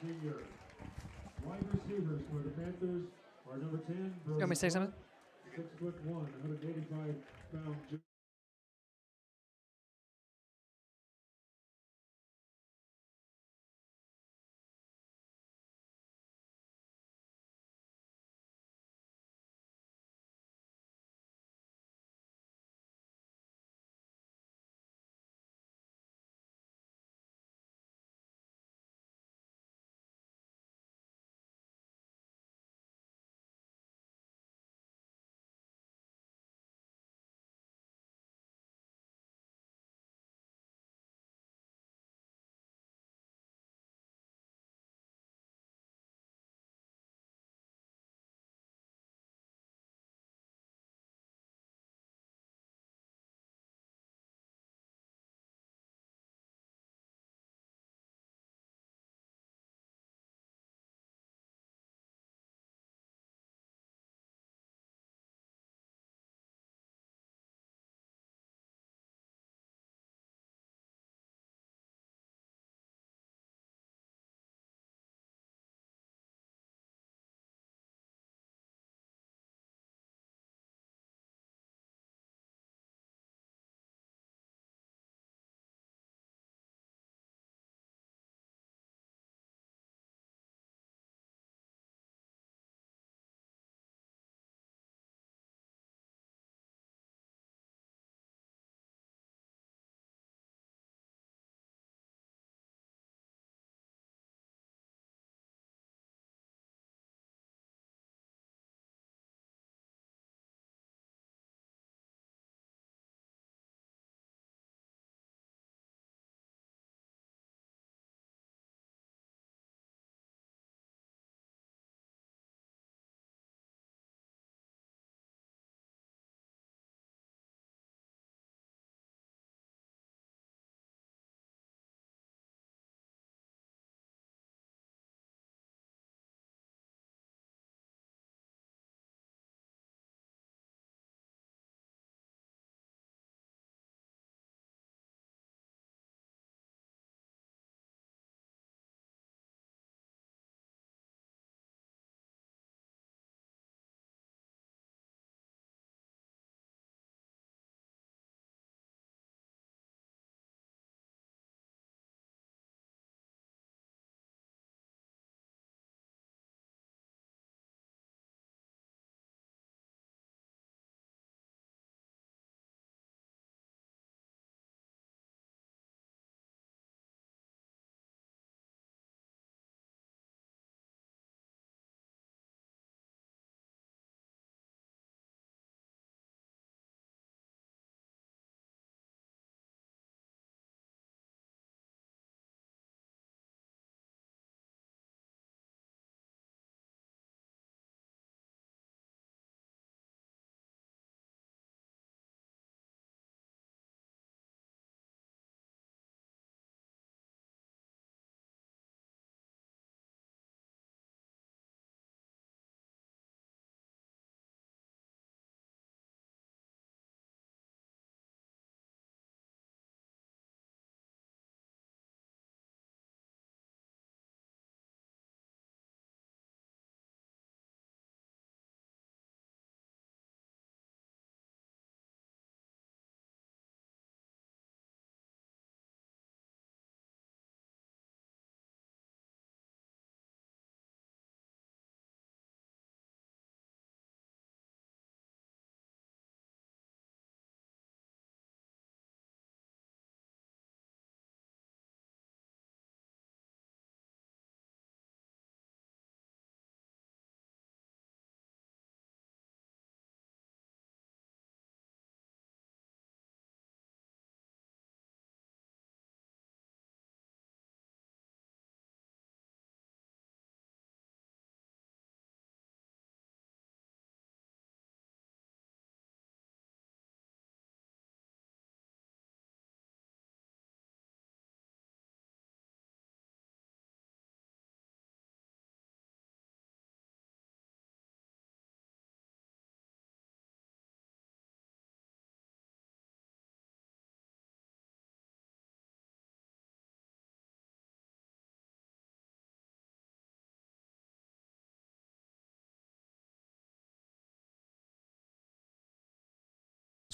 senior. Wide receivers for the Panthers are number 10, You want me to say something? 6'1", 185-pound.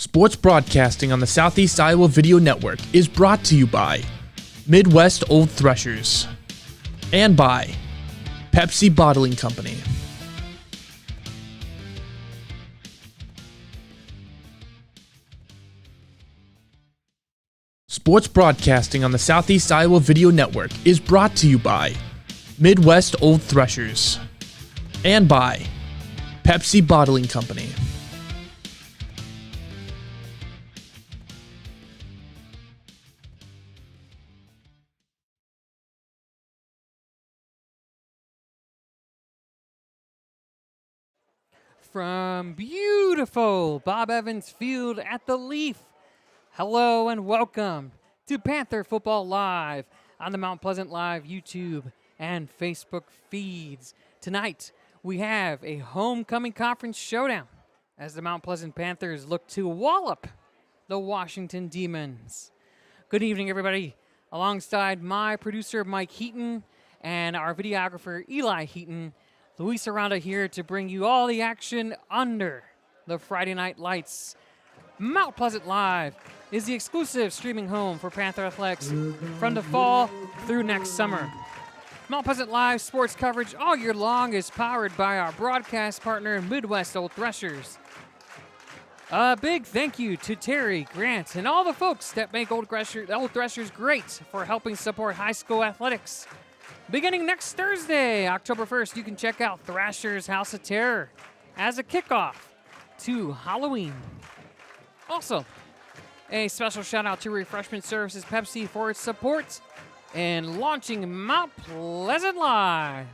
Sports broadcasting on the Southeast Iowa Video Network is brought to you by Midwest Old Threshers and by Pepsi Bottling Company. Sports broadcasting on the Southeast Iowa Video Network is brought to you by Midwest Old Threshers and by Pepsi Bottling Company. From beautiful Bob Evans Field at the Leaf, hello and welcome to Panther Football Live on the Mount Pleasant Live YouTube and Facebook feeds. Tonight, we have a homecoming conference showdown as the Mount Pleasant Panthers look to wallop the Washington Demons. Good evening, everybody. Alongside my producer, Mike Heaton, and our videographer, Eli Heaton, Luis Aranda here to bring you all the action under the Friday night lights. Mount Pleasant Live is the exclusive streaming home for Panther Athletics from the fall through next summer. Mount Pleasant Live sports coverage all year long is powered by our broadcast partner, Midwest Old Threshers. A big thank you to Terry, Grant, and all the folks that make Old Threshers great for helping support high school athletics. Beginning next Thursday, October 1st, you can check out Thrasher's House of Terror as a kickoff to Halloween. Also, a special shout out to Refreshment Services Pepsi for its support in launching Mount Pleasant Live.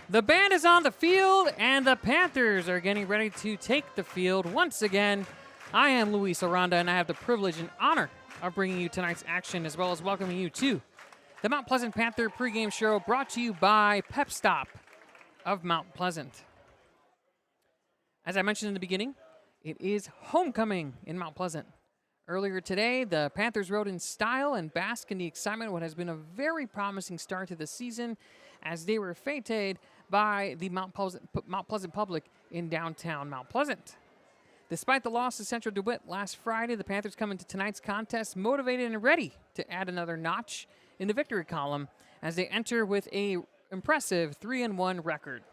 The band is on the field, and the Panthers are getting ready to take the field once again. I am Luis Aranda, and I have the privilege and honor of bringing you tonight's action, as well as welcoming you to the Mount Pleasant Panther pregame show brought to you by Pep Stop of Mount Pleasant. As I mentioned in the beginning, it is homecoming in Mount Pleasant. Earlier today, the Panthers rode in style and basked in the excitement of what has been a very promising start to the season as they were feted by the Mount Pleasant public in downtown Mount Pleasant. Despite the loss to Central DeWitt last Friday, the Panthers come into tonight's contest motivated and ready to add another notch in the victory column as they enter with an impressive 3-1 record.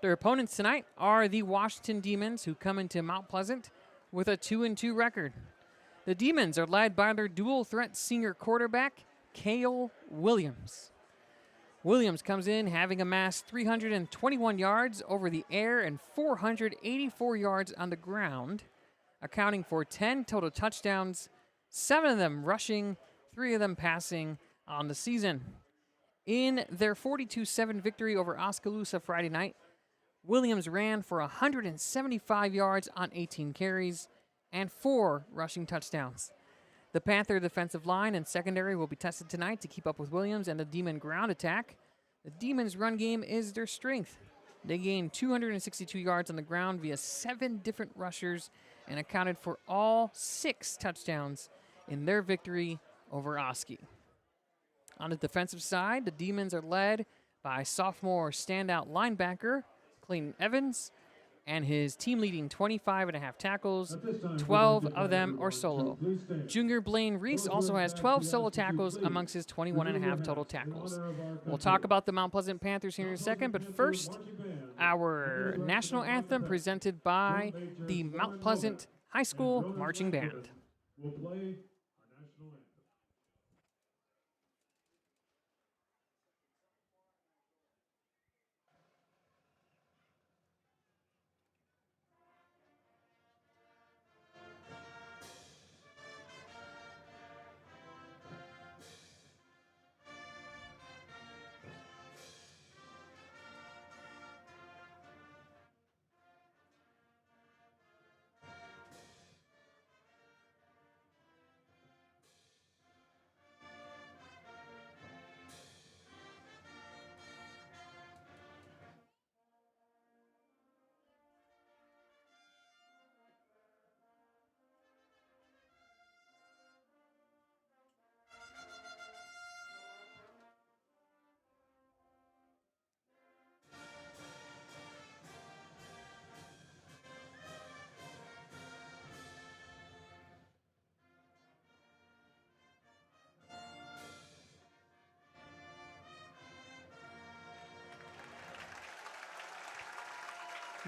Their opponents tonight are the Washington Demons, who come into Mount Pleasant with a 2-2 record. The Demons are led by their dual-threat senior quarterback, Cale Williams. Williams comes in having amassed 321 yards over the air and 484 yards on the ground, accounting for 10 total touchdowns, 7 of them rushing, 3 of them passing on the season. In their 42-7 victory over Oskaloosa Friday night, Williams ran for 175 yards on 18 carries and 4 rushing touchdowns. The Panther defensive line and secondary will be tested tonight to keep up with Williams and the Demon ground attack. The Demons' run game is their strength. They gained 262 yards on the ground via 7 different rushers and accounted for all 6 touchdowns in their victory over Oski. On the defensive side, the Demons are led by sophomore standout linebacker Clayton Evans and his team-leading 25.5 tackles, 12 of them are solo. Junior Blaine Reese also has 12 solo tackles amongst his 21.5 total tackles. We'll talk about the Mount Pleasant Panthers here in a second, but first, our national anthem presented by the Mount Pleasant High School Marching Band. We'll play our national anthem.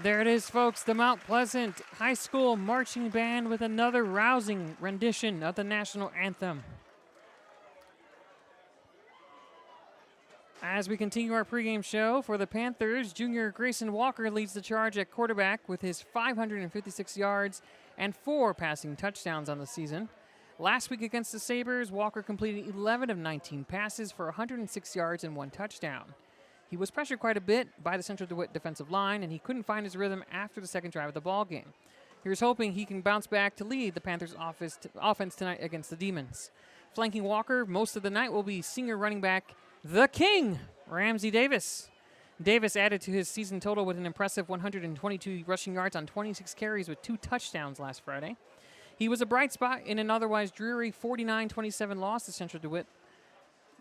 There it is, folks, the Mount Pleasant High School Marching Band with another rousing rendition of the national anthem. As we continue our pregame show for the Panthers, junior Grayson Walker leads the charge at quarterback with his 556 yards and 4 passing touchdowns on the season. Last week against the Sabres, Walker completed 11 of 19 passes for 106 yards and 1 touchdown. He was pressured quite a bit by the Central DeWitt defensive line, and he couldn't find his rhythm after the second drive of the ballgame. Here's hoping he can bounce back to lead the Panthers' offense tonight against the Demons. Flanking Walker most of the night will be senior running back, the King, Ramsey Davis. Davis added to his season total with an impressive 122 rushing yards on 26 carries with 2 touchdowns last Friday. He was a bright spot in an otherwise dreary 49-27 loss to Central DeWitt.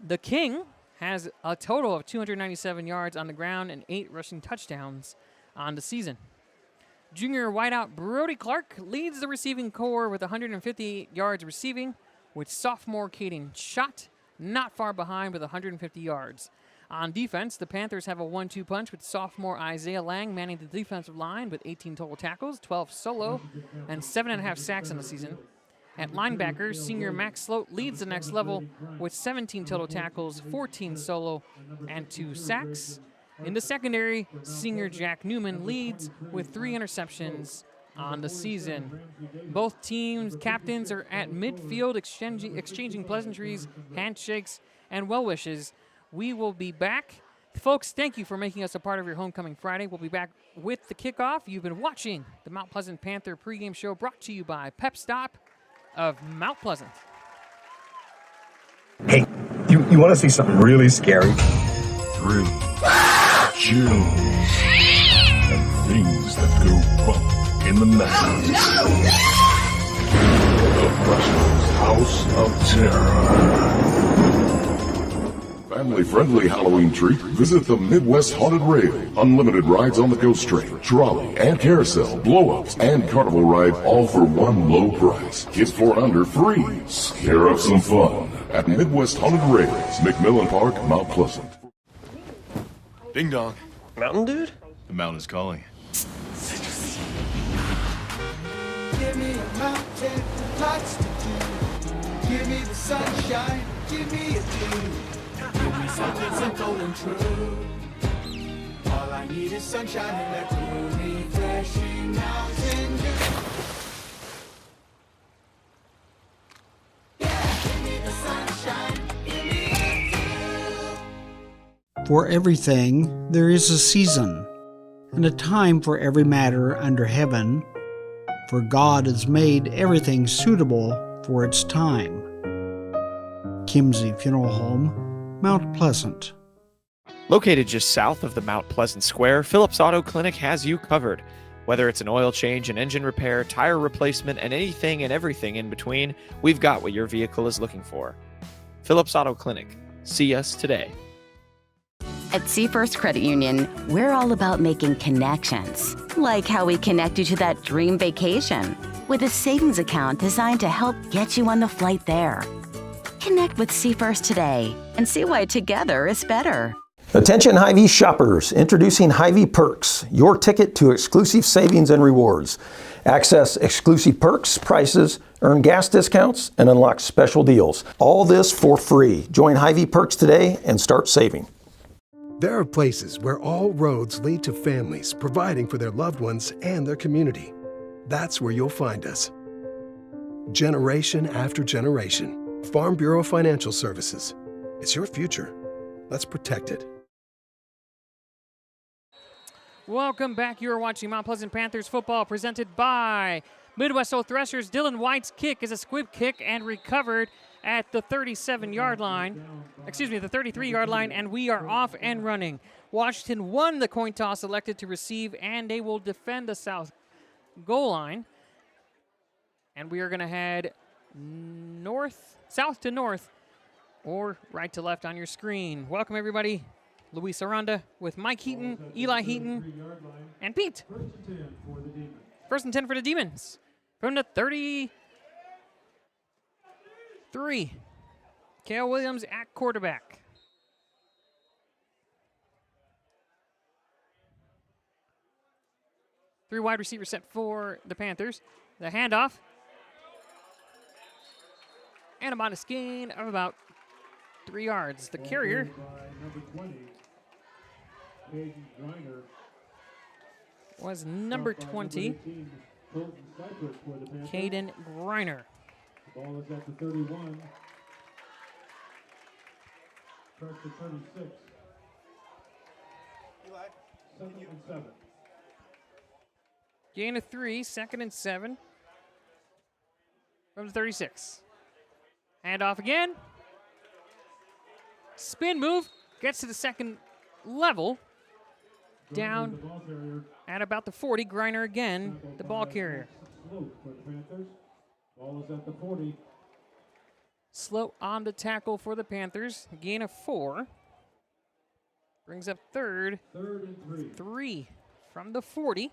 The King has a total of 297 yards on the ground and 8 rushing touchdowns on the season. Junior wideout Brody Clark leads the receiving corps with 158 yards receiving, with sophomore Caden Schott not far behind with 150 yards. On defense, the Panthers have a 1-2 punch with sophomore Isaiah Lang manning the defensive line with 18 total tackles, 12 solo, and 7.5 sacks on the season. At linebacker, senior Max Sloat leads the next level with 17 total tackles, 14 solo, and 2 sacks. In the secondary, senior Jack Newman leads with 3 interceptions on the season. Both teams' captains are at midfield exchanging pleasantries, handshakes, and well wishes. We will be back. Folks, thank you for making us a part of your Homecoming Friday. We'll be back with the kickoff. You've been watching the Mount Pleasant Panther pregame show brought to you by Pep Stop of Mount Pleasant. Hey, you want to see something really scary? 3, chills, and things that go bump in the night. The Russians' House of Terror. Family-friendly Halloween treat. Visit the Midwest Haunted Rail. Unlimited rides on the Ghost Train, trolley, and carousel, blow-ups, and carnival ride, all for one low price. Kids 4 and under free. Scare up some fun at Midwest Haunted Rails, McMillan Park, Mount Pleasant. Ding dong. Mountain dude? The mountain is calling. Give me a mountain, lots to do. Give me the sunshine, give me a dew. Give me something simple and true. All I need is sunshine and that cool, refreshing mountain dew. Yeah, give me the sunshine, give me a dew. For everything there is a season, and a time for every matter under heaven, for God has made everything suitable for its time. Kimsey Funeral Home, Mount Pleasant. Located just south of the Mount Pleasant Square, Phillips Auto Clinic has you covered. Whether it's an oil change, an engine repair, tire replacement, and anything and everything in between, we've got what your vehicle is looking for. Phillips Auto Clinic. See us today. At Seafirst Credit Union, we're all about making connections, like how we connect you to that dream vacation with a savings account designed to help get you on the flight there. Connect with Seafirst today and see why together is better. Attention Hy-Vee shoppers, introducing Hy-Vee Perks, your ticket to exclusive savings and rewards. Access exclusive perks, prices, earn gas discounts, and unlock special deals. All this for free. Join Hy-Vee Perks today and start saving. There are places where all roads lead to families providing for their loved ones and their community. That's where you'll find us. Generation after generation. Farm Bureau Financial Services. It's your future. Let's protect it. Welcome back. You are watching Mount Pleasant Panthers football presented by Midwest Old Threshers. Dylan White's kick is a squib kick and recovered at the 37-yard line. Excuse me, the 33-yard line, and we are off and running. Washington won the coin toss, elected to receive, and they will defend the south goal line. And we are going to head south to north, or right to left on your screen. Welcome, everybody. Luis Aranda with Mike Heaton, Eli Heaton, and Pete. First and 10 for the Demons. From the 33. Kale Williams at quarterback. Three wide receiver set for the Panthers. The handoff. And a modest gain of about 3 yards. The carrier. By number 20, Caden Griner. Was number Stopped by 20, 18, Colton Seifert for the Panthers. Caden Griner. The ball is at the 31. Press to 36. Second and 7. Gain of 3, 2nd and 7. From the 36. Handoff again. Spin move. Gets to the second level. Down The ball carrier. at about the 40. Griner again, Tackled the ball by carrier. Sloat for the Panthers. Ball is at the 40. Slow on the tackle for the Panthers. Gain of 4. Brings up third. Third and 3. 3 from the 40.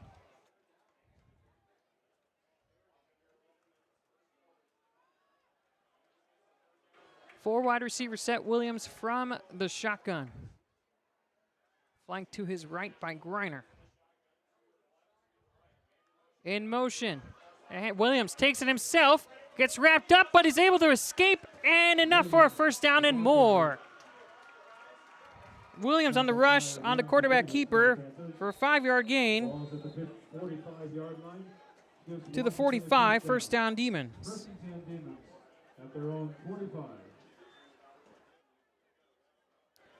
Four wide receiver set. Williams from the shotgun. Flanked to his right by Griner. In motion. And Williams takes it himself. Gets wrapped up, but is able to escape. And enough for a first down and more. Williams on the rush on the quarterback keeper for a 5-yard gain Ball is at the 45-yard line. Gives to the Washington 45. a First down, Demons. First and 10 Demons at their own 45.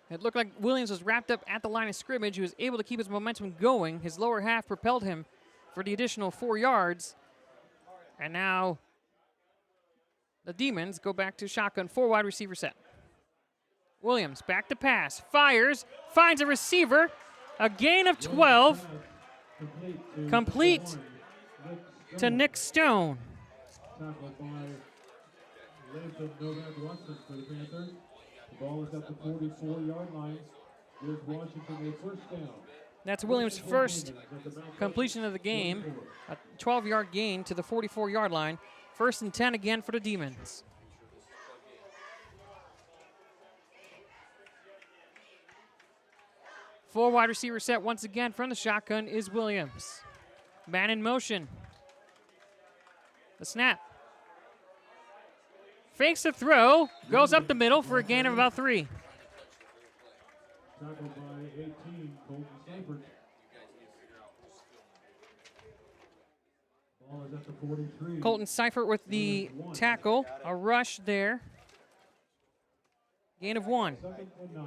It looked like Williams was wrapped up at the line of scrimmage. He was able to keep his momentum going. His lower half propelled him for the additional 4 yards. And now the Demons go back to shotgun. 4 wide receiver set. Williams back to pass. Fires. Finds a receiver. A gain of 12. Complete to Nick Stone. Tackled by Latham Novak Watson for the Panthers. The ball is at the 44-yard line. Gives Washington a first down. That's Williams' first completion of the game. A 12-yard gain to the 44-yard line. First and 10 again for the Demons. Four wide receiver set once again from the shotgun is Williams. Man in motion. The snap. Fakes the throw. Goes up the middle for a gain of about 3. Tackled by 18, Colton Seifert. Ball is at the 43. Colton Seifert with the tackle. A rush there. Gain of 1. Second and 9.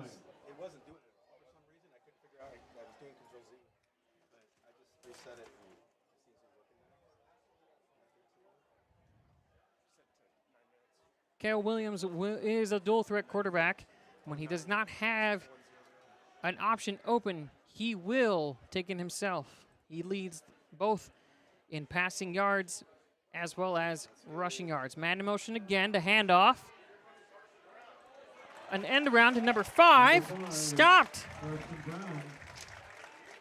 Kale Williams is a dual threat quarterback. When he does not have an option open, he will take it himself. He leads both in passing yards as well as rushing yards. Man in motion again to handoff. An end around to number 5. Stopped. Carson Brown.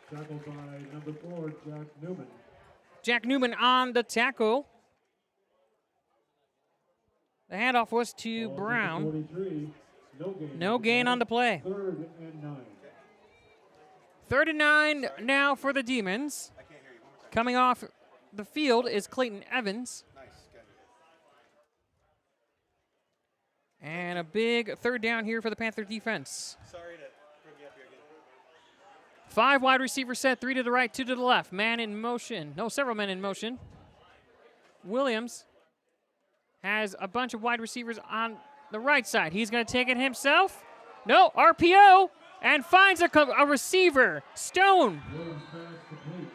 Tackled by number 4, Jack Newman. Jack Newman on the tackle. The handoff was to Ball is at the Brown. 43. No gain on the play. Third and 9. 3rd and 9 now for the Demons. Coming off the field is Clayton Evans. And a big 3rd down here for the Panther defense. Sorry to bring you up here again. 5 wide receiver set, 3 to the right, 2 to the left. Man in motion. No, several men in motion. Williams has a bunch of wide receivers on the right side. He's going to take it himself. No, RPO, and finds a receiver. Stone. Williams pass complete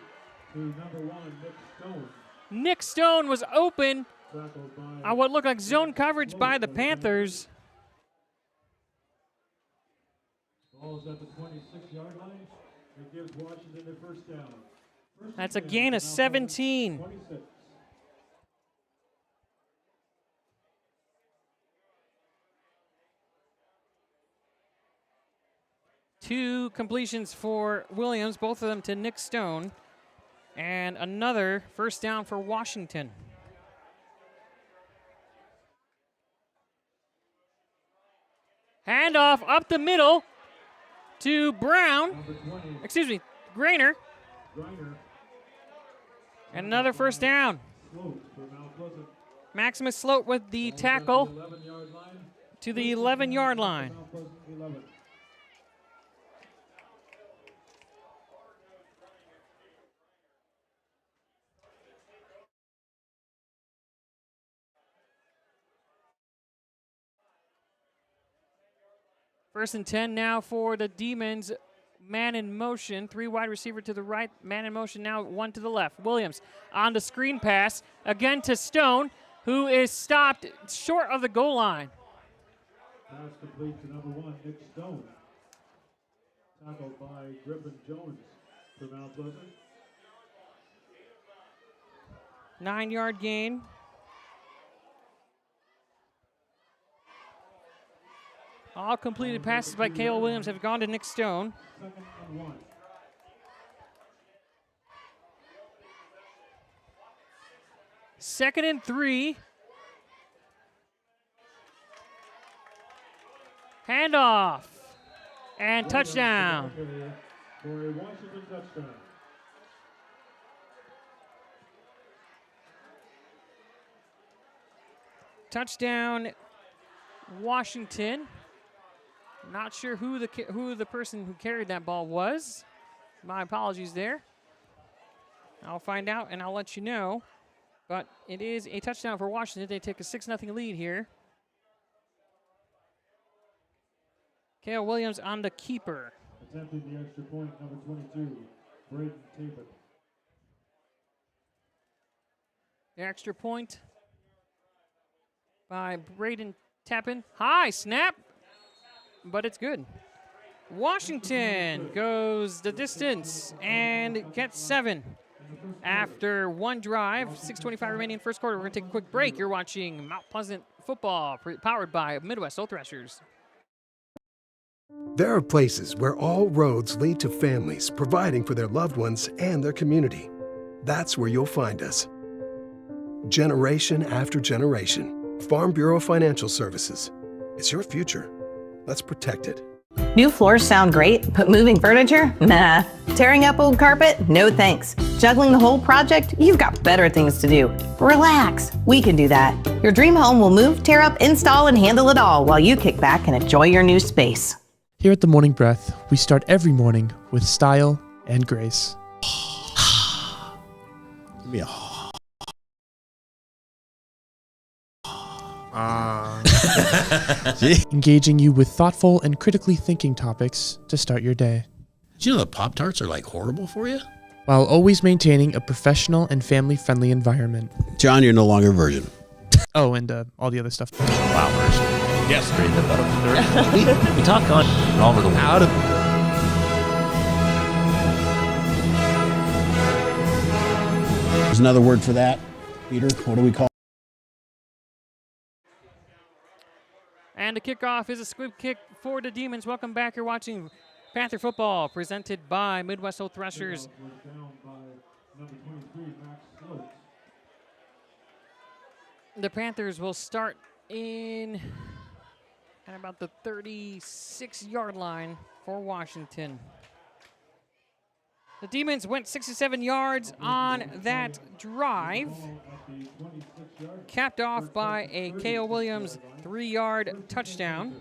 to number 1, Nick Stone. Nick Stone was open Tackled by on what looked like zone coverage by the Panthers. Ball is at the 26-yard line. It gives Washington their first down. First That's a and 10, gain of now 17. 26. Two completions for Williams, both of them to Nick Stone. And another first down for Washington. Handoff up the middle to Brown. Number 20, Excuse me, Grainer. Griner. And another first down. Maximus Sloat with the tackle to the 11-yard line. First and 10 now for the Demons. Man in motion, 3 wide receiver to the right, man in motion now, 1 to the left. Williams on the screen pass, again to Stone, who is stopped short of the goal line. Pass complete to number 1, Nick Stone. Tackled by Griffin Jones for Mount Pleasant. 9-yard gain. All completed passes by Cale Williams have gone to Nick Stone. Second and 1. Second and 3. Handoff. And touchdown. For a Washington touchdown. Touchdown, Washington. Not sure who the person who carried that ball was. My apologies there. I'll find out and I'll let you know. But it is a touchdown for Washington. They take a 6-0 lead here. Cale Williams on the keeper. Attempting the extra point, number 22, Braden Tappan. The extra point by Braden Tappan. High snap, but it's good. Washington goes the distance and gets 7 after one drive. 6:25 remaining in first quarter. We're going to take a quick break. You're watching Mount Pleasant football, powered by Midwest Old Threshers. There are places where all roads lead to families providing for their loved ones and their community. That's where you'll find us. Generation after generation, Farm Bureau Financial Services. It's your future. Let's protect it. New floors sound great, but moving furniture? Nah. Tearing up old carpet? No thanks. Juggling the whole project? You've got better things to do. Relax. We can do that. Your dream home will move, tear up, install, and handle it all while you kick back and enjoy your new space. Here at The Morning Breath, we start every morning with style and grace. Engaging you with thoughtful and critically thinking topics to start your day. Do you know that Pop-Tarts are like horrible for you? While always maintaining a professional and family-friendly environment. John, you're no longer a virgin. Oh, and all the other stuff. Flowers. Yes. We talk on all over the world. There's another word for that, Peter. What do we call it? And the kickoff is a squib kick for the Demons. Welcome back. You're watching Panther football presented by Midwest Old Threshers. The Panthers will start in at about the 36-yard line for Washington. The Demons went 67 yards on that drive, capped off by a Cale Williams 3-yard touchdown.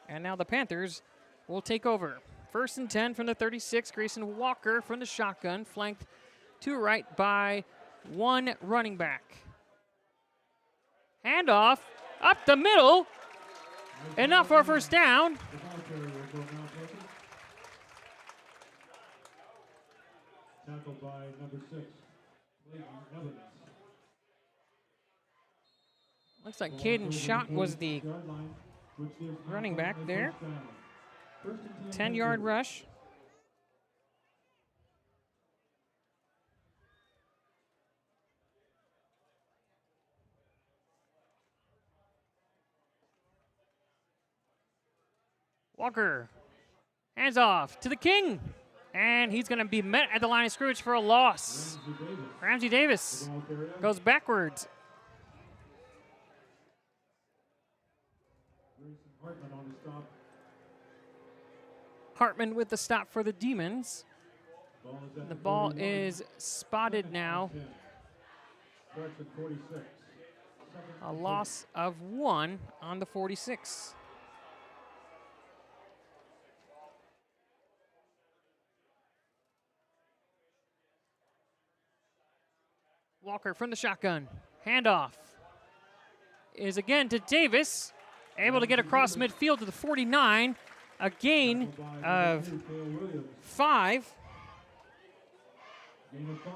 And now the Panthers will take over. First and 10 from the 36. Grayson Walker from the shotgun, flanked to right by one running back. Handoff up the middle. Enough for a first down. Tackled by number 6, Clayton Evans. Looks like Caden Schott was the running back there. 10-yard rush. Walker, hands off to the King. And he's going to be met at the line of scrimmage for a loss. Ramsey Davis goes backwards. Hartman on the stop. Hartman with the stop for the Demons. The ball is spotted now. Correction 46. A loss of 1 on the 46. Walker from the shotgun. Handoff is again to Davis. Able to get across midfield to the 49. A gain of 5. Gain of 5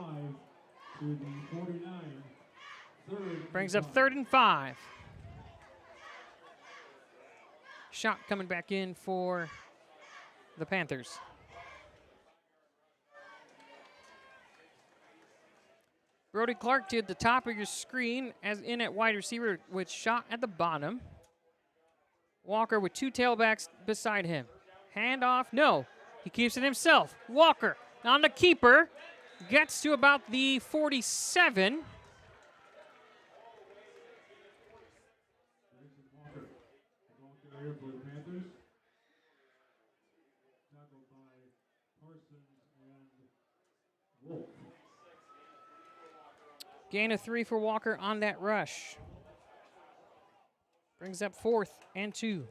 to the 49. Third. Brings up 3rd and 5. Shot coming back in for the Panthers. Brody Clark to the top of your screen as in at wide receiver with Shot at the bottom. Walker with 2 tailbacks beside him. Handoff, no. He keeps it himself. Walker on the keeper. Gets to about the 47. Walker. Ball carrier for the Panthers. Tackled by Parsons and Wolf. Gain of 3 for Walker on that rush. Brings up 4th and 2.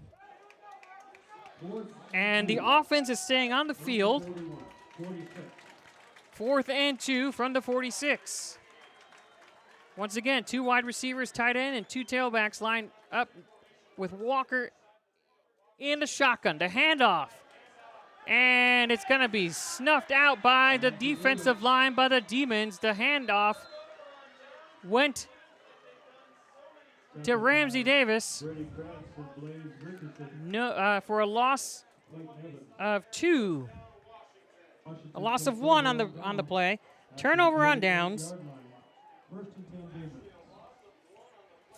And the offense is staying on the field. 4th and 2 from the 46. Once again, 2 wide receivers, tight end, and 2 tailbacks lined up with Walker in the shotgun. The handoff. And it's going to be snuffed out by the defensive line by the Demons. The handoff went to Ramsey Davis. No, for a loss of 2. A loss of 1 on the play. Turnover on downs.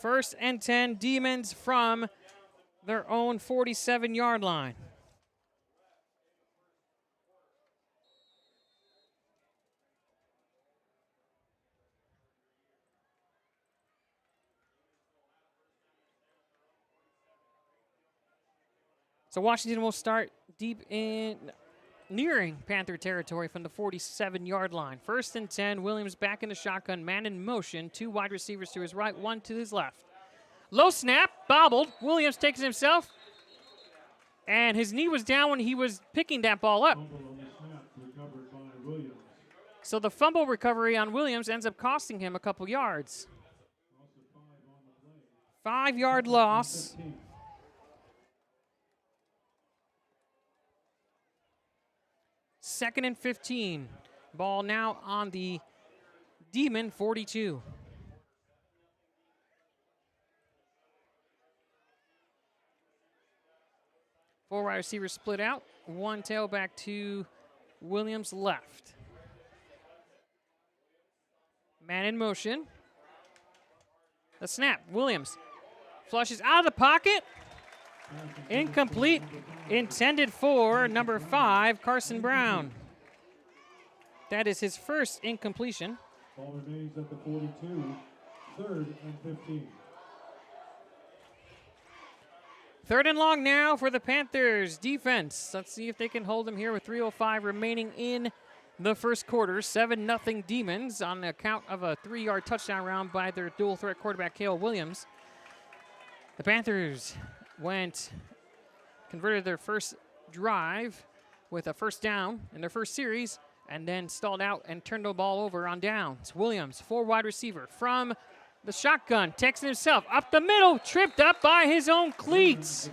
1st and 10 Demons from their own 47-yard line. So Washington will start deep in, nearing Panther territory from the 47-yard line. 1st and 10, Williams back in the shotgun, man in motion. 2 wide receivers to his right, 1 to his left. Low snap, bobbled. Williams takes it himself. And his knee was down when he was picking that ball up. So the fumble recovery on Williams ends up costing him a couple yards. 5-yard loss. 2nd and 15. Ball now on the Demon 42. Four wide receivers split out. 1 tailback to Williams left. Man in motion. The snap. Williams flushes out of the pocket. Incomplete. Intended for number 5, Carson Brown. That is his first incompletion. Ball remains at the 42. 3rd and 15. 3rd and long now for the Panthers defense. Let's see if they can hold them here with 3:05 remaining in the first quarter. 7-0 Demons on the account of a 3-yard touchdown round by their dual threat quarterback, Cale Williams. The Panthers converted their first drive with a 1st down in their first series and then stalled out and turned the ball over on downs. Williams, 4 wide receiver from the shotgun, takes it himself up the middle, tripped up by his own cleats.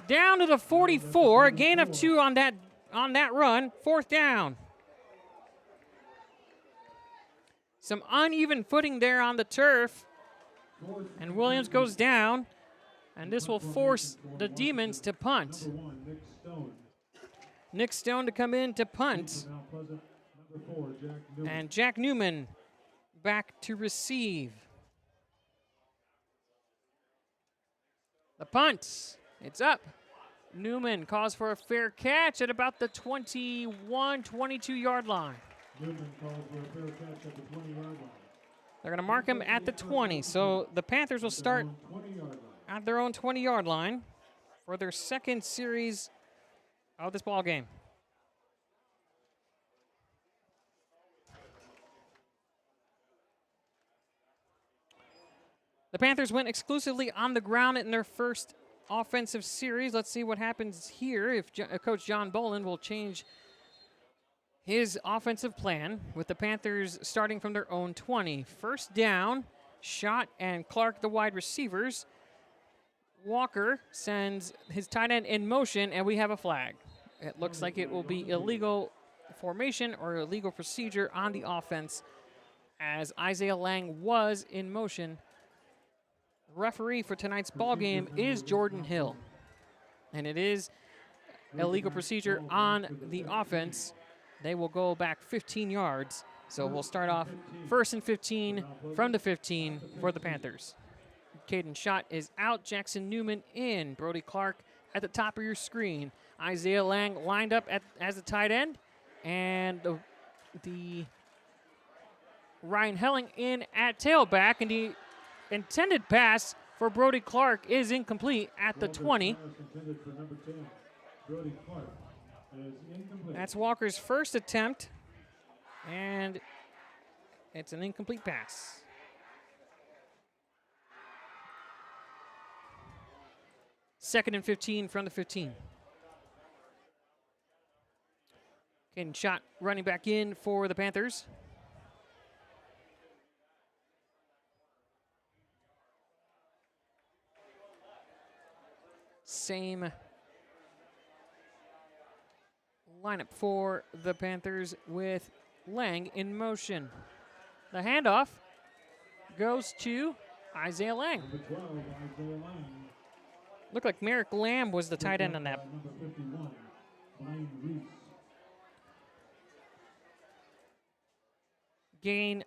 Down to the 44, a gain of 2 on that run, 4th down. Some uneven footing there on the turf, and Williams goes down, and this will force the Demons to punt. Nick Stone to come in to punt, and Jack Newman back to receive. The punt, it's up. Newman calls for a fair catch at about the 21, 22-yard line. Newman calls for a fair catch at the 20-yard line. They're going to mark him at the 20, so the Panthers will start at their own 20-yard line for their second series of this ball game. The Panthers went exclusively on the ground in their first offensive series. Let's see what happens here if Coach John Bolin will change his offensive plan with the Panthers starting from their own 20. First down, Schott and Clark, the wide receivers. Walker sends his tight end in motion, and we have a flag. It looks like it will be illegal formation or illegal procedure on the offense as Isaiah Lang was in motion. Referee for tonight's ball game is Jordan Hill, and it is illegal procedure on the offense. They will go back 15 yards, so we'll start off 1st and 15 from the 15 for the Panthers. Caden Schott is out, Jackson Newman in, Brody Clark at the top of your screen. Isaiah Lang lined up as a tight end, and the Ryan Helling in at tailback, and the intended pass for Brody Clark is incomplete at the 20. That's Walker's first attempt, and it's an incomplete pass. Second and 15 from the 15. Caden Schott running back in for the Panthers. Same lineup for the Panthers with Lang in motion. The handoff goes to Isaiah Lang. Looked like Merrick Lamb was the tight end on that. Gain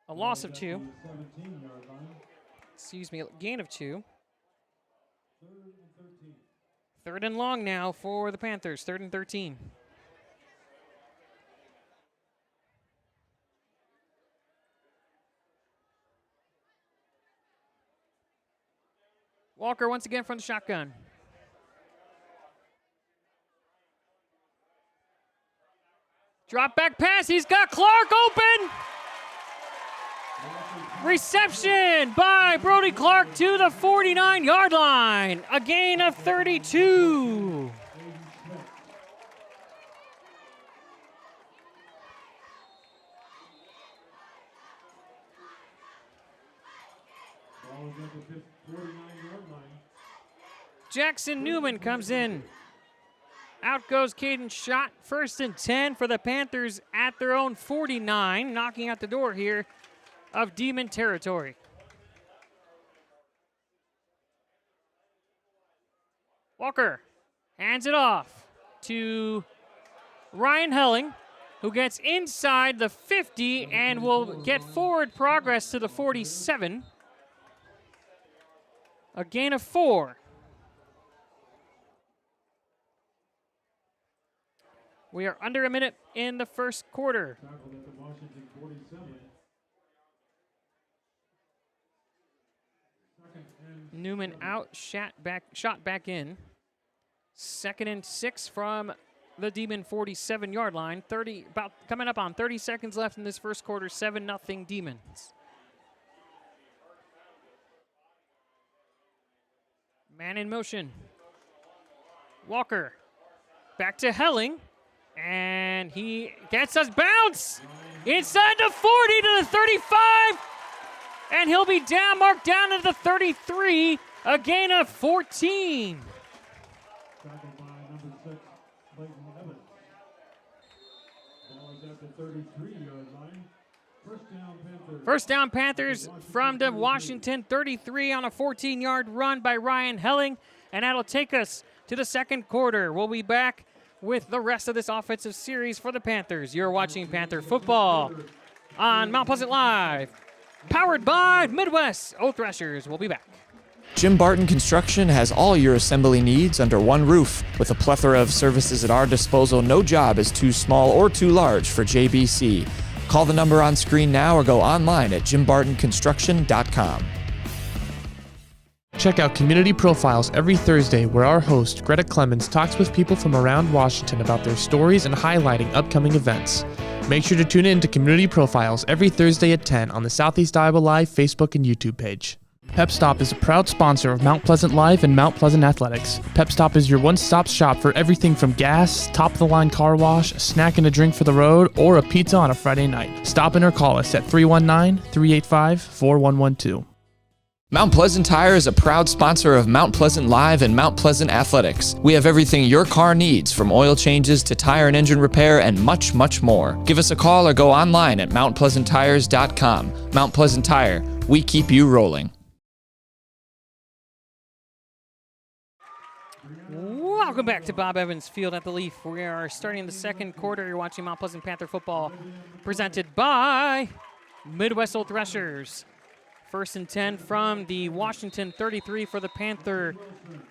a loss of 2. Excuse me, a gain of 2. Third and long now for the Panthers, 3rd and 13. Walker once again from the shotgun. Drop back pass, he's got Clark open! Reception by Brody Clark to the 49-yard line. A gain of 32. Jackson Newman comes in. Out goes Caden Schott. 1st and 10 for the Panthers at their own 49, knocking at the door here of Demon territory. Walker hands it off to Ryan Helling, who gets inside the 50 and will get forward progress to the 47. A gain of 4. We are under a minute in the first quarter. Newman out, shot back in. 2nd and 6 from the Demon 47-yard line. Coming up on 30 seconds left in this first quarter. 7-0 Demons. Man in motion. Walker back to Helling, and he gets us bounce inside the 40 to the 35. And he'll be down, marked down to the 33, a gain of 14. Tackled by number 6, Clayton Evans. Ball is at the 33-yard line. First down Panthers from the Washington 33 on a 14-yard run by Ryan Helling. And that'll take us to the second quarter. We'll be back with the rest of this offensive series for the Panthers. You're watching Panther football on Mount Pleasant Live. Powered by Midwest Old Threshers. We'll be back. Jim Barton Construction has all your assembly needs under one roof. With a plethora of services at our disposal, no job is too small or too large for JBC. Call the number on screen now or go online at jimbartonconstruction.com. Check out Community Profiles every Thursday, where our host, Greta Clemens, talks with people from around Washington about their stories and highlighting upcoming events. Make sure to tune in to Community Profiles every Thursday at 10 on the Southeast Iowa Live Facebook and YouTube page. Pep Stop is a proud sponsor of Mount Pleasant Live and Mount Pleasant Athletics. Pep Stop is your one-stop shop for everything from gas, top-of-the-line car wash, a snack and a drink for the road, or a pizza on a Friday night. Stop in or call us at 319-385-4112. Mount Pleasant Tire is a proud sponsor of Mount Pleasant Live and Mount Pleasant Athletics. We have everything your car needs, from oil changes to tire and engine repair and much, much more. Give us a call or go online at mountpleasanttires.com. Mount Pleasant Tire, we keep you rolling. Welcome back to Bob Evans Field at the Leaf. We are starting the second quarter. You're watching Mount Pleasant Panther football presented by Midwest Old Threshers. 1st and 10 from the Washington 33 for the Panther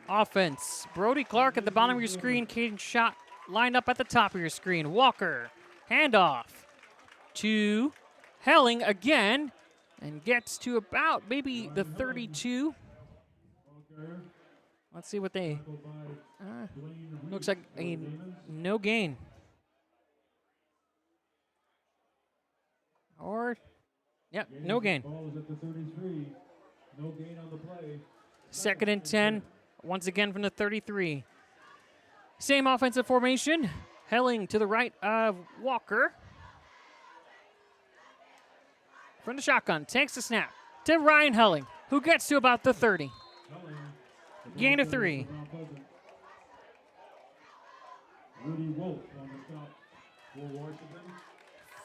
offense. Brody Clark at the bottom of your screen. Caden Schott lined up at the top of your screen. Walker, handoff to Helling again, and gets to about maybe the 32. Let's see what they... looks like a no gain. Or... Yep, no gain. Second and 10, once again from the 33. Same offensive formation. Helling to the right of Walker. From the shotgun, takes the snap to Ryan Helling, who gets to about the 30. Gain of 3.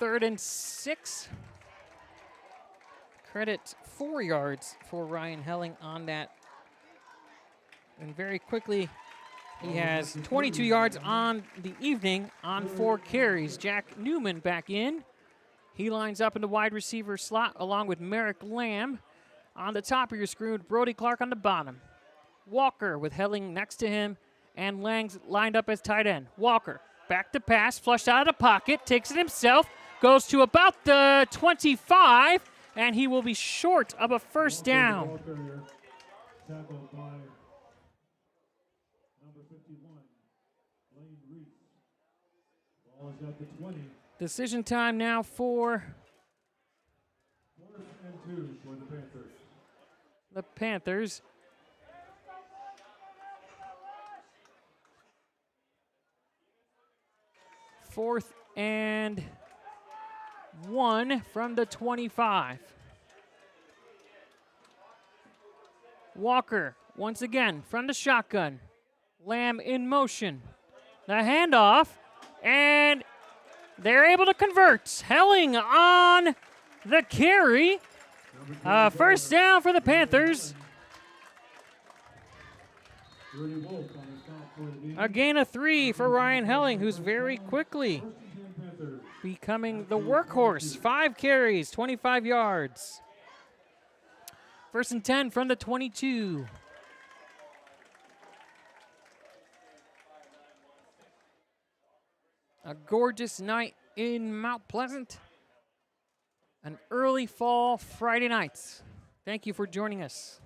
Third and 6. Credit 4 yards for Ryan Helling on that. And very quickly, he has 22 yards on the evening on 4 carries. Jack Newman back in. He lines up in the wide receiver slot along with Merrick Lamb. On the top of your screen, Brody Clark on the bottom. Walker with Helling next to him, and Lang's lined up as tight end. Walker, back to pass, flushed out of the pocket, takes it himself, goes to about the 25, and he will be short of a first down. Decision time now for the Panthers. Fourth and 1 from the 25. Walker, once again, from the shotgun. Lamb in motion. The handoff, and they're able to convert. Helling on the carry. First down for the Panthers. A gain of 3 for Ryan Helling, who's very quickly becoming the workhorse. 5 carries, 25 yards. First and 10 from the 22. A gorgeous night in Mount Pleasant. An early fall Friday night. Thank you for joining us.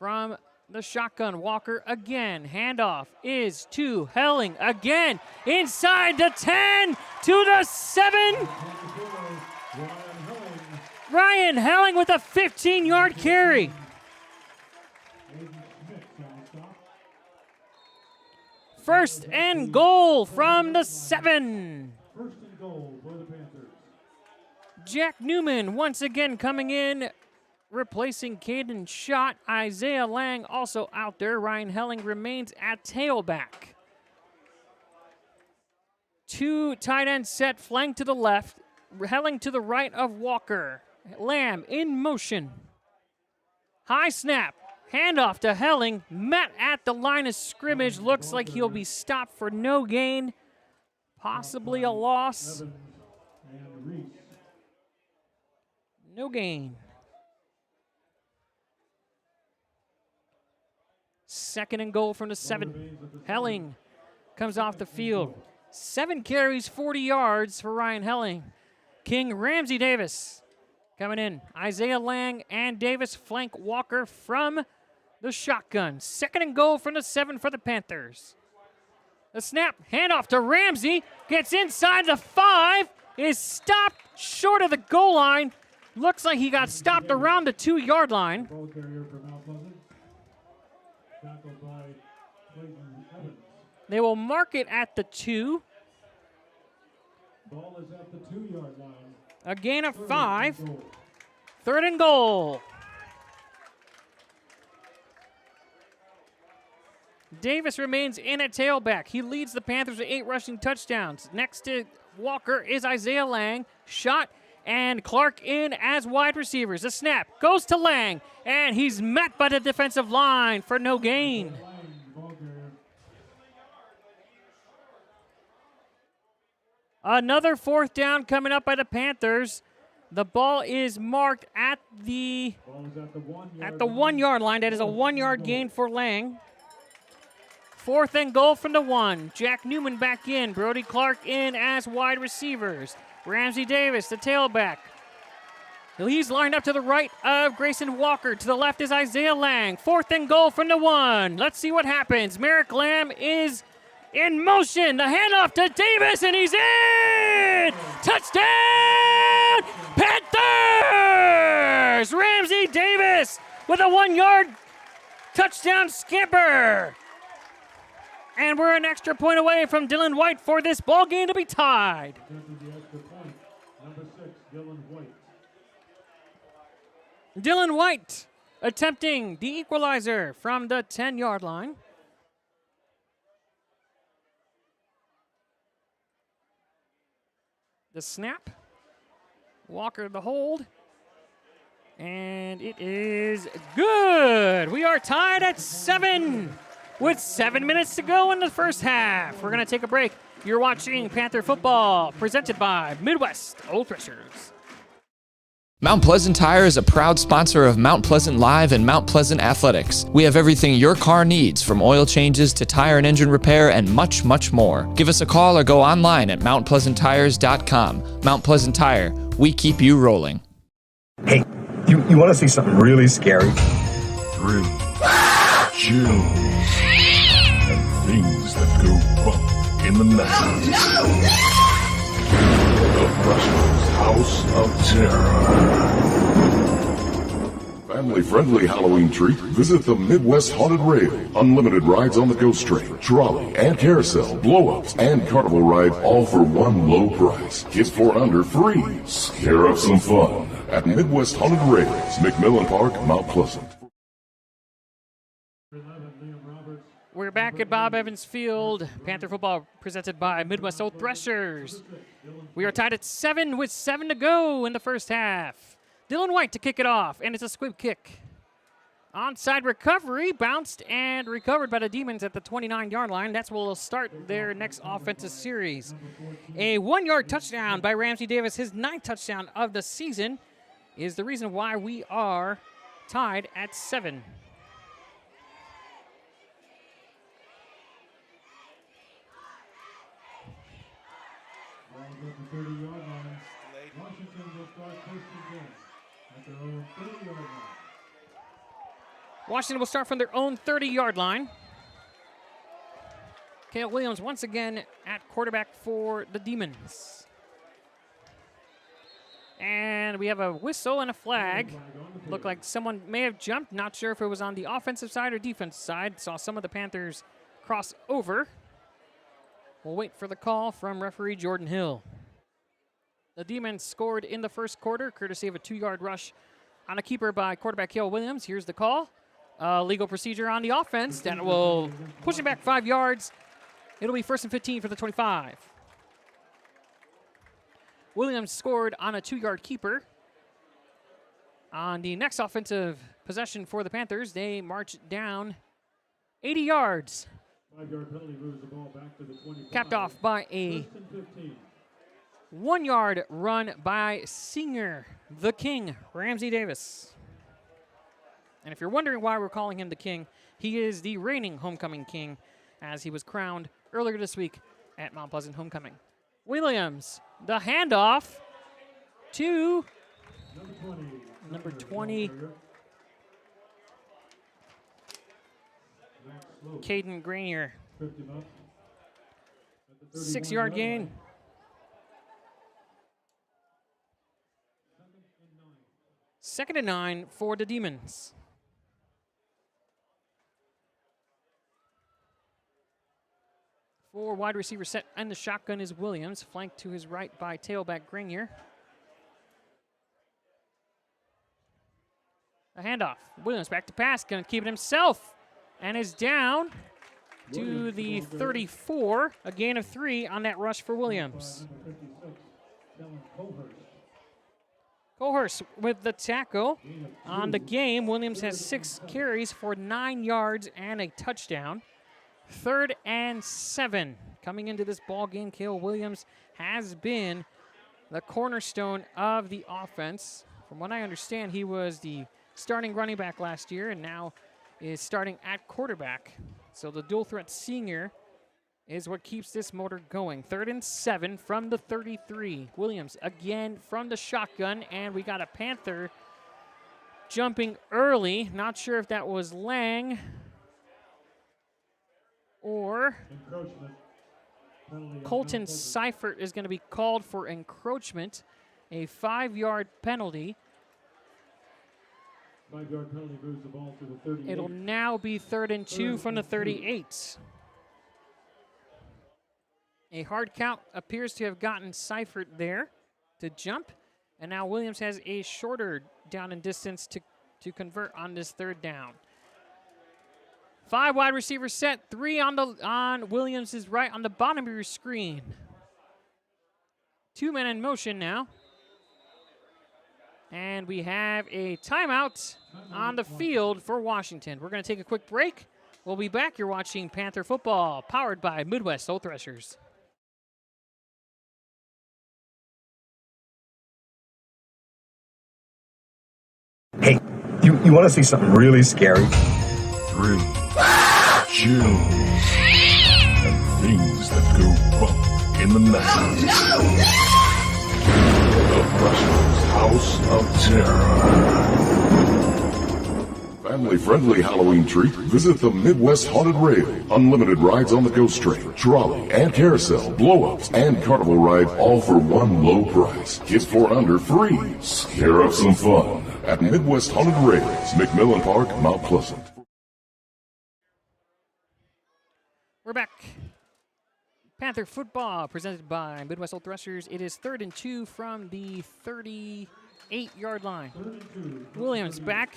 From the shotgun, Walker again. Handoff is to Helling again. Inside the 10 to the 7. Ryan Helling with a 15-yard carry. First and goal from the 7. First and goal for the Panthers. Jack Newman once again coming in, replacing Caden Schott. Isaiah Lang also out there. Ryan Helling remains at tailback. 2 tight ends set, flank to the left. Helling to the right of Walker. Lamb in motion. High snap. Handoff to Helling. Met at the line of scrimmage. Looks like he'll be stopped for no gain. Possibly a loss. No gain. Second and goal from the 7. Helling comes off the field. 7 carries, 40 yards for Ryan Helling. King Ramsey Davis coming in. Isaiah Lang and Davis flank Walker from the shotgun. Second and goal from the 7 for the Panthers. The snap, handoff to Ramsey. Gets inside the 5. Is stopped short of the goal line. Looks like he got stopped around the 2-yard line. Ball carrier for Mount Pleasant. Tackled by Clayton Evans. They will mark it at the 2. Ball is at the 2-yard line. A gain of 5. Goal. 3rd and goal. Davis remains in at tailback. He leads the Panthers with 8 rushing touchdowns. Next to Walker is Isaiah Lang. Shot and Clark in as wide receivers. The snap goes to Lang, and he's met by the defensive line for no gain. Another 4th down coming up by the Panthers. The ball is marked at the 1-yard line. That is a 1-yard gain for Lang. 4th and goal from the 1. Jack Newman back in. Brody Clark in as wide receivers. Ramsey Davis, the tailback. He's lined up to the right of Grayson Walker. To the left is Isaiah Lang. 4th and goal from the 1. Let's see what happens. Merrick Lamb is in motion. The handoff to Davis, and he's in! Touchdown! Panthers! Ramsey Davis with a 1-yard touchdown scamper. And we're an extra point away from Dylan White for this ball game to be tied. Number 6, Dylan White. Dylan White attempting the equalizer from the 10-yard line. The snap. Walker the hold. And it is good. We are tied at 7 with 7 minutes to go in the first half. We're going to take a break. You're watching Panther football presented by Midwest Old Threshers. Mount Pleasant Tire is a proud sponsor of Mount Pleasant Live and Mount Pleasant Athletics. We have everything your car needs, from oil changes to tire and engine repair and much, much more. Give us a call or go online at mountpleasanttires.com. Mount Pleasant Tire, we keep you rolling. Hey, you want to see something really scary? Thrill, chills, and things that go bump in the night. The Russians' House of Terror. Family-friendly Halloween treat. Visit the Midwest Haunted Rail. Unlimited rides on the Ghost Train, trolley, and carousel, blow-ups, and carnival ride, all for one low price. Kids 4 and under free. Scare up some fun at Midwest Haunted Rails, McMillan Park, Mount Pleasant. We're back at Bob Evans Field. Panther football presented by Midwest Old Threshers. We are tied at 7 with 7 to go in the first half. Dylan White to kick it off, and it's a squib kick. Onside recovery, bounced and recovered by the Demons at the 29-yard line. That's where we'll start their next offensive series. A 1-yard touchdown by Ramsey Davis, his 9th touchdown of the season, is the reason why we are tied at 7. Ball is at the 30-yard line. Washington will start first and 10 at their own 30-yard line. Washington will start from their own 30-yard line. Cale Williams once again at quarterback for the Demons. And we have a whistle and a flag. Looked like someone may have jumped. Not sure if it was on the offensive side or defensive side. Saw some of the Panthers cross over. We'll wait for the call from referee Jordan Hill. The Demons scored in the first quarter, courtesy of a 2-yard rush on a keeper by quarterback Cale Williams. Here's the call. Legal procedure on the offense. That will push it back 5 yards. It'll be 1st and 15 for the 25. Williams scored on a 2-yard keeper. On the next offensive possession for the Panthers, they march down 80 yards. 5-yard penalty moves the ball back to the 25. Capped off by a 1-yard run by senior, the King, Ramsey Davis. And if you're wondering why we're calling him the King, he is the reigning homecoming king, as he was crowned earlier this week at Mount Pleasant Homecoming. Williams, the handoff to number 20, Caden Granier. 6-yard gain. 2nd and 9 for the Demons. For wide receiver set and the shotgun is Williams, flanked to his right by tailback Grenier. A handoff. Williams back to pass, going to keep it himself, and is down to the 34. A gain of 3 on that rush for Williams. Cohurst with the tackle on the game. Williams has 6 carries for 9 yards and a touchdown. 3rd and 7. Coming into this ball game, Cale Williams has been the cornerstone of the offense. From what I understand, he was the starting running back last year and now is starting at quarterback. So the dual threat senior is what keeps this motor going. 3rd and 7 from the 33. Williams again from the shotgun, and we got a Panther jumping early. Not sure if that was Lang or Colton Seifert is going to be called for encroachment, a 5-yard penalty. 5-yard penalty moves the ball to the 38. It'll now be 3rd and 2 from the 38. A hard count appears to have gotten Seifert there to jump, and now Williams has a shorter down and distance to convert on this 3rd down. 5 wide receivers set, 3 on Williams' right on the bottom of your screen. 2 men in motion now. And we have a timeout on the field for Washington. We're going to take a quick break. We'll be back. You're watching Panther Football, powered by Midwest Old Threshers. Hey, you want to see something really scary? 3. Chills. And things that go bump in the night. The Russians' House of Terror. Family-friendly Halloween treat. Visit the Midwest Haunted Rail. Unlimited rides on the Ghost Train, trolley, and carousel, blow-ups, and carnival ride, all for one low price. Kids 4 and under free. Scare up some fun at Midwest Haunted Rails, McMillan Park, Mount Pleasant. We're back. Panther Football presented by Midwest Old Threshers. It is 3rd and 2 from the 38-yard line. Williams back.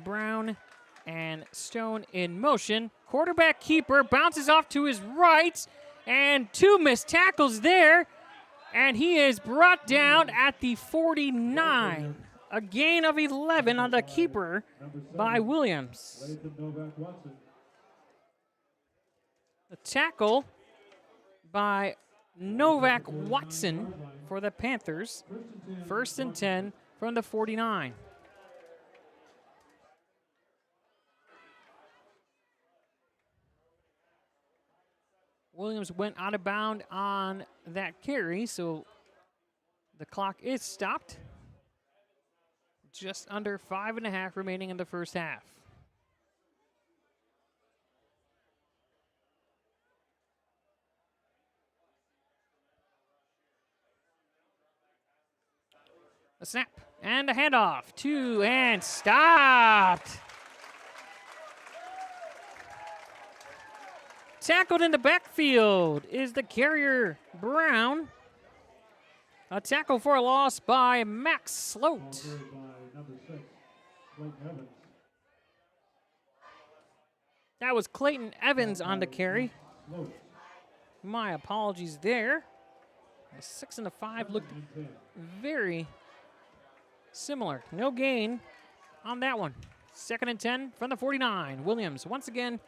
Brown and Stone in motion. Quarterback keeper bounces off to his right, and 2 missed tackles there, and he is brought down at the 49. A gain of 11 on the keeper by Williams. A tackle by Novak Watson for the Panthers. 1st and 10 from the 49. Williams went out of bound on that carry, so the clock is stopped. Just under 5.5 remaining in the first half. A snap and a handoff. 2 and stopped. Tackled in the backfield is the carrier, Brown. A tackle for a loss by Max Sloat. That was Clayton Evans on the carry. My apologies there. The 6 and the 5 looked very similar. No gain on that one. 2nd and 10 from the 49. Williams once again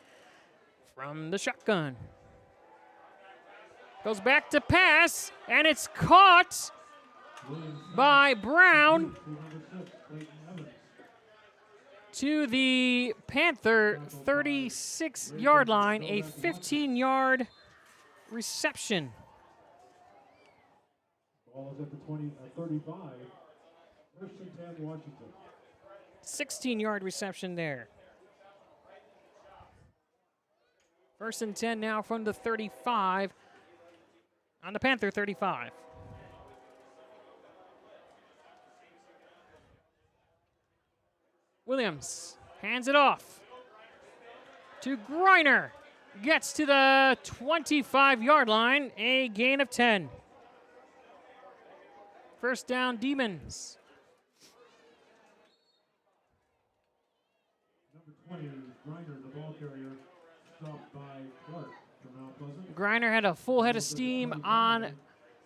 from the shotgun. Goes back to pass, and it's caught by Brown to the Panther 36-yard line, a 15-yard reception. Ball is at the 35. 1st and 10, Washington. 16-yard reception there. 1st and 10 now from the 35 on the Panther 35. Williams hands it off to Griner. Gets to the 25-yard line, a gain of 10. First down, Demons. Number 20, Griner, the ball carrier, stopped by Clark from Mount Pleasant. Griner had a full head of steam on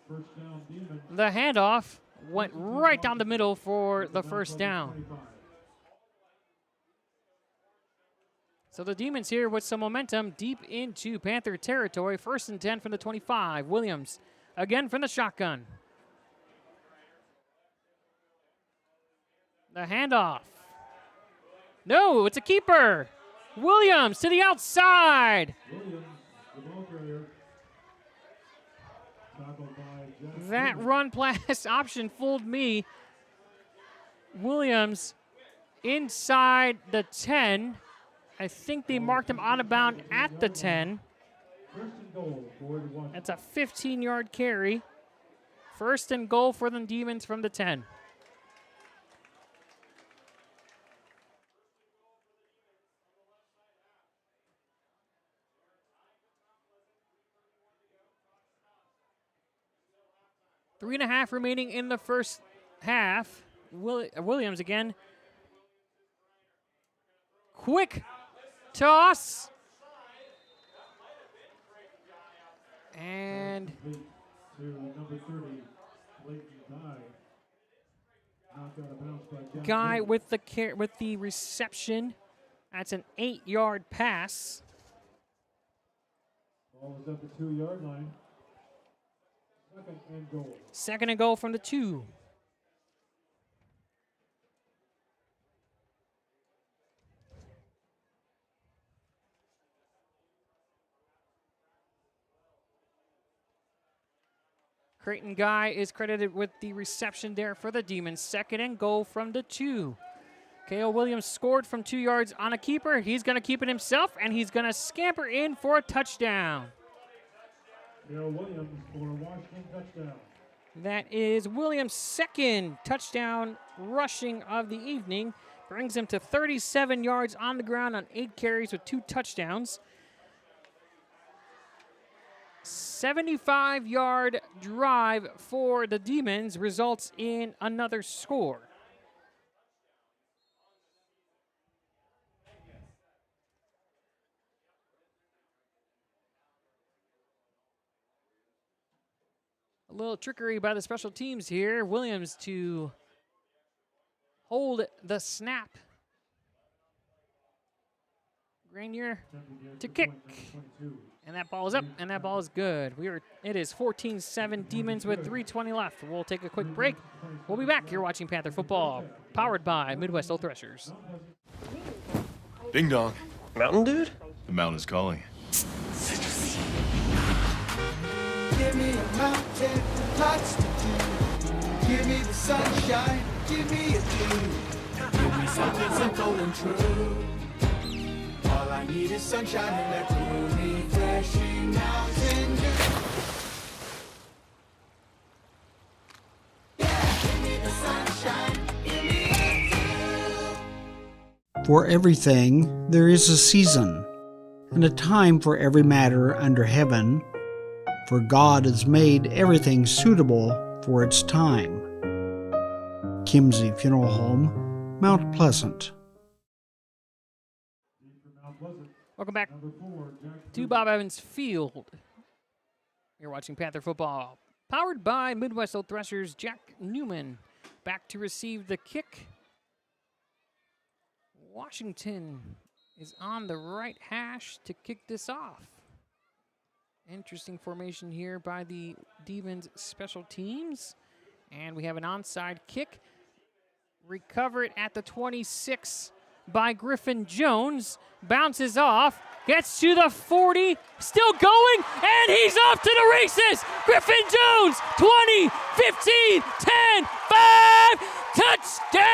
First down, Demons. the handoff. Went right down the middle for the first down. So the Demons here with some momentum deep into Panther territory. First and 10 from the 25. Williams again from the shotgun. The handoff. No, it's a keeper. Williams to the outside. Williams, the ball carrier. Tackled by Jack That Williams. run pass option fooled me. Williams inside the 10. I think they marked him out of bound at the 10. First and goal for the Washington. That's a 15-yard carry. First and goal for the Demons from the 10. Three and a half remaining in the first half. Williams again. Quick toss. And To number 30, Clayton Guy. Knocked out of bounds by Jack Guy Williams. with the reception. That's an 8-yard pass. Ball is at the 2-yard line. Second and goal. Second and goal from the 2. Creighton Guy is credited with the reception there for the Demons. Second and goal from the 2. K.O. Williams scored from 2 yards on a keeper. He's going to keep it himself, and he's going to scamper in for a touchdown. Darrell Williams for a Washington touchdown. That is Williams' second touchdown rushing of the evening. Brings him to 37 yards on the ground on 8 carries with 2 touchdowns. 75-yard drive for the Demons results in another score. A little trickery by the special teams here. Williams to hold the snap. Grenier to kick. And that ball is up, and that ball is good. It is 14-7 Demons with 3:20 left. We'll take a quick break. We'll be back. You're watching Panther Football, powered by Midwest Old Threshers. Ding dong. Mountain dude? The mountain is calling. Give me a mountain with lots to do. Give me the sunshine, give me a dew. Give me something simple and true. All I need is sunshine and that cool, refreshing mountain dew. Yeah, give me the sunshine, give me a dew. For everything there is a season, and a time for every matter under heaven, for God has made everything suitable for its time. Kimsey Funeral Home, Mount Pleasant. Welcome back to Bob Evans Field. You're watching Panther Football, powered by Midwest Old Threshers. Jack Newman back to receive the kick. Washington is on the right hash to kick this off. Interesting formation here by the Demons special teams. And we have an onside kick. Recovered at the 26 by Griffin Jones. Bounces off. Gets to the 40. Still going. And he's off to the races. Griffin Jones. 20, 15, 10, 5. Touchdown!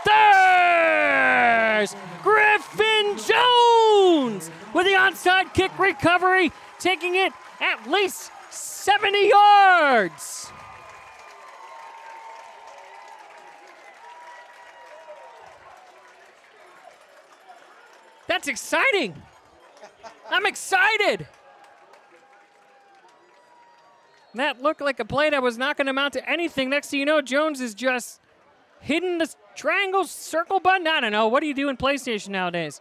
Panthers! Griffin Jones with the onside kick recovery, taking it at least 70 yards. That's exciting. I'm excited. That looked like a play that was not going to amount to anything. Next thing you know, Jones is just hitting the triangle circle button. I don't know. What do you do in PlayStation nowadays?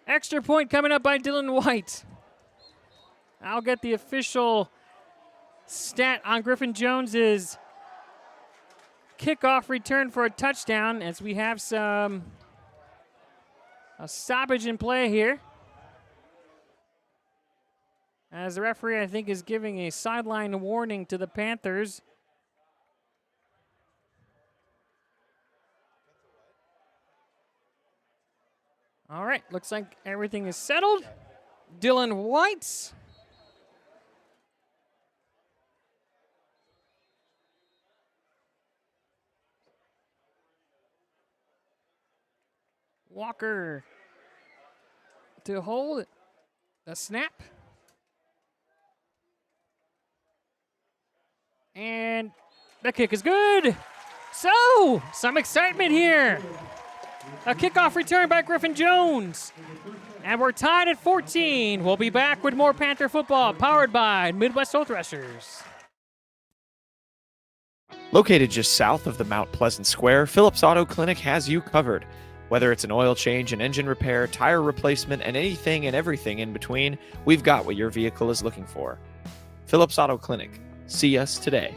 Extra point coming up by Dylan White. I'll get the official stat on Griffin Jones's kickoff return for a touchdown as we have a stoppage in play here. As the referee, I think, is giving a sideline warning to the Panthers. All right, looks like everything is settled. Dylan White. Walker to hold the snap. And the kick is good. So, some excitement here. A kickoff return by Griffin Jones. And we're tied at 14. We'll be back with more Panther football powered by Midwest Old Threshers. Located just south of the Mount Pleasant Square, Phillips Auto Clinic has you covered. Whether it's an oil change, an engine repair, tire replacement, and anything and everything in between, we've got what your vehicle is looking for. Phillips Auto Clinic. See us today.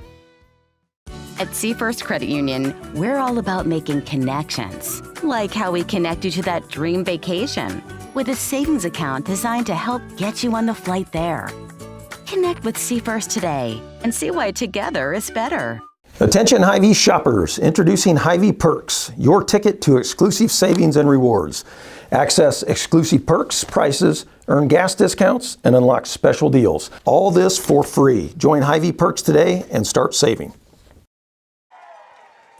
At Seafirst Credit Union, we're all about making connections, like how we connect you to that dream vacation with a savings account designed to help get you on the flight there. Connect with Seafirst today and see why together is better. Attention Hy-Vee shoppers, introducing Hy-Vee Perks, your ticket to exclusive savings and rewards. Access exclusive perks, prices, earn gas discounts, and unlock special deals. All this for free. Join Hy-Vee Perks today and start saving.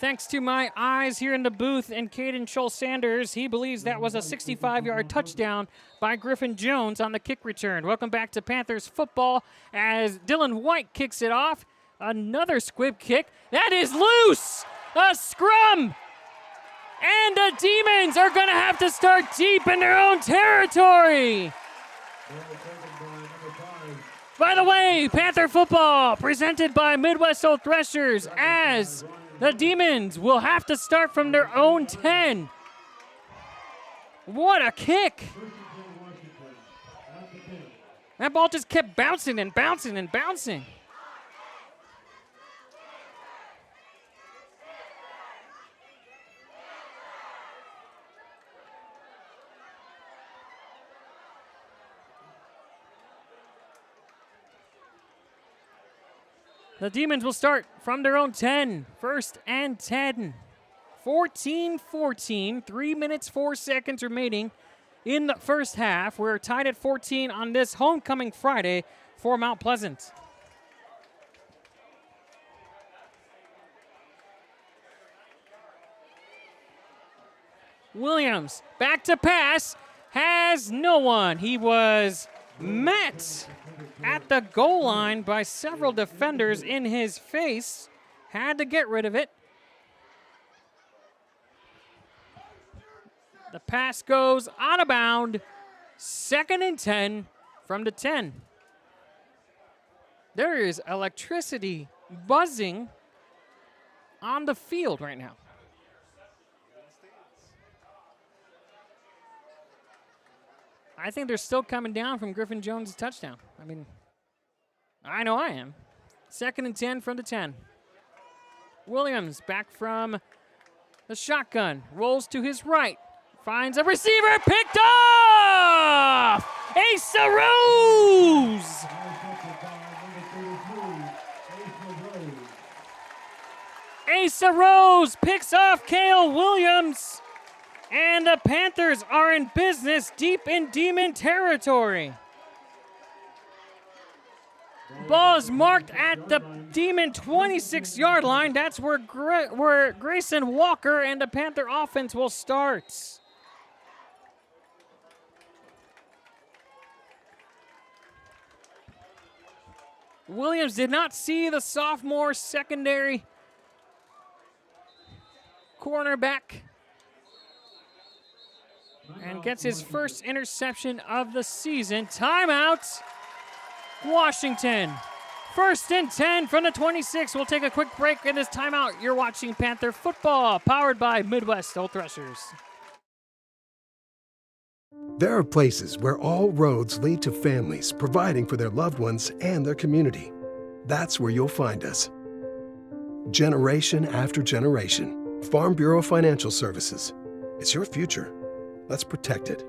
Thanks to my eyes here in the booth and Caden Scholl-Sanders, he believes that was a 65-yard touchdown by Griffin Jones on the kick return. Welcome back to Panthers football as Dylan White kicks it off. Another squib kick. That is loose! A scrum! And the Demons are going to have to start deep in their own territory. By the way, Panther football presented by Midwest Old Threshers as the Demons will have to start from their own 10. What a kick! That ball just kept bouncing and bouncing and bouncing. The Demons will start from their own 10. First and 10. 14-14. 3 minutes, 4 seconds remaining in the first half. We're tied at 14 on this homecoming Friday for Mount Pleasant. Williams back to pass. Has no one. He was met at the goal line by several defenders in his face. Had to get rid of it. The pass goes out of bound. 2nd and 10 from the 10. There is electricity buzzing on the field right now. I think they're still coming down from Griffin Jones' touchdown. I mean, I know I am. 2nd and 10 from the 10. Williams back from the shotgun. Rolls to his right. Finds a receiver. Picked off! Asa Rose! Asa Rose picks off Cale Williams. And the Panthers are in business deep in Demon territory. Ball is marked at the Demon 26-yard line. That's where Grayson Walker and the Panther offense will start. Williams did not see the sophomore secondary cornerback and gets his first interception of the season. Timeout, Washington. 1st and 10 from the 26. We'll take a quick break in this timeout. You're watching Panther football, powered by Midwest Old Threshers. There are places where all roads lead to families providing for their loved ones and their community. That's where you'll find us. Generation after generation. Farm Bureau Financial Services. It's your future. Let's protect it.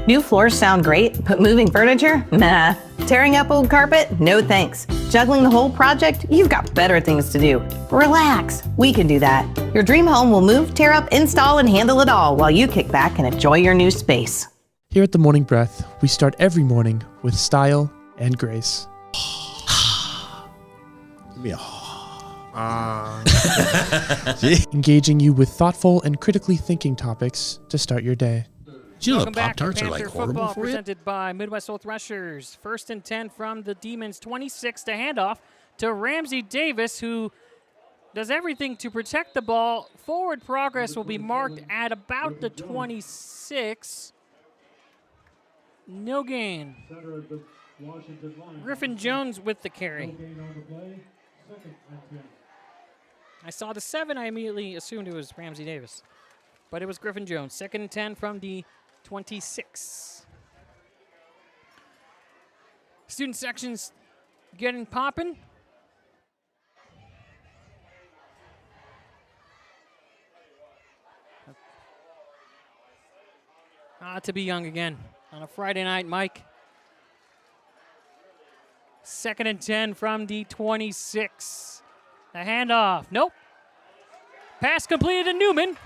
New floors sound great, but moving furniture? Nah. Tearing up old carpet? No thanks. Juggling the whole project? You've got better things to do. Relax. We can do that. Your dream home will move, tear up, install, and handle it all while you kick back and enjoy your new space. Here at The Morning Breath, we start every morning with style and grace. Engaging you with thoughtful and critically thinking topics to start your day. Welcome back to Panther football presented by Midwest Old Threshers. 1st and 10 from the Demons 26 to handoff to Ramsey Davis, who does everything to protect the ball. Forward progress will be marked at about the 26. No gain. Griffin Jones with the carry. I saw the 7. I immediately assumed it was Ramsey Davis, but it was Griffin Jones. 2nd and 10 from the 26. Student sections getting popping. To be young again on a Friday night, Mike. 2nd and 10 from the 26. The handoff. Nope. Pass completed to Newman.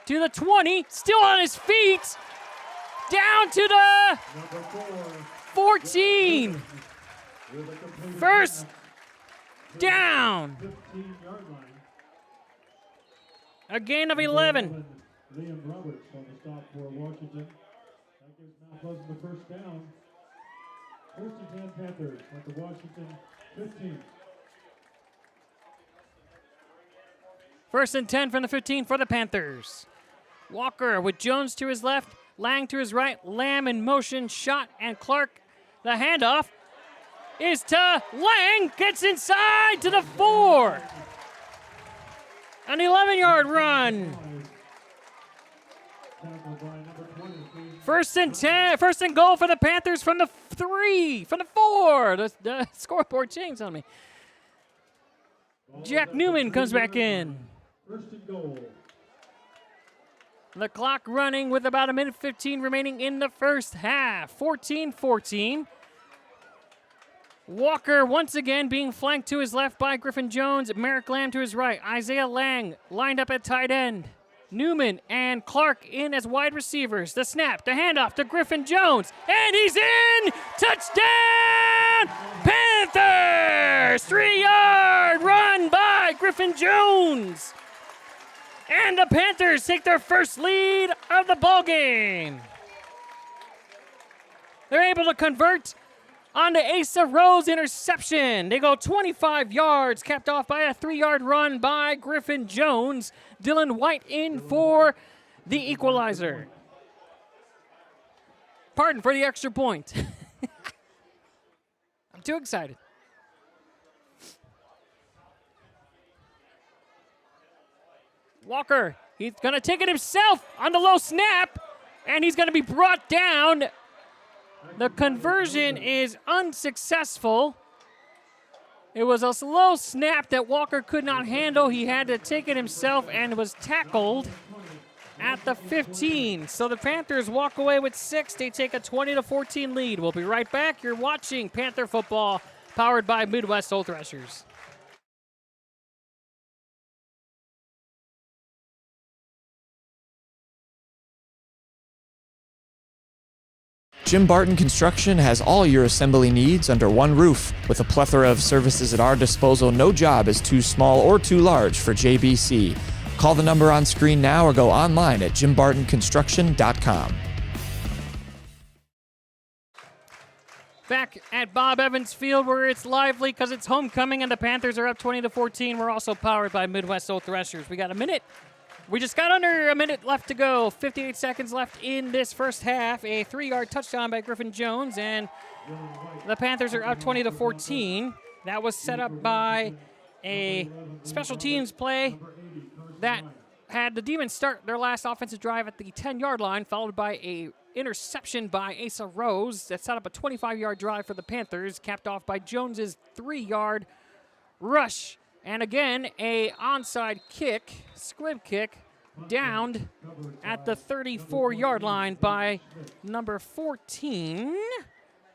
To the 20. Still on his feet. Down to the 14. First down. A gain of 11. Liam Roberts on the stop for Washington. That gives Mount Pleasant the first down. 1st and 10 Panthers at the Washington 15. 1st and 10 from the 15 for the Panthers. Walker with Jones to his left, Lang to his right, Lamb in motion, shot, and Clark. The handoff is to Lang, gets inside to the 4. An 11-yard run. 1st and 10, 1st and goal for the Panthers from the 3, from the 4. The scoreboard changed on me. Jack Newman comes back in. 1st and goal. The clock running with about 1:15 remaining in the first half. 14-14. Walker once again being flanked to his left by Griffin Jones. Merrick Lamb to his right. Isaiah Lang lined up at tight end. Newman and Clark in as wide receivers. The snap, the handoff to Griffin Jones. And he's in! Touchdown! Panthers! 3-yard run by Griffin Jones. And the Panthers take their first lead of the ballgame. They're able to convert on the Asa Rose interception. They go 25 yards, capped off by a 3-yard run by Griffin Jones. Dylan White in for the equalizer. Pardon for the extra point. I'm too excited. Walker, he's going to take it himself on the low snap, and he's going to be brought down. The conversion is unsuccessful. It was a slow snap that Walker could not handle. He had to take it himself and was tackled at the 15. So the Panthers walk away with 6. They take a 20-14 lead. We'll be right back. You're watching Panther football, powered by Midwest Old Threshers. Jim Barton Construction has all your assembly needs under one roof. With a plethora of services at our disposal, no job is too small or too large for JBC. Call the number on screen now or go online at jimbartonconstruction.com. Back at Bob Evans Field, where it's lively because it's homecoming and the Panthers are up 20-14. We're also powered by Midwest Old Threshers. We got 1 minute We just got under a minute left to go. 58 seconds left in this first half. A 3-yard touchdown by Griffin Jones, and the Panthers are up 20-14. That was set up by a special teams play that had the Demons start their last offensive drive at the 10-yard line, followed by a interception by Asa Rose that set up a 25-yard drive for the Panthers, capped off by Jones's 3-yard rush. And again, a onside kick, squib kick, downed at the 34-yard line by number 14,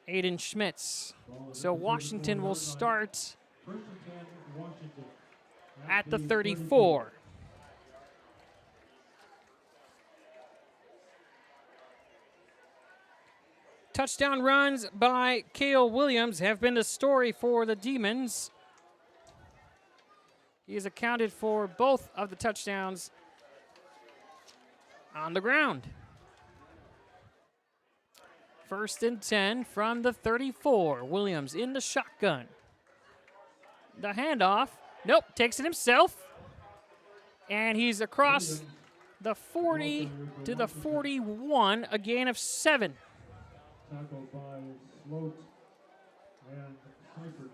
Aiden Schmitz. So Washington will start at the 34. Touchdown runs by Cale Williams have been the story for the Demons. He has accounted for both of the touchdowns on the ground. 1st and 10 from the 34. Williams in the shotgun. The handoff. Nope, takes it himself. And he's across the 40 to the 41, a gain of 7. Tackled by Sloat and Seifert.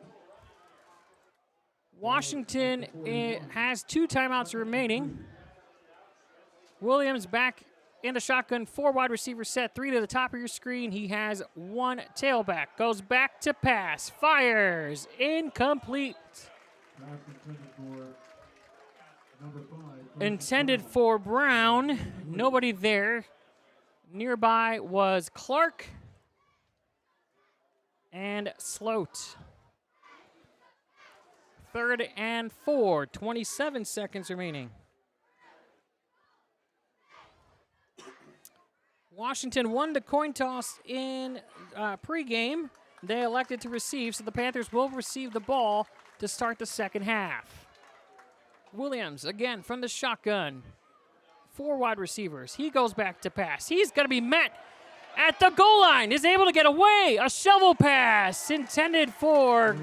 Washington has 2 timeouts remaining. Williams back in the shotgun, 4 wide receiver set, 3 to the top of your screen. He has 1 tailback, goes back to pass, fires, incomplete. Intended for Brown, nobody there. Nearby was Clark and Sloat. 3rd and 4, 27 seconds remaining. Washington won the coin toss in pregame. They elected to receive, so the Panthers will receive the ball to start the second half. Williams, again, from the shotgun. 4 wide receivers. He goes back to pass. He's going to be met at the goal line. Is able to get away. A shovel pass intended for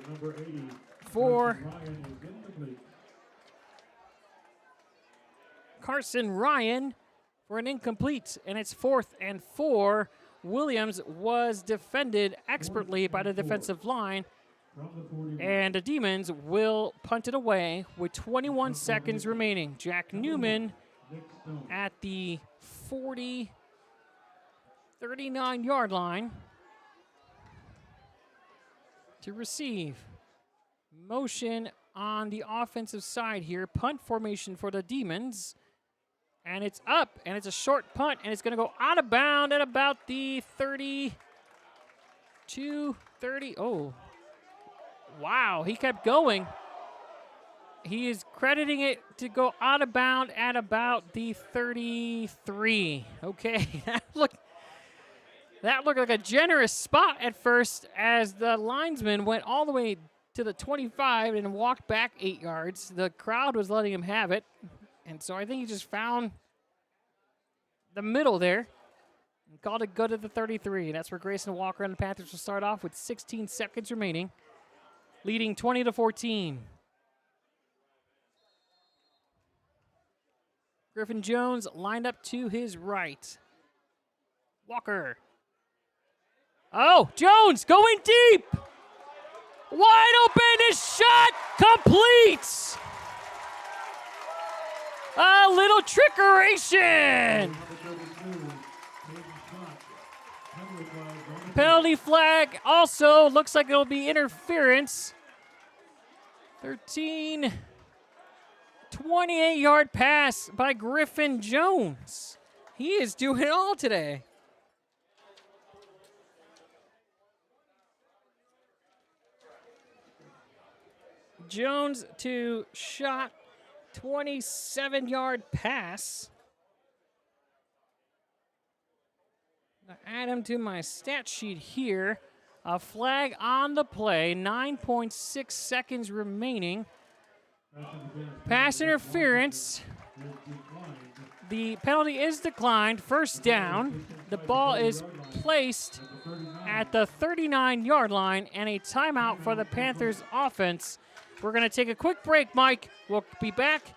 number 80. For Ryan is incomplete. Carson Ryan for an incomplete, and it's 4th and 4. Williams was defended expertly by the defensive line, and the Demons will punt it away with 21 seconds remaining. Jack Newman at the 39-yard line to receive. Motion on the offensive side here. Punt formation for the Demons. And it's up, and it's a short punt, and it's going to go out of bound at about the 30. Oh, wow, he kept going. He is crediting it to go out of bound at about the 33. Okay, that looked like a generous spot at first as the linesman went all the way to the 25 and walked back 8 yards. The crowd was letting him have it. And so I think he just found the middle there and called it good at the 33. That's where Grayson Walker and the Panthers will start off with 16 seconds remaining, leading 20-14. Griffin Jones lined up to his right. Walker. Oh, Jones going deep. Wide open, his shot complete. A little trickeration. Penalty flag also looks like it'll be interference. 28-yard pass by Griffin Jones. He is doing it all today. Jones to shot. 27-yard pass. I'll add him to my stat sheet here. A flag on the play. 9.6 seconds remaining. Pass interference. The penalty is declined. First down. The ball is placed at the 39-yard line, and a timeout for the Panthers offense We're going to take a quick break, Mike. We'll be back.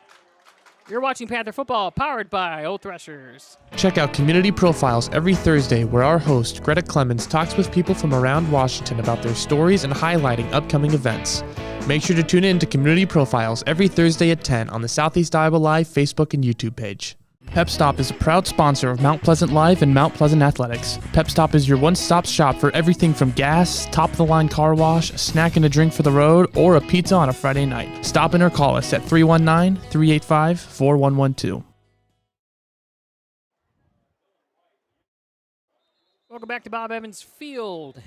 You're watching Panther Football, powered by Old Threshers. Check out Community Profiles every Thursday, where our host, Greta Clemens, talks with people from around Washington about their stories and highlighting upcoming events. Make sure to tune in to Community Profiles every Thursday at 10 on the Southeast Iowa Live Facebook and YouTube page. Pep Stop is a proud sponsor of Mount Pleasant Live and Mount Pleasant Athletics. Pep Stop is your one-stop shop for everything from gas, top-of-the-line car wash, a snack and a drink for the road, or a pizza on a Friday night. Stop in or call us at 319-385-4112. Welcome back to Bob Evans Field.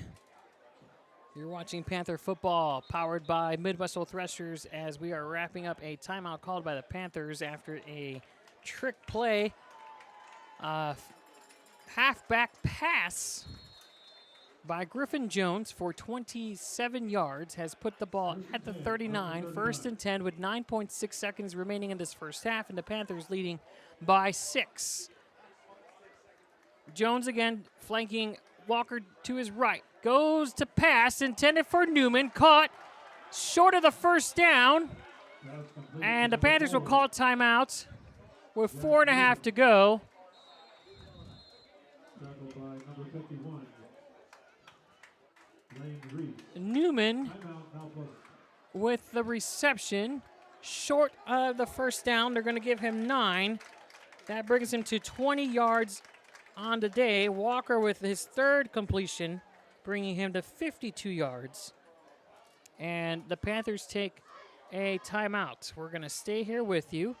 You're watching Panther Football, powered by Midwest Old Threshers, as we are wrapping up a timeout called by the Panthers after a trick play. Halfback pass by Griffin Jones for 27 yards has put the ball at the 39, 1st and 10 with 9.6 seconds remaining in this first half, and the Panthers leading by 6. Jones again flanking Walker to his right. Goes to pass, intended for Newman, caught short of the first down, and the Panthers will call timeout with 4.5 to go. Newman with the reception, short of the first down. They're going to give him 9. That brings him to 20 yards on the day. Walker with his 3rd completion, bringing him to 52 yards. And the Panthers take a timeout. We're going to stay here with you.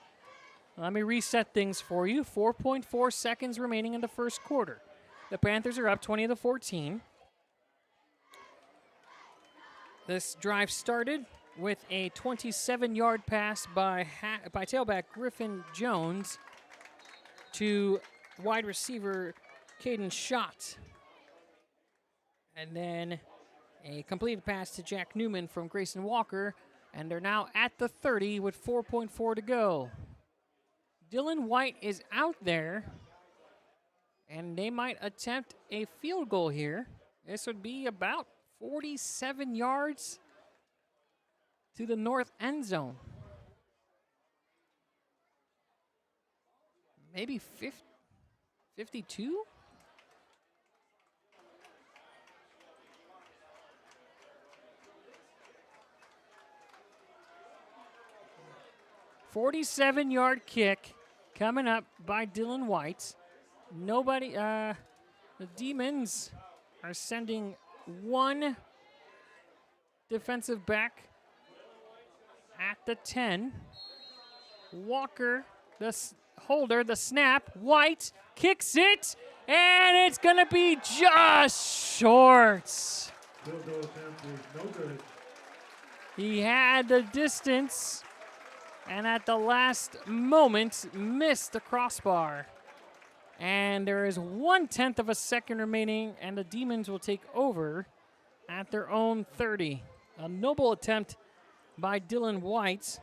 Let me reset things for you. 4.4 seconds remaining in the first quarter. The Panthers are up 20-14. This drive started with a 27-yard pass by tailback Griffin Jones to wide receiver Caden Schott. And then a completed pass to Jack Newman from Grayson Walker. And they're now at the 30 with 4.4 to go. Dylan White is out there, and they might attempt a field goal here. This would be about 47 yards to the north end zone. Maybe 52? "47-yard kick coming up by Dylan White. Nobody, the Demons are sending one defensive back at the 10. Walker, the holder, the snap. White kicks it, and it's going to be just short. He had the distance, and at the last moment, missed the crossbar. And there is 1/10 of a second remaining, and the Demons will take over at their own 30. A noble attempt by Dylan White.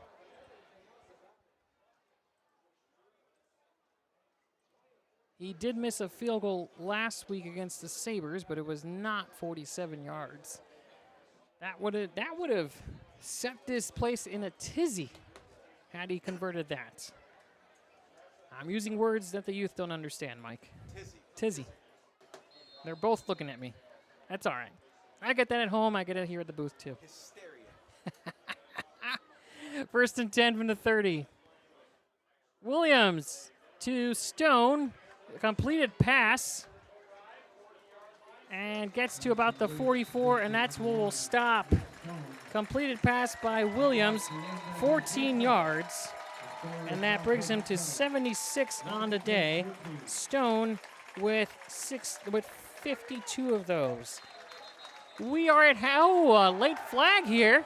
He did miss a field goal last week against the Sabres, but it was not 47 yards. That would have set this place in a tizzy had he converted that. I'm using words that the youth don't understand, Mike. Tizzy. They're both looking at me. That's all right. I get that at home. I get it here at the booth, too. Hysteria. 1st and 10 from the 30. Williams to Stone. Completed pass. And gets to about the 44, and that's where we'll stop. Completed pass by Williams, 14 yards. And that brings him to 76 on the day. Stone with 52 of those. We are at a late flag here.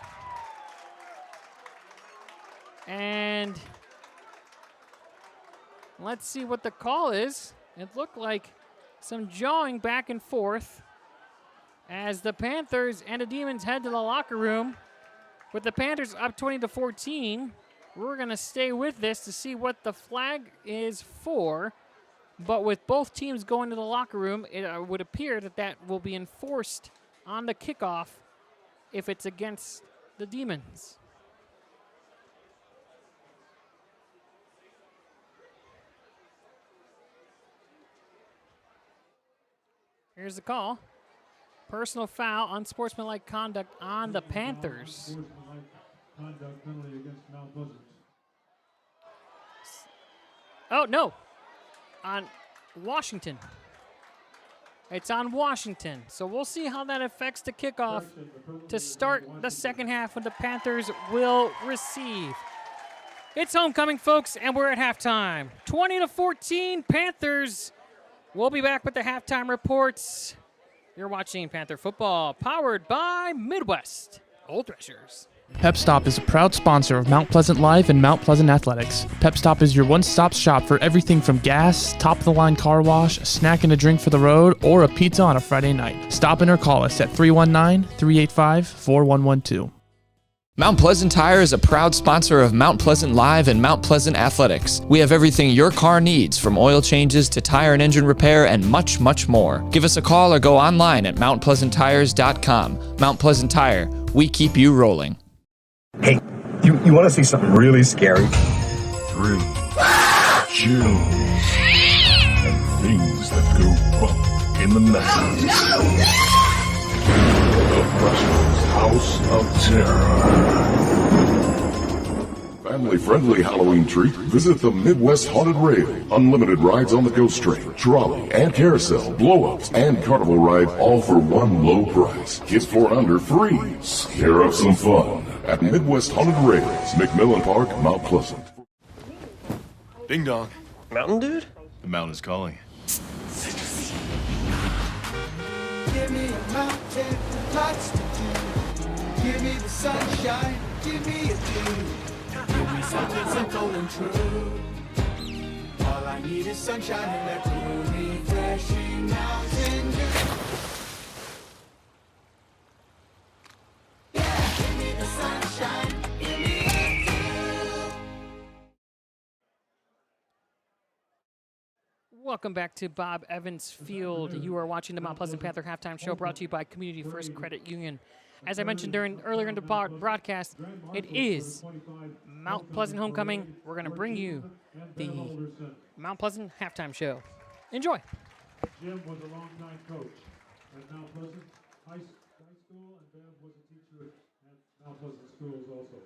And let's see what the call is. It looked like some jawing back and forth as the Panthers and the Demons head to the locker room. With the Panthers up 20-14, we're going to stay with this to see what the flag is for. But with both teams going to the locker room, it would appear that will be enforced on the kickoff if it's against the Demons. Here's the call. Personal foul, unsportsmanlike conduct on the Panthers. Unsportsmanlike conduct penalty against Mount Pleasant. Oh, no. On Washington. It's on Washington. So we'll see how that affects the kickoff to start the second half when the Panthers will receive. It's homecoming, folks, and we're at halftime. 20-14, Panthers. We'll be back with the halftime reports. You're watching Panther football, powered by Midwest Old Threshers. Pep Stop is a proud sponsor of Mount Pleasant Live and Mount Pleasant Athletics. Pep Stop is your one-stop shop for everything from gas, top-of-the-line car wash, a snack and a drink for the road, or a pizza on a Friday night. Stop in or call us at 319-385-4112. Mount Pleasant Tire is a proud sponsor of Mount Pleasant Live and Mount Pleasant Athletics. We have everything your car needs, from oil changes to tire and engine repair and much, much more. Give us a call or go online at mountpleasanttires.com. Mount Pleasant Tire, we keep you rolling. Hey, you want to see something really scary? Thrill, chill, and things that go bump in the night. The Brushers House of Terror. Family-friendly Halloween treat. Visit the Midwest Haunted Rail. Unlimited rides on the Ghost Train, trolley, and carousel, blow-ups, and carnival ride, all for one low price. Kids 4 and under free. Scare up some fun at Midwest Haunted Rails, McMillan Park, Mount Pleasant. Ding dong. Mountain dude? The mountain is calling. Give me a mountain, lots to do. Give me the sunshine, give me a dew. Give me something simple and true. All I need is sunshine and that cool, refreshing mountain dew. Yeah, give me the sunshine, give me a dew. Welcome back to Bob Evans Field. You are watching the Mount Pleasant Panther Halftime Show, brought to you by Community First Credit Union. As I mentioned earlier in the broadcast, it is Mount Pleasant Homecoming. We're going to bring you the Mount Pleasant Halftime Show. Enjoy. Jim was a longtime coach at Mount Pleasant High School, and Bev was a teacher at Mount Pleasant Schools also.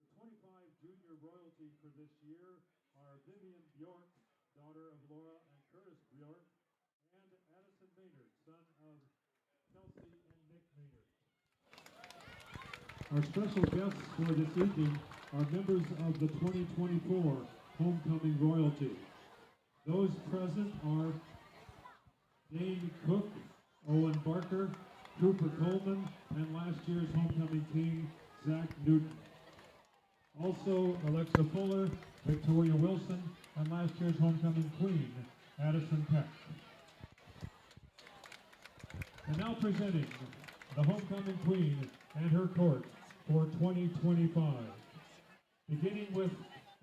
The 25 junior royalty for this year are Vivian Bjork, daughter of Laura and Curtis Bjork, and Addison Maynard, son of Kelsey and Nick Maynard. Our special guests for this evening are members of the 2024 Homecoming Royalty. Those present are Dane Cook, Owen Barker, Cooper Coleman, and last year's Homecoming King, Zach Newton. Also, Alexa Fuller, Victoria Wilson, and last year's Homecoming Queen, Addison Peck. And now presenting the Homecoming Queen and her court for 2025. Beginning with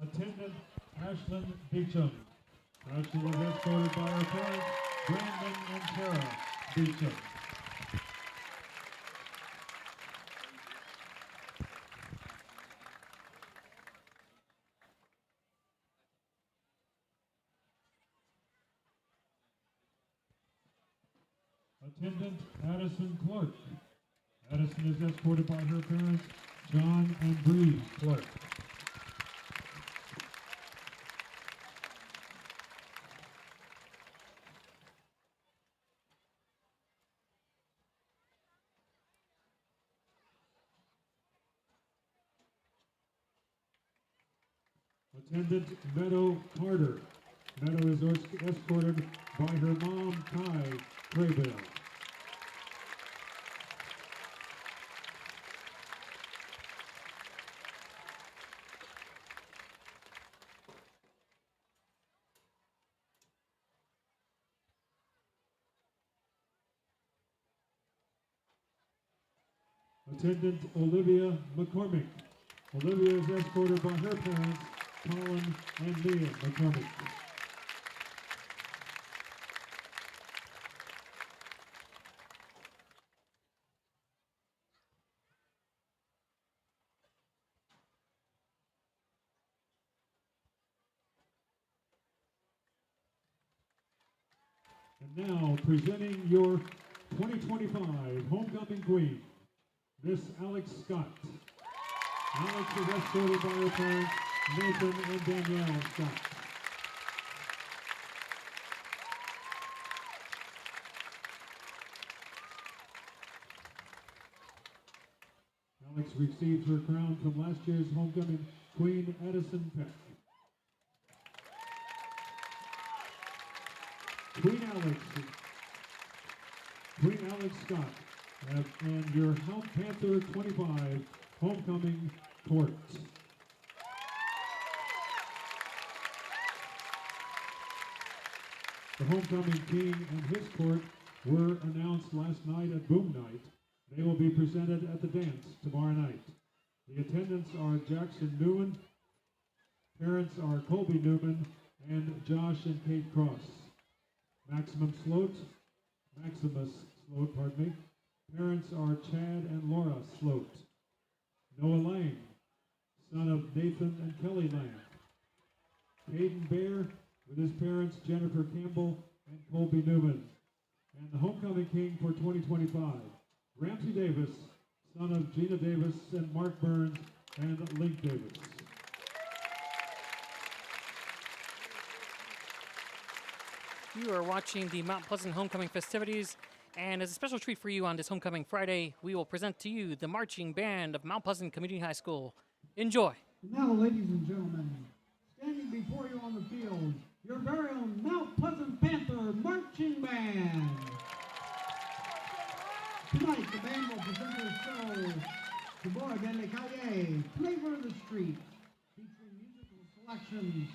attendant Ashlyn Beecham. Ashlyn was escorted by her parents, Brandon and Tara Beecham. Attendant Addison Clark. Addison is escorted by her parents, John and Bree Clark. Attendant Meadow Carter. Meadow is escorted by her mom, Kai Craybill. Attendant Olivia McCormick. Olivia is escorted by her parents, Colin and Mia McCormick. And now, presenting your 2025 Homecoming Queen, Miss Alex Scott. Alex is escorted by her parents, Nathan and Danielle Scott. Alex receives her crown from last year's Homecoming Queen, Addison Peck. Queen Alex Scott, and your House Panther 25 Homecoming Court. The Homecoming King and his court were announced last night at Boom Night. They will be presented at the dance tomorrow night. The attendants are Jackson Newman, parents are Colby Newman, and Josh and Kate Cross. Maximus Sloat, pardon me. Parents are Chad and Laura Sloat. Noah Lang, son of Nathan and Kelly Lang. Caden Bear with his parents Jennifer Campbell and Colby Newman. And the Homecoming King for 2025, Ramsey Davis, son of Gina Davis and Mark Burns and Link Davis. You are watching the Mount Pleasant Homecoming festivities, and as a special treat for you on this Homecoming Friday, we will present to you the marching band of Mount Pleasant Community High School. Enjoy. Now, ladies and gentlemen, standing before you on the field, your very own Mount Pleasant Panther Marching Band. Tonight, the band will present their show, Sabor de la Calle, Flavor of the Street, featuring musical selections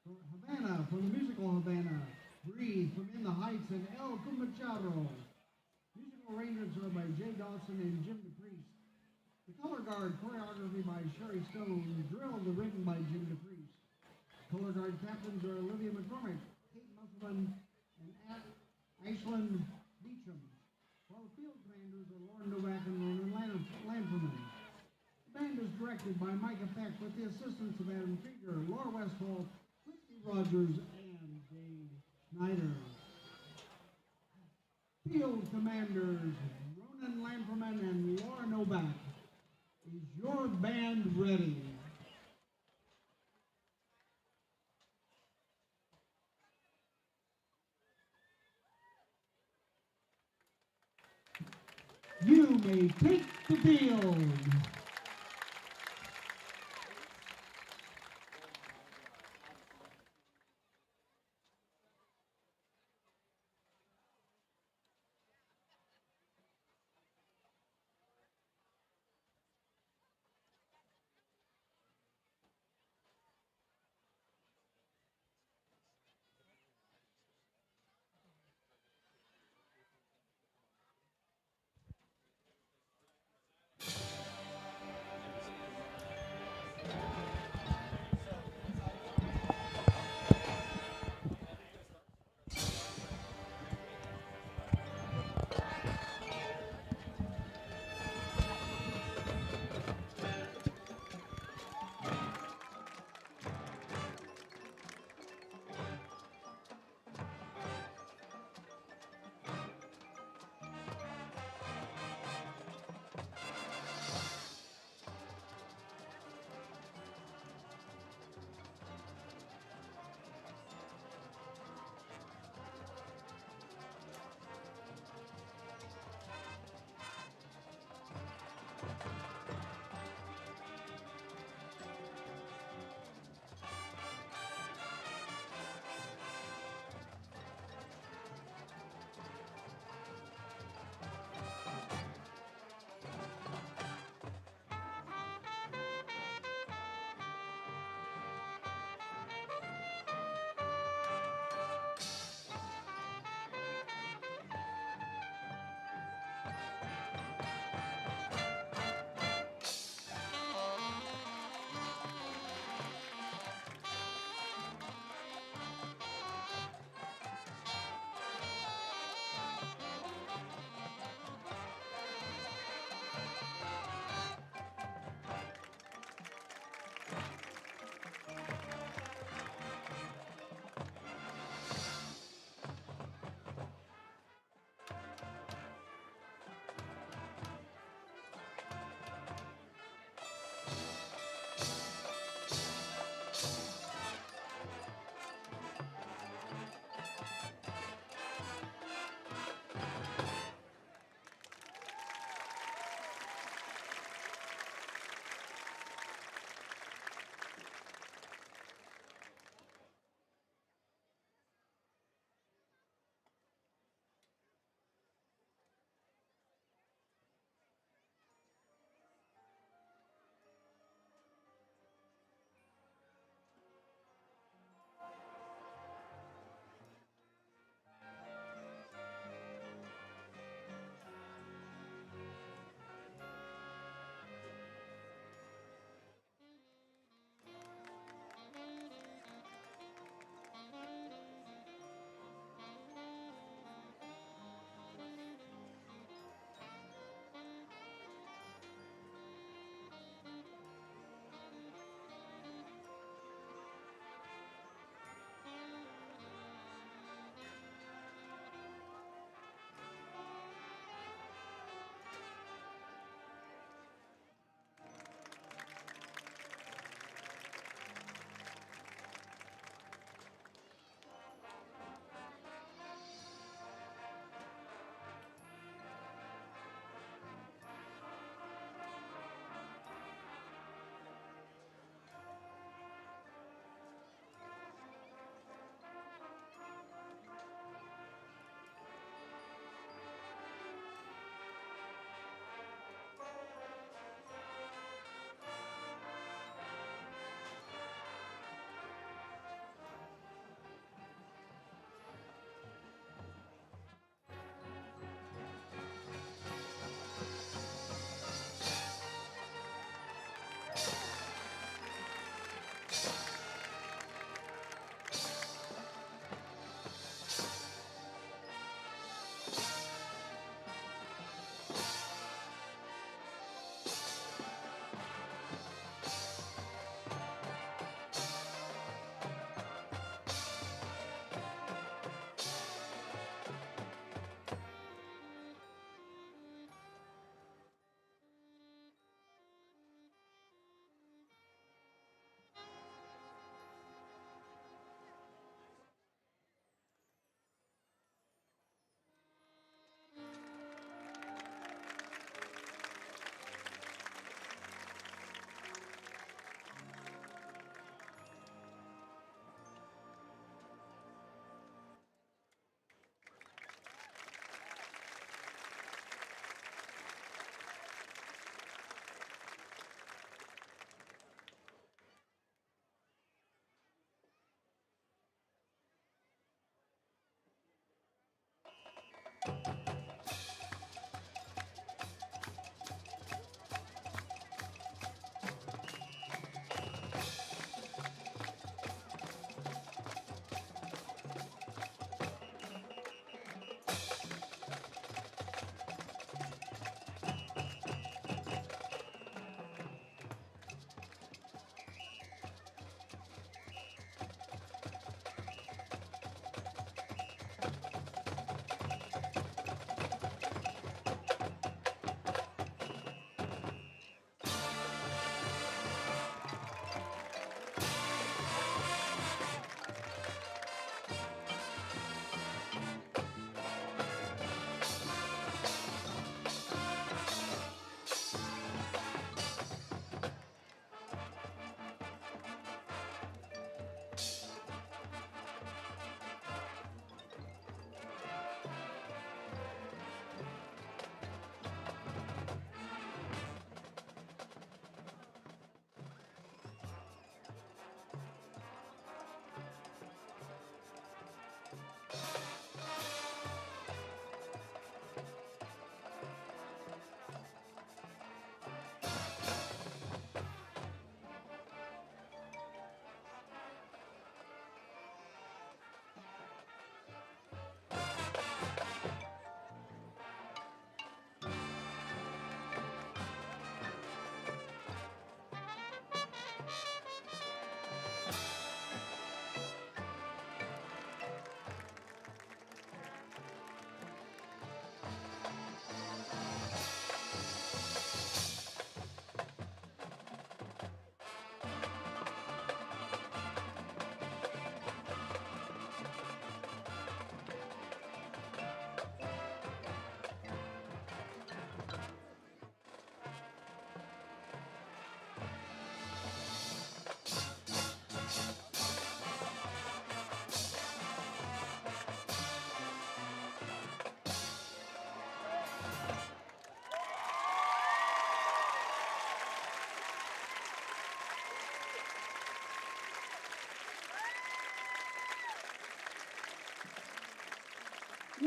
from Havana, from the musical Havana, Breathe from In the Heights, and El Cumacharo. Musical arrangements are by Jay Dawson and Jim DePriest. The color guard choreography by Sherry Stone, Drill the Written by Jim DePriest. Color guard captains are Olivia McCormick, Kate Musselman, and Ashland Beecham. While the field commanders are Lauren Novak and Ronan Lanferman. The band is directed by Micah Peck with the assistance of Adam Krieger, Laura Westphal, Quincy Rogers, and Dave Snyder. Field commanders Ronan Lanferman and Laura Novak. Is your band ready? You may take the field.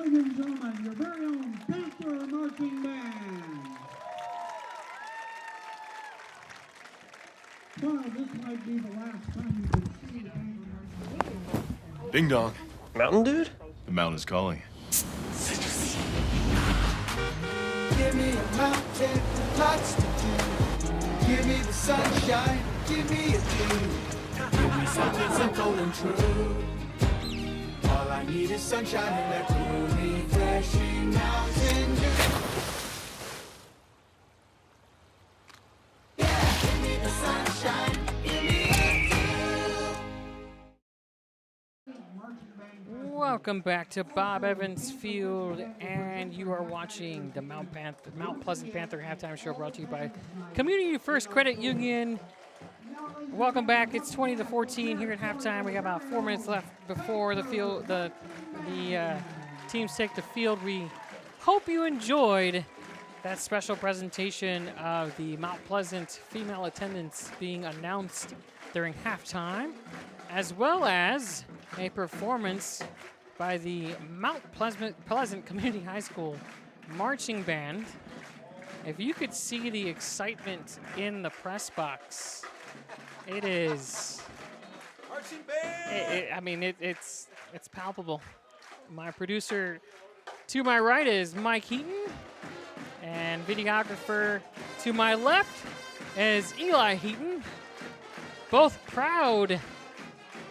ladies and gentlemen, your very own Panther Marching Band. Well, this might be the last time you can see the Panther Marching Band. Ding dong. Mountain dude? The mountain is calling. Give me a mountain with lots to do. Give me the sunshine, give me a dew. Give me something simple and true. All I need is sunshine and that cool, refreshing mountain dew. Yeah, give me the sunshine, give me a dew. Welcome back to Bob Evans Field, and you are watching the Mount Pleasant Panther halftime show brought to you by Community First Credit Union. Welcome back. It's 20-14 here at halftime. We got about 4 minutes left before the field. The teams take the field. We hope you enjoyed that special presentation of the Mount Pleasant female attendance being announced during halftime, as well as a performance by the Mount Pleasant Community High School marching band. If you could see the excitement in the press box, it is. Marching band. It's palpable. My producer to my right is Mike Heaton, and videographer to my left is Eli Heaton. Both proud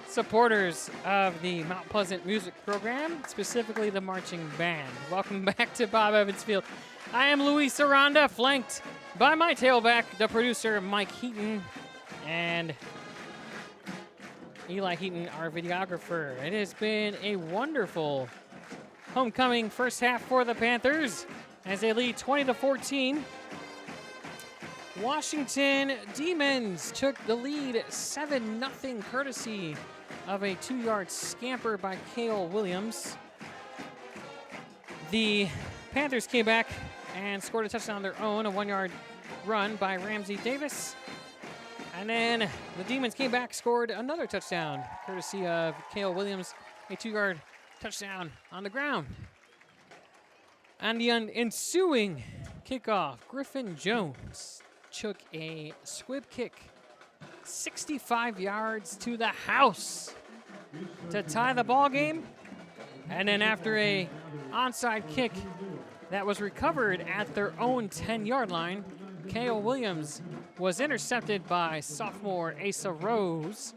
supporters of the Mount Pleasant music program, specifically the marching band. Welcome back to Bob Evans Field. I am Luis Aranda, flanked by my tailback, the producer Mike Heaton, and Eli Heaton, our videographer. It has been a wonderful homecoming first half for the Panthers as they lead 20-14. Washington Demons took the lead 7-0 courtesy of a 2-yard scamper by Cale Williams. The Panthers came back and scored a touchdown of their own, a 1-yard run by Ramsey Davis. And then the Demons came back, scored another touchdown, courtesy of Cale Williams, a 2-yard touchdown on the ground. And the ensuing kickoff, Griffin Jones took a squib kick 65 yards to the house to tie the ball game. And then after a onside kick that was recovered at their own 10-yard line, Cale Williams was intercepted by sophomore Asa Rose.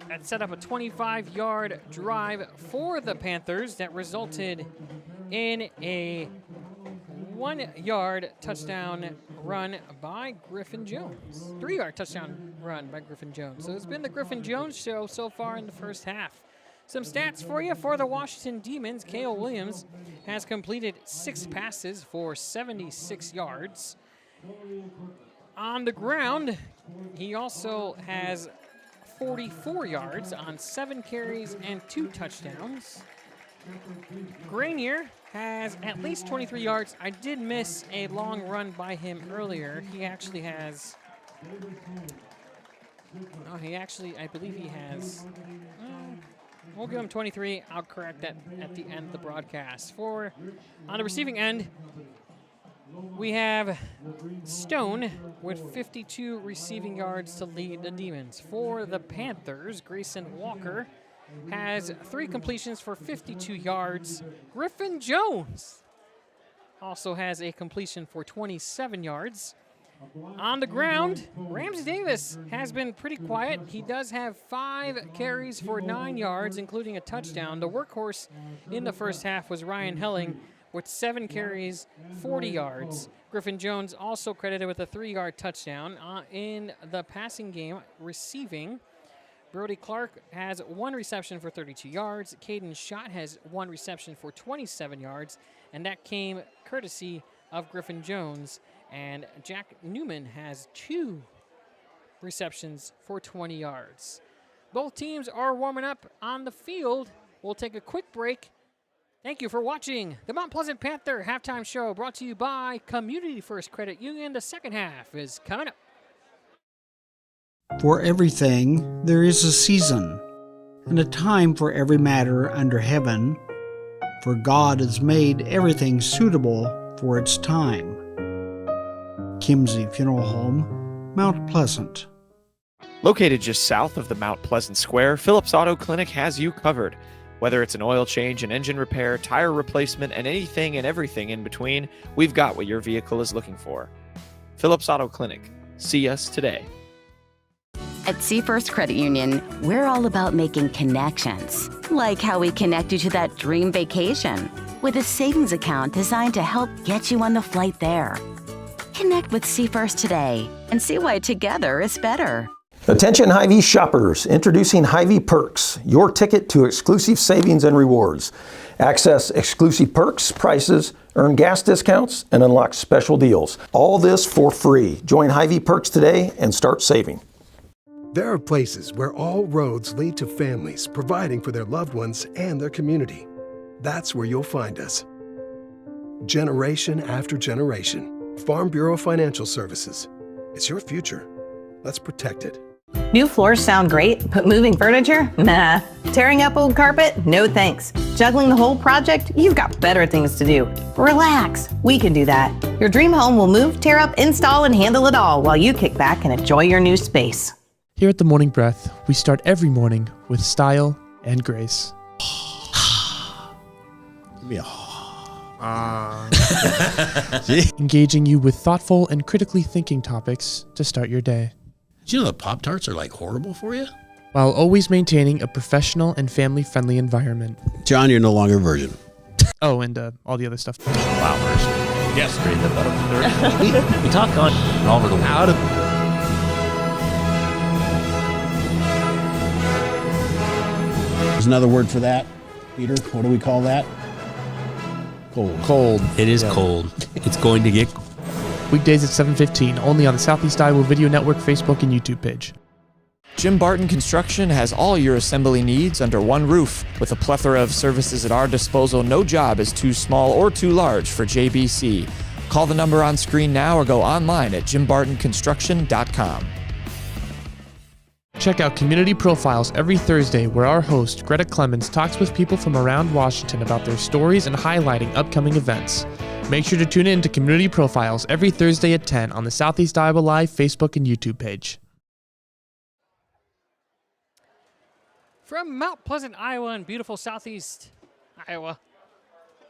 That set up a 25-yard drive for the Panthers that resulted in a 1-yard touchdown run by Griffin Jones. 3-yard touchdown run by Griffin Jones. So it's been the Griffin Jones show so far in the first half. Some stats for you for the Washington Demons. Cale Williams has completed 6 passes for 76 yards. On the ground, he also has 44 yards on 7 carries and 2 touchdowns. Grenier has at least 23 yards. I did miss a long run by him earlier. He actually has... I believe he has... we'll give him 23. I'll correct that at the end of the broadcast. On the receiving end, we have Stone with 52 receiving yards to lead the Demons. For the Panthers, Grayson Walker has 3 completions for 52 yards. Griffin Jones also has a completion for 27 yards. On the ground, Ramsey Davis has been pretty quiet. He does have 5 carries for 9 yards, including a touchdown. The workhorse in the first half was Ryan Helling with 7 carries, 40 yards. Griffin Jones also credited with a 3-yard touchdown. In the passing game, receiving, Brody Clark has 1 reception for 32 yards. Caden Schott has 1 reception for 27 yards, and that came courtesy of Griffin Jones. And Jack Newman has 2 receptions for 20 yards. Both teams are warming up on the field. We'll take a quick break. Thank you for watching the Mount Pleasant Panther halftime show brought to you by Community First Credit Union. The second half is coming up. For everything, there is a season, and a time for every matter under heaven. for God has made everything suitable for its time. Kimsey Funeral Home, Mount Pleasant. Located just south of the Mount Pleasant Square, Phillips Auto Clinic has you covered. Whether it's an oil change, an engine repair, tire replacement, and anything and everything in between, we've got what your vehicle is looking for. Phillips Auto Clinic. See us today. At Seafirst Credit Union, we're all about making connections, like how we connect you to that dream vacation with a savings account designed to help get you on the flight there. Connect with Seafirst today and see why together is better. Attention Hy-Vee shoppers, introducing Hy-Vee Perks, your ticket to exclusive savings and rewards. Access exclusive perks, prices, earn gas discounts, and unlock special deals. All this for free. Join Hy-Vee Perks today and start saving. There are places where all roads lead to families providing for their loved ones and their community. That's where you'll find us. Generation after generation, Farm Bureau Financial Services. It's your future. Let's protect it. New floors sound great, but moving furniture? Nah. Tearing up old carpet? No thanks. Juggling the whole project? You've got better things to do. Relax. We can do that. Your dream home will move, tear up, install, and handle it all while you kick back and enjoy your new space. Here at The Morning Breath, we start every morning with style and grace. Give me a Engaging you with thoughtful and critically thinking topics to start your day. Did you know that Pop-Tarts are like horrible for you? While always maintaining a professional and family-friendly environment. John, you're no longer a virgin. Oh, and all the other stuff. Flowers. Yes, great. The bottom. We talk on all over the world. There's another word for that, Peter. What do we call that? Cold. Cold. It is cold. It's going to get Weekdays at 7:15, only on the Southeast Iowa Video Network Facebook and YouTube page. Jim Barton Construction has all your assembly needs under one roof. With a plethora of services at our disposal, no job is too small or too large for JBC. Call the number on screen now or go online at jimbartonconstruction.com. Check out Community Profiles every Thursday, where our host, Greta Clemens, talks with people from around Washington about their stories and highlighting upcoming events. Make sure to tune in to Community Profiles every Thursday at 10 on the Southeast Iowa Live Facebook and YouTube page. From Mount Pleasant, Iowa, and beautiful Southeast Iowa,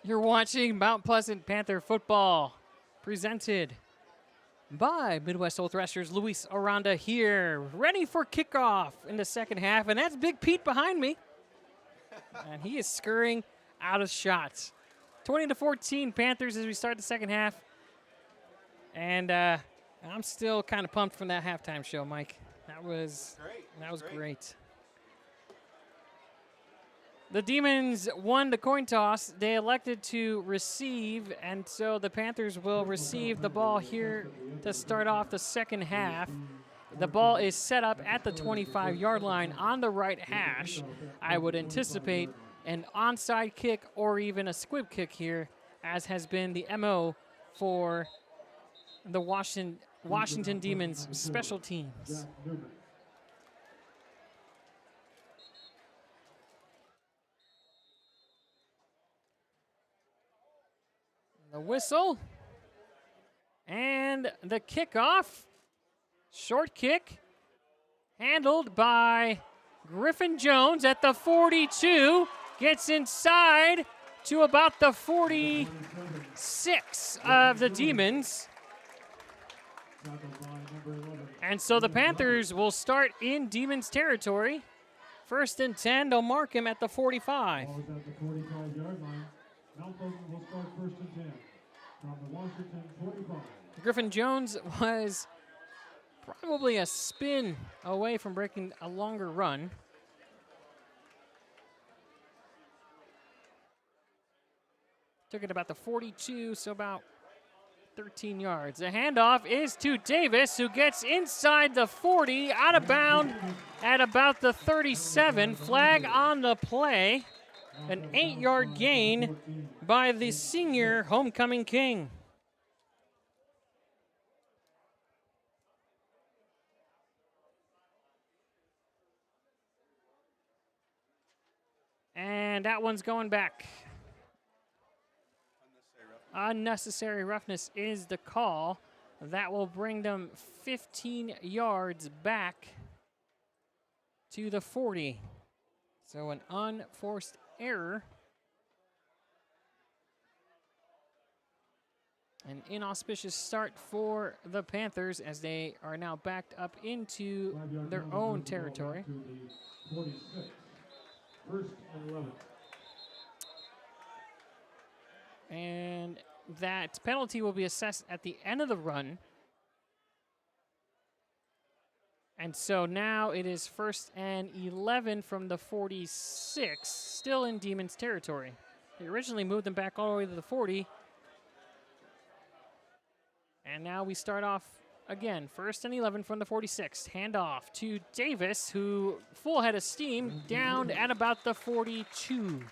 you're watching Mount Pleasant Panther football, presented by Midwest Old Threshers. Luis Aranda here, ready for kickoff in the second half, and that's Big Pete behind me. And he is scurrying out of shots. 20-14 Panthers as we start the second half. And I'm still kind of pumped from that halftime show, Mike. That was great. The Demons won the coin toss. They elected to receive, and so the Panthers will receive the ball here to start off the second half. The ball is set up at the 25-yard line on the right hash. I would anticipate an onside kick or even a squib kick here, as has been the MO for the Washington Demons special teams. The whistle and the kickoff. Short kick handled by Griffin Jones at the 42. Gets inside to about the 46 of the Demons. And so the Panthers will start in Demons territory. 1st and 10, they'll mark him at the 45. Ball is at the 45-yard line. Mount Pleasant will start 1st and 10 from the Washington 45. Griffin Jones was probably a spin away from breaking a longer run. Took it about the 42, so about 13 yards. The handoff is to Davis, who gets inside the 40, out of bound at about the 37. Flag on the play. An 8-yard gain by the senior homecoming king. And that one's going back. Unnecessary roughness is the call. That will bring them 15 yards back to the 40. So an unforced error. An inauspicious start for the Panthers as they are now backed up into their own territory. 46. First and 11. And that penalty will be assessed at the end of the run. And so now it is first and 11 from the 46, still in Demons territory. They originally moved them back all the way to the 40. And now we start off again, first and 11 from the 46. Handoff to Davis, who full head of steam, down at about the 42.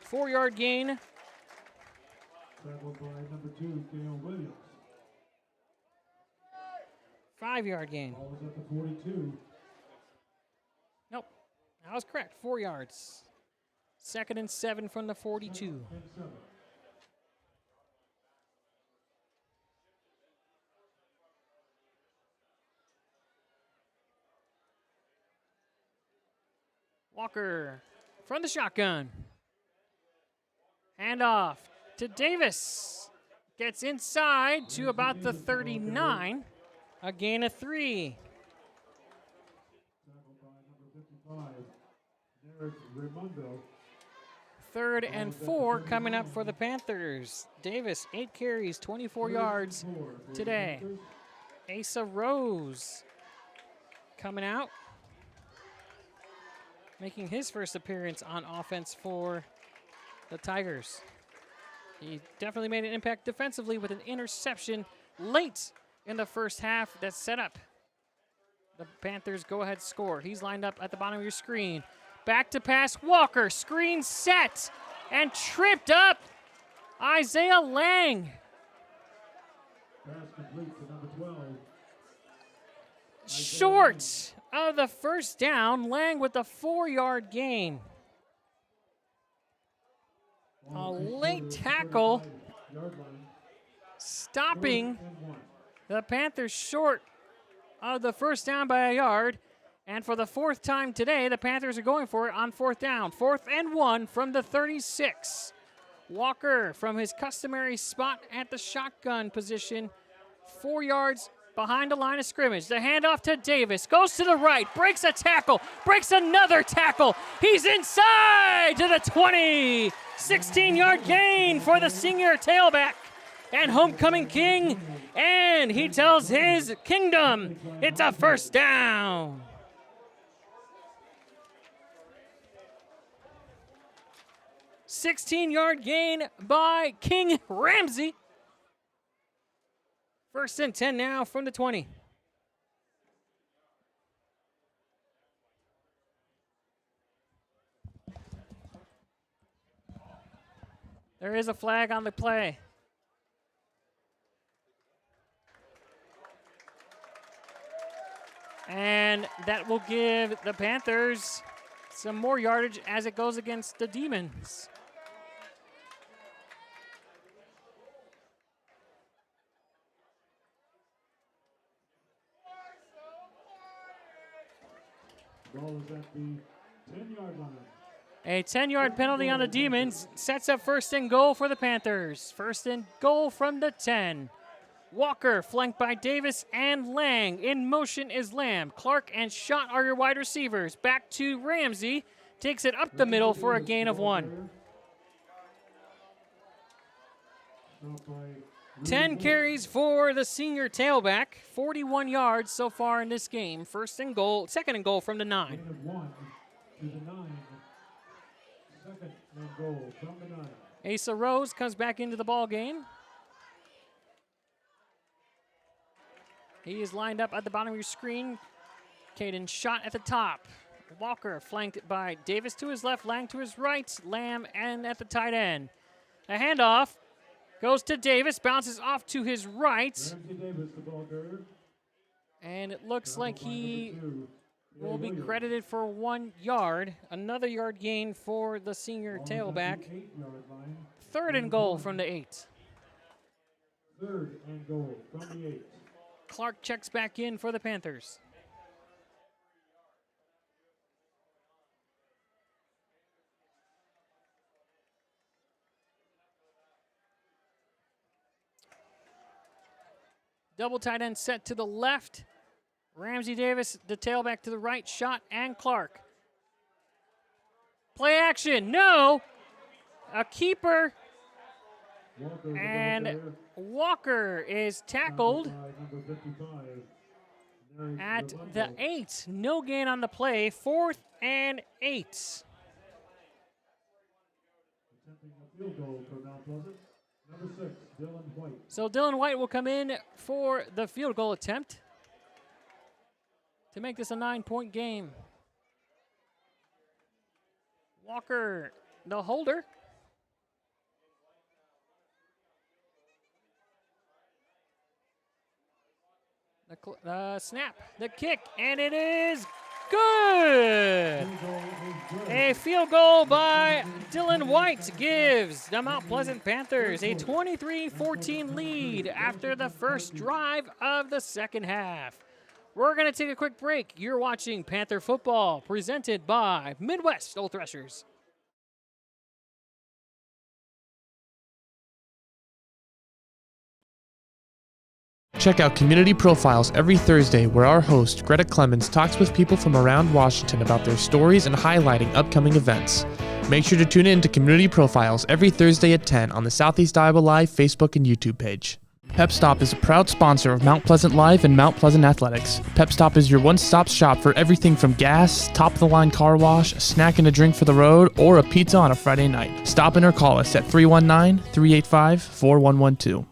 4-yard gain. Tackled by number 2, Gail Williams. 5-yard gain. Ball was at the 42. Nope, that was correct. 4 yards. Second and 7 from the 42. Second and 7. Walker from the shotgun. Handoff to Davis. Gets inside to about the 39. A gain of 3. Tackled by number 55, Derek Raimondo. 3rd and 4 coming up for the Panthers. Davis, 8 carries, 24 yards today. Asa Rose coming out, making his first appearance on offense for the Tigers. He definitely made an impact defensively with an interception late in the first half that set up the Panthers' go-ahead score. He's lined up at the bottom of your screen. Back to pass, Walker, screen set, and tripped up Isaiah Lang. Pass complete to number 12. Short of the first down, Lang with the 4-yard gain. A late tackle, stopping the Panthers short of the first down by a yard. And for the 4th time today, the Panthers are going for it on 4th down. 4th and 1 from the 36. Walker from his customary spot at the shotgun position, 4 yards behind the line of scrimmage. The handoff to Davis, goes to the right, breaks a tackle, breaks another tackle. He's inside to the 20. 16-yard gain for the senior tailback and homecoming king. And he tells his kingdom it's a first down. $16-yard gain by King Ramsey. First and 10 now from the 20. There is a flag on the play. And that will give the Panthers some more yardage as it goes against the Demons. Ball is at the 10-yard line. A 10-yard penalty on the Demons sets up first and goal for the Panthers. First and goal from the 10. Walker flanked by Davis and Lang. In motion is Lamb. Clark and Schott are your wide receivers. Back to Ramsey. Takes it up the middle for a gain of 1. 10 carries for the senior tailback. 41 yards so far in this game. First and goal, second and goal from the 9. Gain of 1 to the 9. Second and goal from the 9. Asa Rose comes back into the ball game. He is lined up at the bottom of your screen. Caden Schott at the top. Walker flanked by Davis to his left, Lang to his right, Lamb and at the tight end. A handoff goes to Davis, bounces off to his right. Ramsey Davis, the ball carrier. And it looks like he will be credited for 1 yard. Another yard gain for the senior tailback. 3rd and goal from the 8. Third and goal from the 8. Clark checks back in for the Panthers. Double tight end set to the left. Ramsey Davis, the tailback to the right, shot, and Clark. Play action, no! A keeper, and Walker is tackled at the 8. No gain on the play, 4th and 8. Attempting a field goal for Mount Pleasant. Number 6, Dylan White. So Dylan White will come in for the field goal attempt to make this a 9-point game. Walker, the holder. The snap, the kick, and it is good. A field goal by Dylan White gives the Mount Pleasant Panthers a 23-14 lead after the first drive of the second half. We're going to take a quick break. You're watching Panther Football, presented by Midwest Old Threshers. Check out Community Profiles every Thursday, where our host, Greta Clemens, talks with people from around Washington about their stories and highlighting upcoming events. Make sure to tune in to Community Profiles every Thursday at 10 on the Southeast Iowa Live Facebook and YouTube page. Pep Stop is a proud sponsor of Mount Pleasant Live and Mount Pleasant Athletics. Pep Stop is your one-stop shop for everything from gas, top-of-the-line car wash, a snack and a drink for the road, or a pizza on a Friday night. Stop in or call us at 319-385-4112.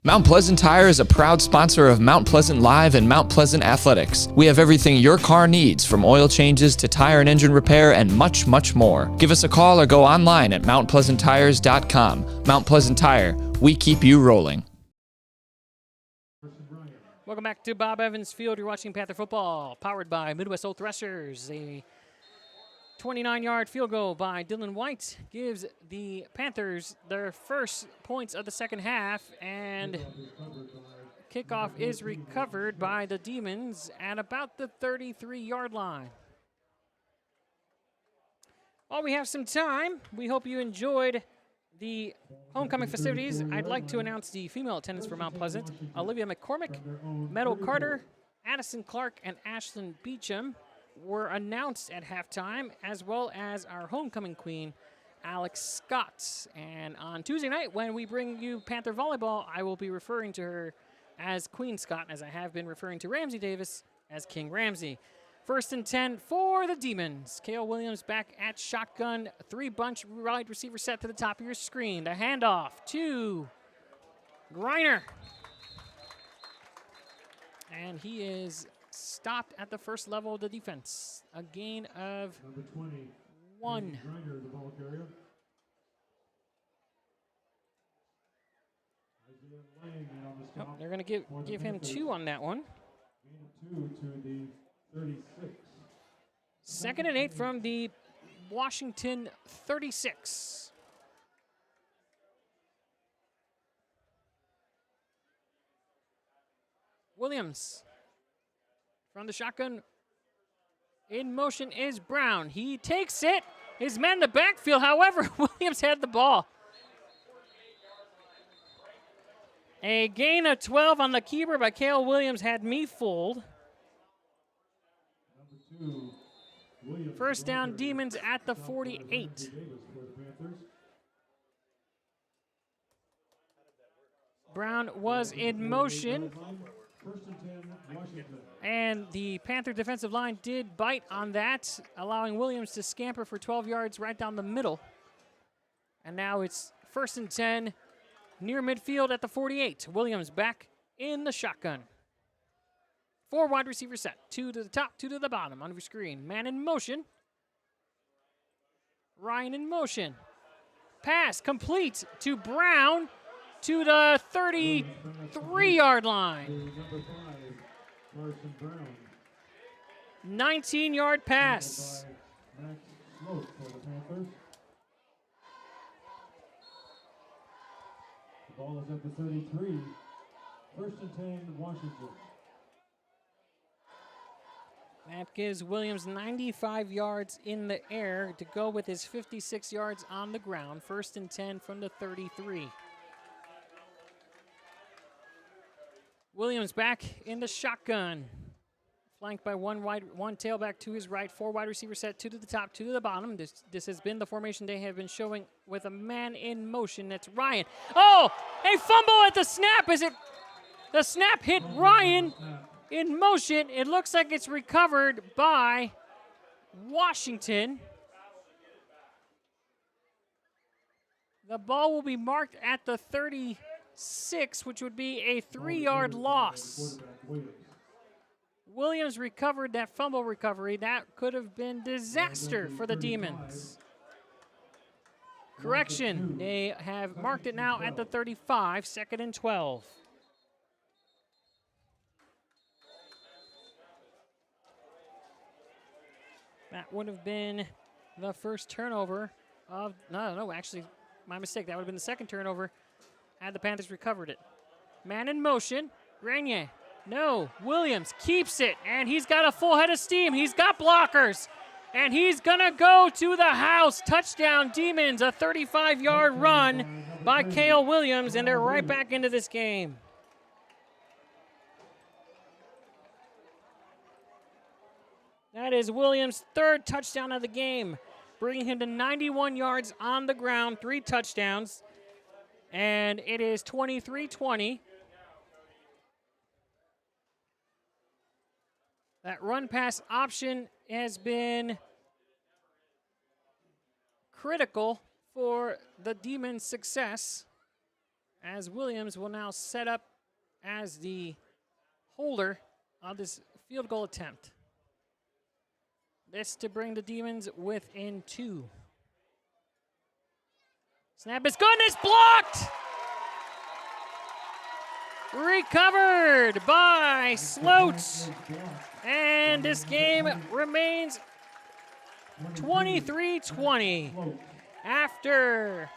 Mount Pleasant Tire is a proud sponsor of Mount Pleasant Live and Mount Pleasant Athletics. We have everything your car needs, from oil changes to tire and engine repair and much, much more. Give us a call or go online at mountpleasanttires.com. Mount Pleasant Tire, we keep you rolling. Welcome back to Bob Evans Field. You're watching Panther Football, powered by Midwest Old Threshers. A 29-yard field goal by Dylan White gives the Panthers their first points of the second half, and kickoff is recovered by the Demons at about the 33-yard line. While we have some time, we hope you enjoyed the homecoming festivities. I'd like to announce the female attendance for Mount Pleasant. Olivia McCormick, Meadow Carter, Addison Clark, and Ashlyn Beecham were announced at halftime, as well as our homecoming queen, Alex Scott. And on Tuesday night, when we bring you Panther Volleyball, I will be referring to her as Queen Scott, as I have been referring to Ramsey Davis as King Ramsey. 1st and 10 for the Demons. Kale Williams back at shotgun. 3-bunch wide receiver set to the top of your screen. The handoff to Greiner. And he is stopped at the first level of the defense. A gain of Number 20, 1. Greiner, the ball carrier. Isaiah Lang in on the stop. They're going to give him 2 on that one. Gain of 2 to the 36. 2nd and 8 from the Washington 36. Williams from the shotgun. In motion is Brown. He takes it. His man in the backfield. However, Williams had the ball. A gain of 12 on the keeper by Kale Williams had me fooled. First down, Demons at the 48. Brown was in motion. And the Panther defensive line did bite on that, allowing Williams to scamper for 12 yards right down the middle. And now it's 1st and 10 near midfield at the 48. Williams back in the shotgun. 4 wide receiver set. 2 to the top, 2 to the bottom on your screen. Man in motion. Ryan in motion. Pass complete to Brown to the 33-yard line. 19-yard pass. Ball is at the 33. First and 10, Washington. That gives Williams 95 yards in the air to go with his 56 yards on the ground. First and 10 from the 33. Williams back in the shotgun. Flanked by one tailback to his right, 4 wide receiver set, 2 to the top, 2 to the bottom. This has been the formation they have been showing with a man in motion. That's Ryan. Oh, a fumble at the snap. The snap hit Ryan in motion. It looks like it's recovered by Washington. The ball will be marked at the 36, which would be a 3-yard loss. Williams recovered that fumble recovery. That could have been disaster for the Demons. Correction, they have marked it now at the 35, 2nd and 12. That would have been the first turnover of, no, actually, my mistake. That would have been the second turnover had the Panthers recovered it. Man in motion, Grenier. No, Williams keeps it, and he's got a full head of steam. He's got blockers, and he's going to go to the house. Touchdown, Demons, a 35-yard run by Cale Williams, and they're right back into this game. That is Williams' 3rd touchdown of the game, bringing him to 91 yards on the ground, 3 touchdowns, and it is 23-20. That run-pass option has been critical for the Demons' success, as Williams will now set up as the holder of this field goal attempt. This to bring the Demons within 2. Snap is good, and it's blocked! Recovered by Sloat. And this game remains 23-20. After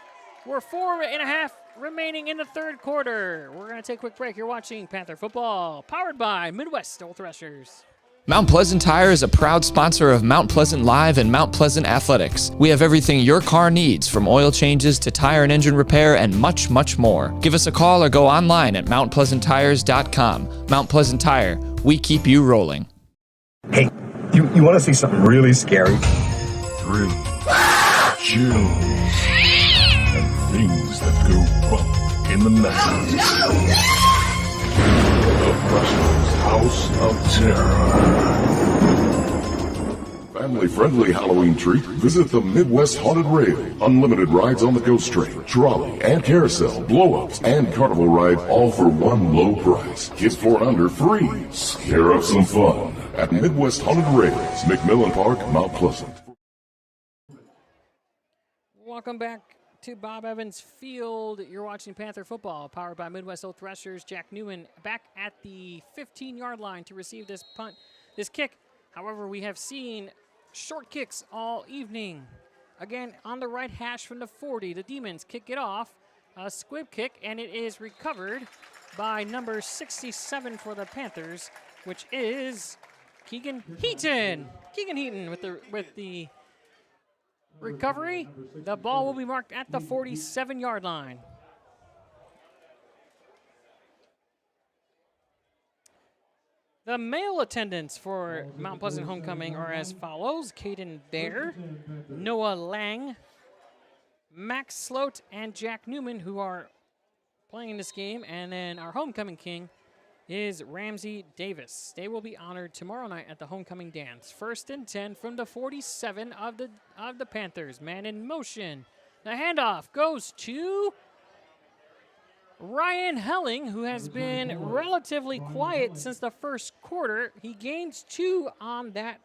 we're 4.5 remaining in the 3rd quarter. We're going to take a quick break. You're watching Panther Football, powered by Midwest Old Threshers. Mount Pleasant Tire is a proud sponsor of Mount Pleasant Live and Mount Pleasant Athletics. We have everything your car needs, from oil changes to tire and engine repair and much, much more. Give us a call or go online at mountpleasanttires.com. Mount Pleasant Tire, we keep you rolling. Hey, you want to see something really scary? Thrill, chills, and things that go bump in the night. The Brushlers House of Terror. Family-friendly Halloween treat. Visit the Midwest Haunted Rail. Unlimited rides on the Ghost Train, trolley, and carousel, blow-ups, and carnival ride, all for one low price. Kids 4 and under free. Scare up some fun at Midwest Haunted Rails, McMillan Park, Mount Pleasant. Welcome back to Bob Evans Field. You're watching Panther Football, powered by Midwest Old Threshers. Jack Newman back at the 15-yard line to receive this kick. However, we have seen short kicks all evening. Again, on the right hash from the 40, the Demons kick it off. A squib kick, and it is recovered by number 67 for the Panthers, which is Keegan Heaton. Keegan Heaton with the recovery. The ball will be marked at the 47-yard line. The male attendants for Mount Pleasant Homecoming are as follows: Caden Baer, Noah Lang, Max Sloat, and Jack Newman, who are playing this game. And then our homecoming king is Ramsey Davis. They will be honored tomorrow night at the homecoming dance. 1st and 10 from the 47 of the Panthers. Man in motion. The handoff goes to Ryan Helling, who has been relatively quiet since the 1st quarter. He gains 2 on that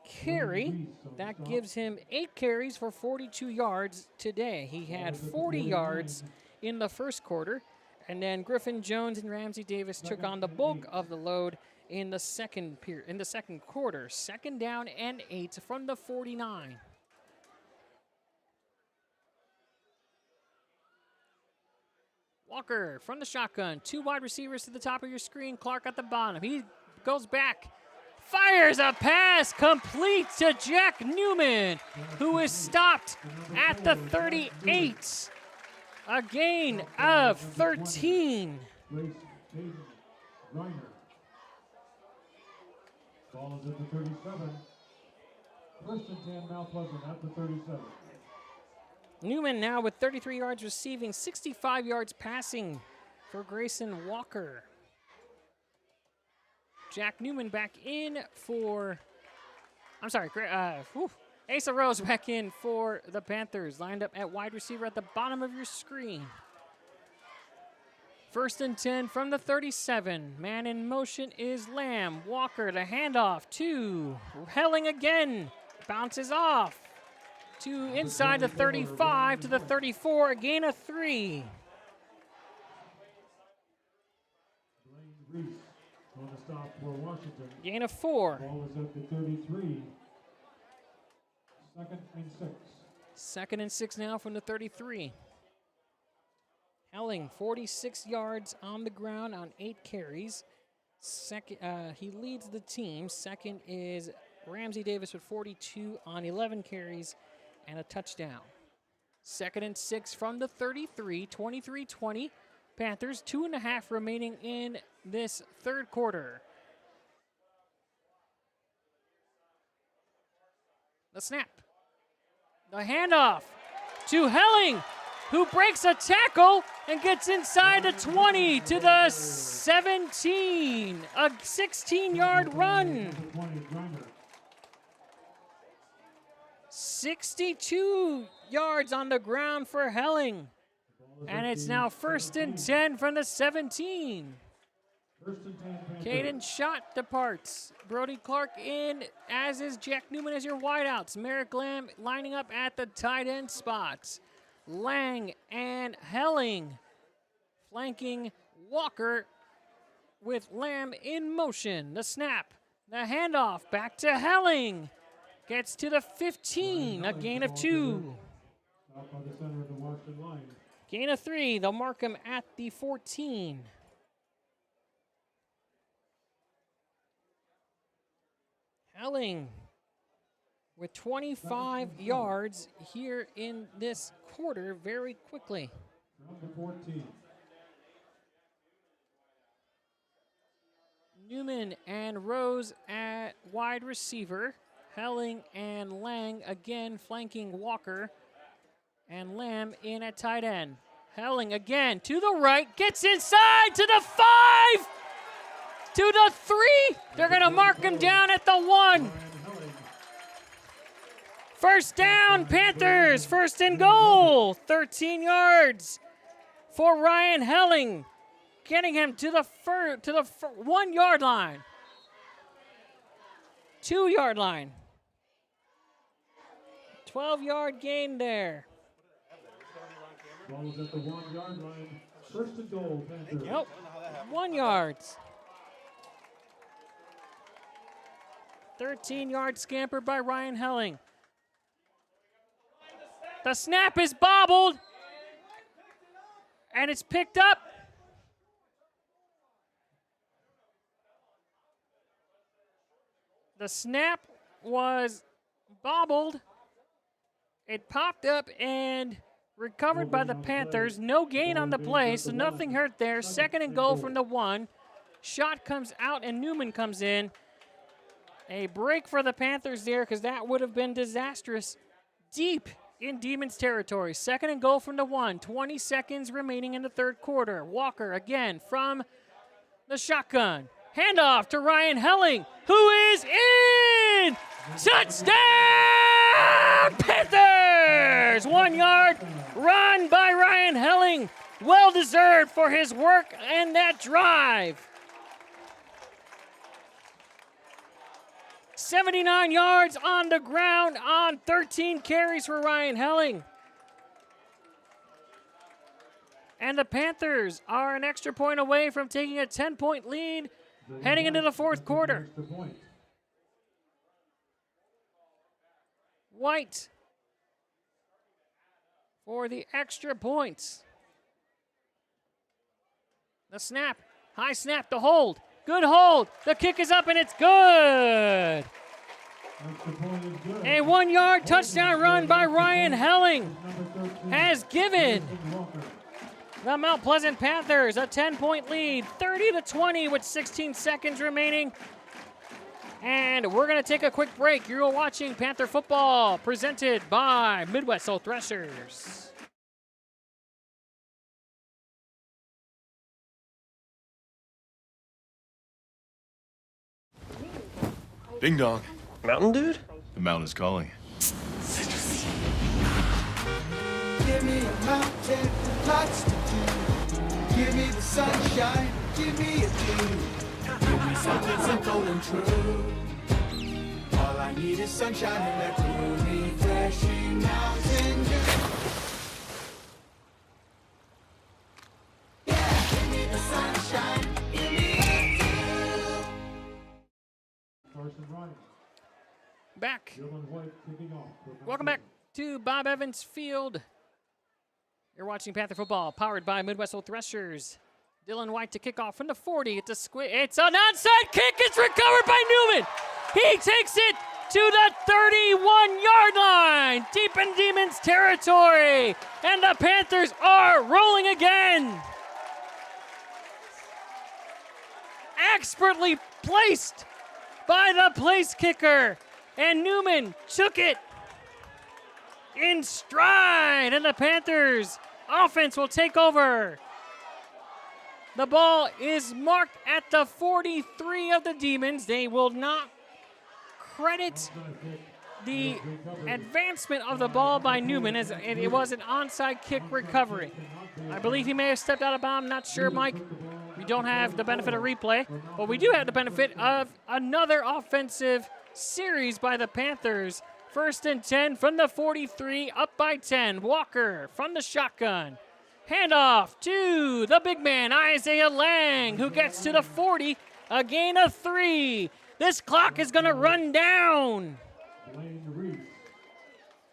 carry. That gives him 8 carries for 42 yards today. He had 40 yards in the 1st quarter. And then Griffin Jones and Ramsey Davis took on the bulk of the load in the second quarter. 2nd down and 8 from the 49. Walker from the shotgun. 2 wide receivers to the top of your screen. Clark at the bottom. He goes back. Fires a pass complete to Jack Newman, who is stopped at the 38. A gain of 13. Grace Hayden Reiner. Ball is at the 37. First and 10, Mount Pleasant at the 37. Newman now with 33 yards receiving, 65 yards passing for Grayson Walker. Jack Newman back in for, Asa Rose back in for the Panthers, lined up at wide receiver at the bottom of your screen. First and 10 from the 37. Man in motion is Lamb. Walker, the handoff to Helling again. Bounces off to inside the 35 to the 34, a gain of 3. Blaine Reese on the stop for Washington. Gain of 4. Ball is at the 33. Second and 6. Second and 6 now from the 33. Helling, 46 yards on the ground on 8 carries. He leads the team. Second is Ramsey Davis with 42 on 11 carries and a touchdown. Second and 6 from the 33, 23-20. Panthers, 2.5 remaining in this third quarter. The snap. The handoff to Helling, who breaks a tackle and gets inside the 20 to the 17. A 16-yard run. 62 yards on the ground for Helling. And it's now first and 10 from the 17. Caden Schott departs. Brody Clark in, as is Jack Newman as your wideouts. Merrick Lamb lining up at the tight end spots. Lang and Helling flanking Walker with Lamb in motion. The snap, the handoff, back to Helling. Gets to the 15, a gain of 2. Stop by the center of the Washington line. Gain of 3, they'll mark him at the 14. Helling with 25 yards here in this quarter very quickly. From the 14. Newman and Rose at wide receiver. Helling and Lang again flanking Walker. And Lamb in at tight end. Helling again to the right, gets inside to the 5, to the 3. They're going to mark him down at the 1. First down, Panthers, first and goal. 13 yards for Ryan Helling, getting him to the 1 yard line. 2 yard line. 12-yard gain there. Ball is at the 1 yard line. First and goal, Panthers. Yep, 1 yard. 13-yard scamper by Ryan Helling. The snap is bobbled, and it's picked up. The snap was bobbled. It popped up and recovered by the Panthers. No gain on the play, so nothing hurt there. Second and goal from the 1. Shot comes out, and Newman comes in. A break for the Panthers there, because that would have been disastrous. Deep in Demons territory. Second and goal from the 1. 20 seconds remaining in the third quarter. Walker again from the shotgun. Handoff to Ryan Helling, who is in! Touchdown, Panthers! 1 yard run by Ryan Helling. Well deserved for his work and that drive. 79 yards on the ground on 13 carries for Ryan Helling. And the Panthers are an extra point away from taking a 10-point lead heading into the fourth quarter. White for the extra points. The snap. High snap. The hold. Good hold. The kick is up and it's good. A 1-yard touchdown run by Ryan Helling has given the Mount Pleasant Panthers a 10-point lead, 30-20 with 16 seconds remaining. And we're going to take a quick break. You're watching Panther football presented by Midwest Old Threshers. Ding dong. Mountain dude? The mountain is calling. Give me a mountain with lots to do. Give me the sunshine, give me a dew. Give me something simple and true. All I need is sunshine and that cool, refreshing mountain dew. Yeah, give me the sunshine, give me a dew. Back. Welcome back to Bob Evans Field. You're watching Panther football, powered by Midwest Old Threshers. Dylan White to kick off from the 40. It's an onside kick. It's recovered by Newman. He takes it to the 31-yard line, deep in Demons territory, and the Panthers are rolling again. Expertly placed by the place kicker, and Newman took it in stride, and the Panthers offense will take over. The ball is marked at the 43 of the Demons. They will not credit the advancement of the ball by Newman, as it was an onside kick recovery. I believe he may have stepped out of bounds. Not sure, Mike. We don't have the benefit of replay, but we do have the benefit of another offensive series by the Panthers. 1st and 10 from the 43, up by 10. Walker from the shotgun. Handoff to the big man, Isaiah Lang, who gets to the 40, a gain of 3. This clock is going to run down.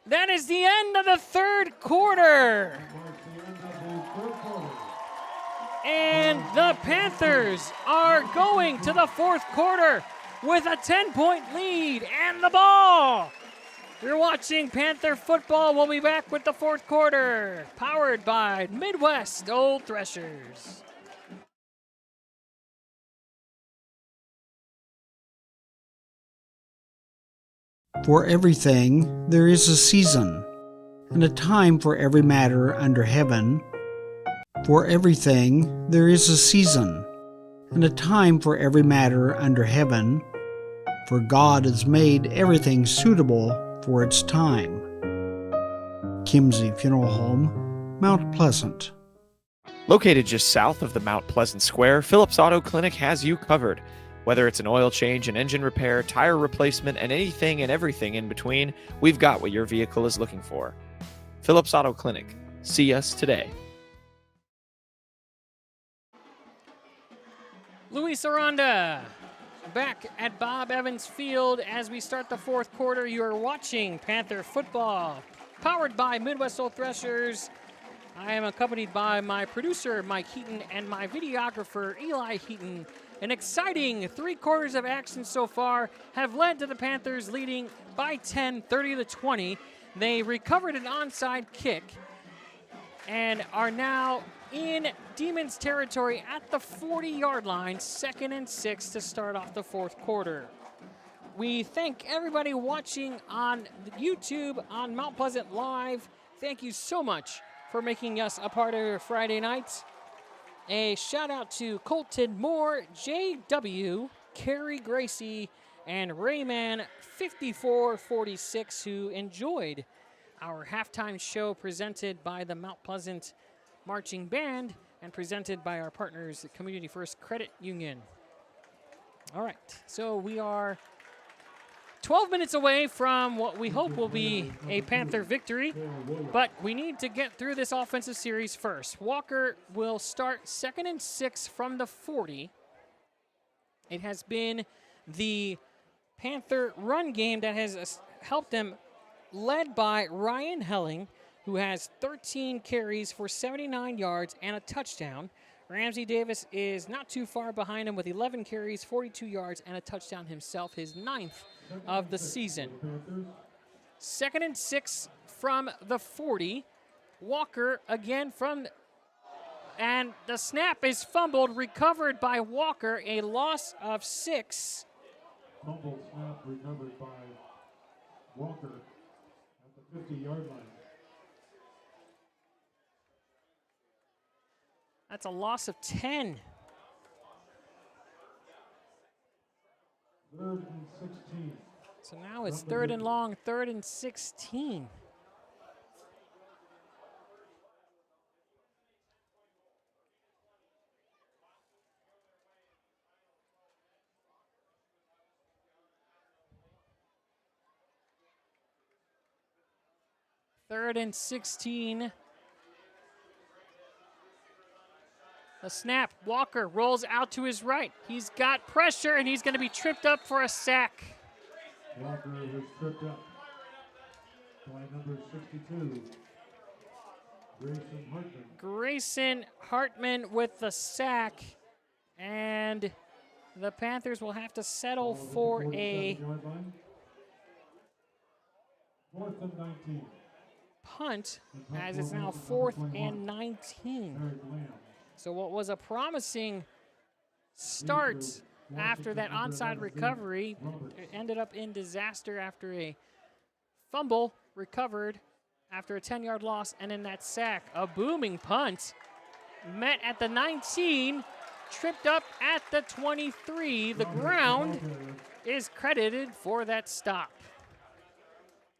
That is the end of the third quarter. And the Panthers are going to the fourth quarter with a 10-point lead and the ball. You're watching Panther football. We'll be back with the fourth quarter, powered by Midwest Old Threshers. For everything there is a season, and a time for every matter under heaven. For everything there is a season, and a time for every matter under heaven. For God has made everything suitable for its time. Kimsey Funeral Home, Mount Pleasant. Located just south of the Mount Pleasant Square, Phillips Auto Clinic has you covered. Whether it's an oil change, an engine repair, tire replacement, and anything and everything in between, we've got what your vehicle is looking for. Phillips Auto Clinic. See us today. Luis Aranda back at Bob Evans Field as we start the fourth quarter. You are watching Panther football, powered by Midwest Old Threshers. I am accompanied by my producer, Mike Heaton, and my videographer, Eli Heaton. An exciting 3 quarters of action so far have led to the Panthers leading by 10, 30-20. They recovered an onside kick and are now in Demons territory at the 40-yard line, 2nd and 6 to start off the fourth quarter. We thank everybody watching on YouTube, on Mount Pleasant Live. Thank you so much for making us a part of your Friday nights. A shout out to Colton Moore, JW, Carrie Gracie, and Rayman 5446, who enjoyed our halftime show presented by the Mount Pleasant Marching Band and presented by our partners at Community First Credit Union. All right, so we are 12 minutes away from what we hope will be a Panther victory, but we need to get through this offensive series first. Walker will start 2nd and 6 from the 40. It has been the Panther run game that has helped them, led by Ryan Helling, who has 13 carries for 79 yards and a touchdown. Ramsey Davis is not too far behind him with 11 carries, 42 yards, and a touchdown himself, his 9th of the season. 2nd and 6 from the 40. Walker again and the snap is fumbled, recovered by Walker, a loss of 6. Fumble snap recovered by Walker at the 50-yard line. That's a loss of 10. 3rd and 16. So now it's 3rd and long, 3rd and 16. Third and 16. The snap. Walker rolls out to his right. He's got pressure, and he's going to be tripped up for a sack. Walker was tripped up by number 62, Grayson Hartman. Grayson Hartman with the sack, and the Panthers will have to settle for a 4th and 19. punt, as it's now 4th and 19. So what was a promising start after that onside recovery ended up in disaster after a fumble recovered after a 10-yard loss, and then that sack. A booming punt met at the 19, tripped up at the 23. The ground is credited for that stop.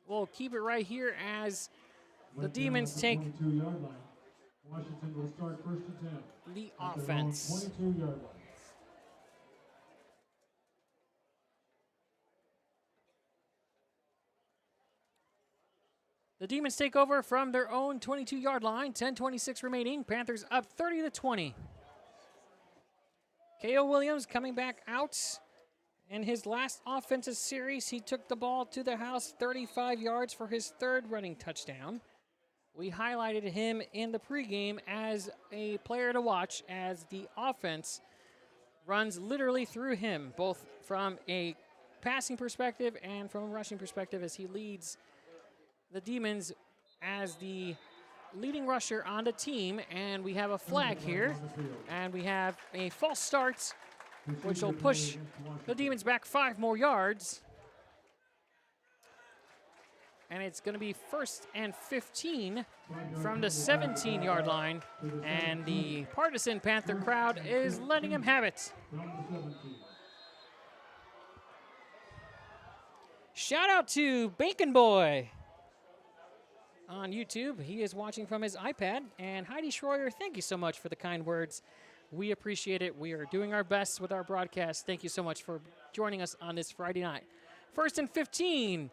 We'll keep it right here as the Demons take Washington will start 1st and 10. the offense. 22-yard line. The Demons take over from their own 22-yard line. 10:26 remaining. Panthers up 30-20. K.O. Williams coming back out. In his last offensive series, he took the ball to the house 35 yards for his 3rd running touchdown. We highlighted him in the pregame as a player to watch as the offense runs literally through him, both from a passing perspective and from a rushing perspective, as he leads the Demons as the leading rusher on the team. And we have a flag here, and we have a false start, which will push the Demons back 5 more yards. And it's going to be 1st and 15 from the 17-yard line. And the partisan Panther crowd is letting him have it. Shout out to Bacon Boy on YouTube. He is watching from his iPad. And Heidi Schroyer, thank you so much for the kind words. We appreciate it. We are doing our best with our broadcast. Thank you so much for joining us on this Friday night. 1st and 15.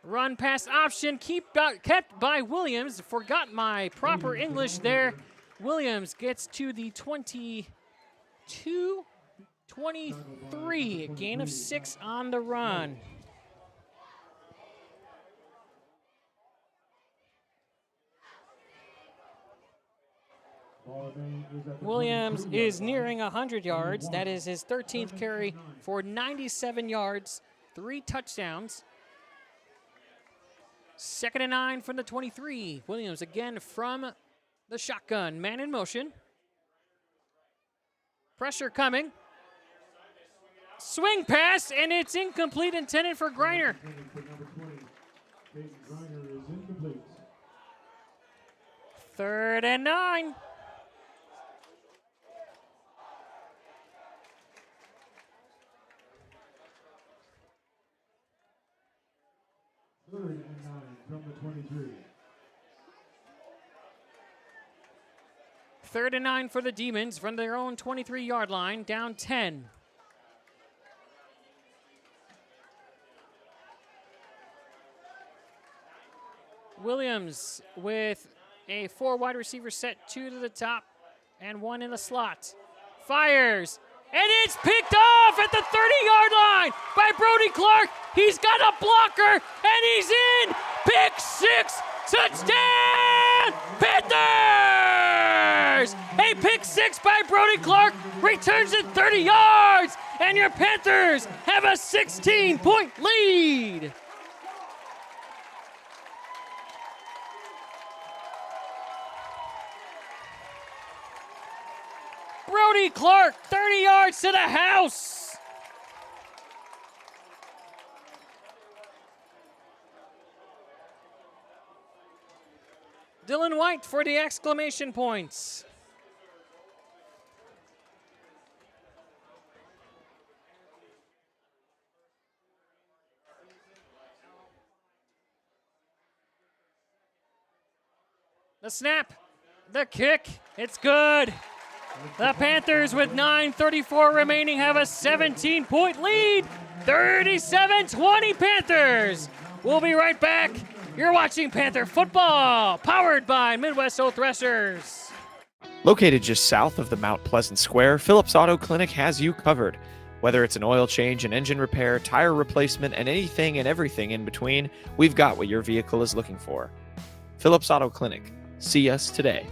Run pass option kept by Williams. Forgot my proper English there. Williams gets to the 22-23. Gain of 6 on the run. Williams is nearing 100 yards. That is his 13th carry for 97 yards, 3 touchdowns. 2nd and 9 from the 23. Williams again from the shotgun. Man in motion. Pressure coming. Swing pass, and it's incomplete, intended for Griner. 3rd and 9. Third and 9 from the 23. 3rd and 9 for the Demons from their own 23-yard line, down 10. Williams with a 4 wide receiver set, 2 to the top and 1 in the slot. Fires, and it's picked off at the 30-yard line by Brody Clark. He's got a blocker, and he's in. Pick 6, touchdown, Panthers! A pick six by Brody Clark returns it 30 yards, and your Panthers have a 16-point lead. Brody Clark, 30 yards to the house. Dylan White for the exclamation points. The snap, the kick, it's good. The Panthers with 9:34 remaining have a 17-point lead. 37-20 Panthers. We'll be right back. You're watching Panther football, powered by Midwest Old Threshers. Located just south of the Mount Pleasant Square, Phillips Auto Clinic has you covered. Whether it's an oil change, an engine repair, tire replacement, and anything and everything in between, we've got what your vehicle is looking for. Phillips Auto Clinic. See us today.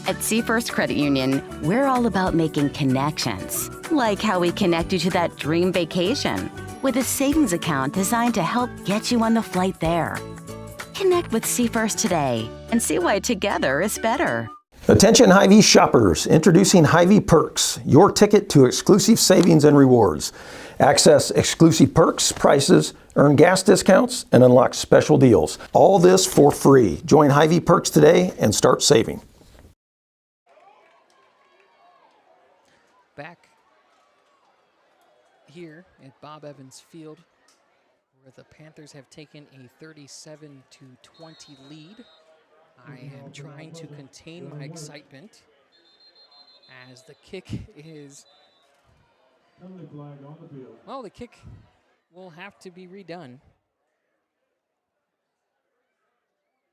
At Seafirst Credit Union, we're all about making connections, like how we connect you to that dream vacation with a savings account designed to help get you on the flight there. Connect with Seafirst today and see why together is better. Attention Hy-Vee shoppers, introducing Hy-Vee Perks, your ticket to exclusive savings and rewards. Access exclusive perks, prices, earn gas discounts, and unlock special deals. All this for free. Join Hy-Vee Perks today and start saving. Back here at Bob Evans Field, where the Panthers have taken a 37-20 lead. I am trying to contain my excitement as the kick is, well, the kick will have to be redone.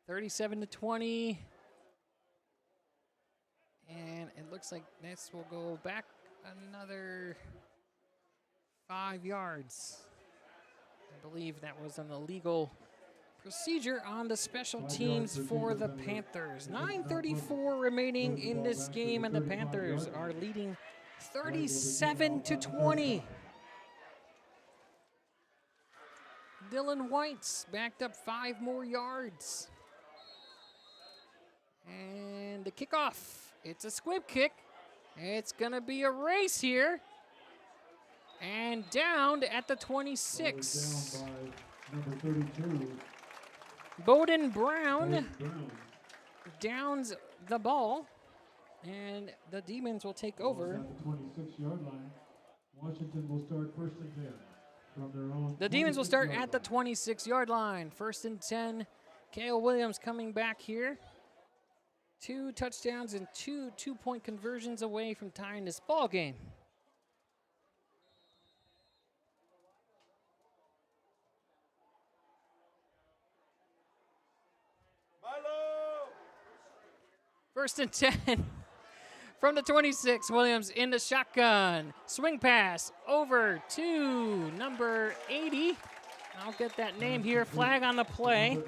37-20, and it looks like this will go back another 5 yards. I believe that was an illegal procedure on the special teams for the Panthers. 9:34 remaining in this game, and the Panthers are leading 37-20. Dylan White's backed up 5 more yards. And the kickoff, it's a squib kick. It's gonna be a race here. And down at the 26. Bowden Brown downs the ball, and the Demons will take over. At the 26-yard line, Washington will start first and 10 from their own. The Demons will start at the 26-yard line. First and 10. Cale Williams coming back here. 2 touchdowns and 2 two-point conversions away from tying this ball game. First and 10 from the 26. Williams in the shotgun. Swing pass over to number 80. I'll get that name here. Flag on the play.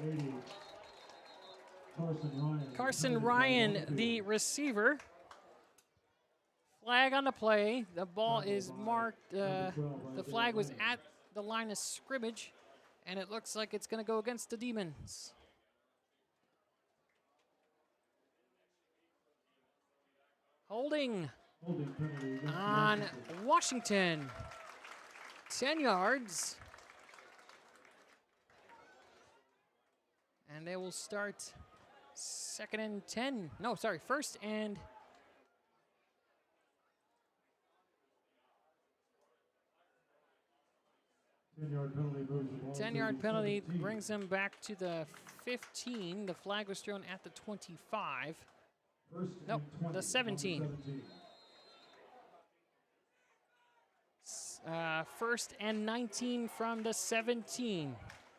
Carson Ryan, the receiver. Flag on the play. The ball is marked. The flag was at the line of scrimmage, and it looks like it's going to go against the Demons. Holding on Washington. 10 yards. And they will start second and 10. No, sorry, first and 10-yard penalty brings them back to the 15. The flag was thrown at the 25. Nope, the 17. First and 19 from the 17.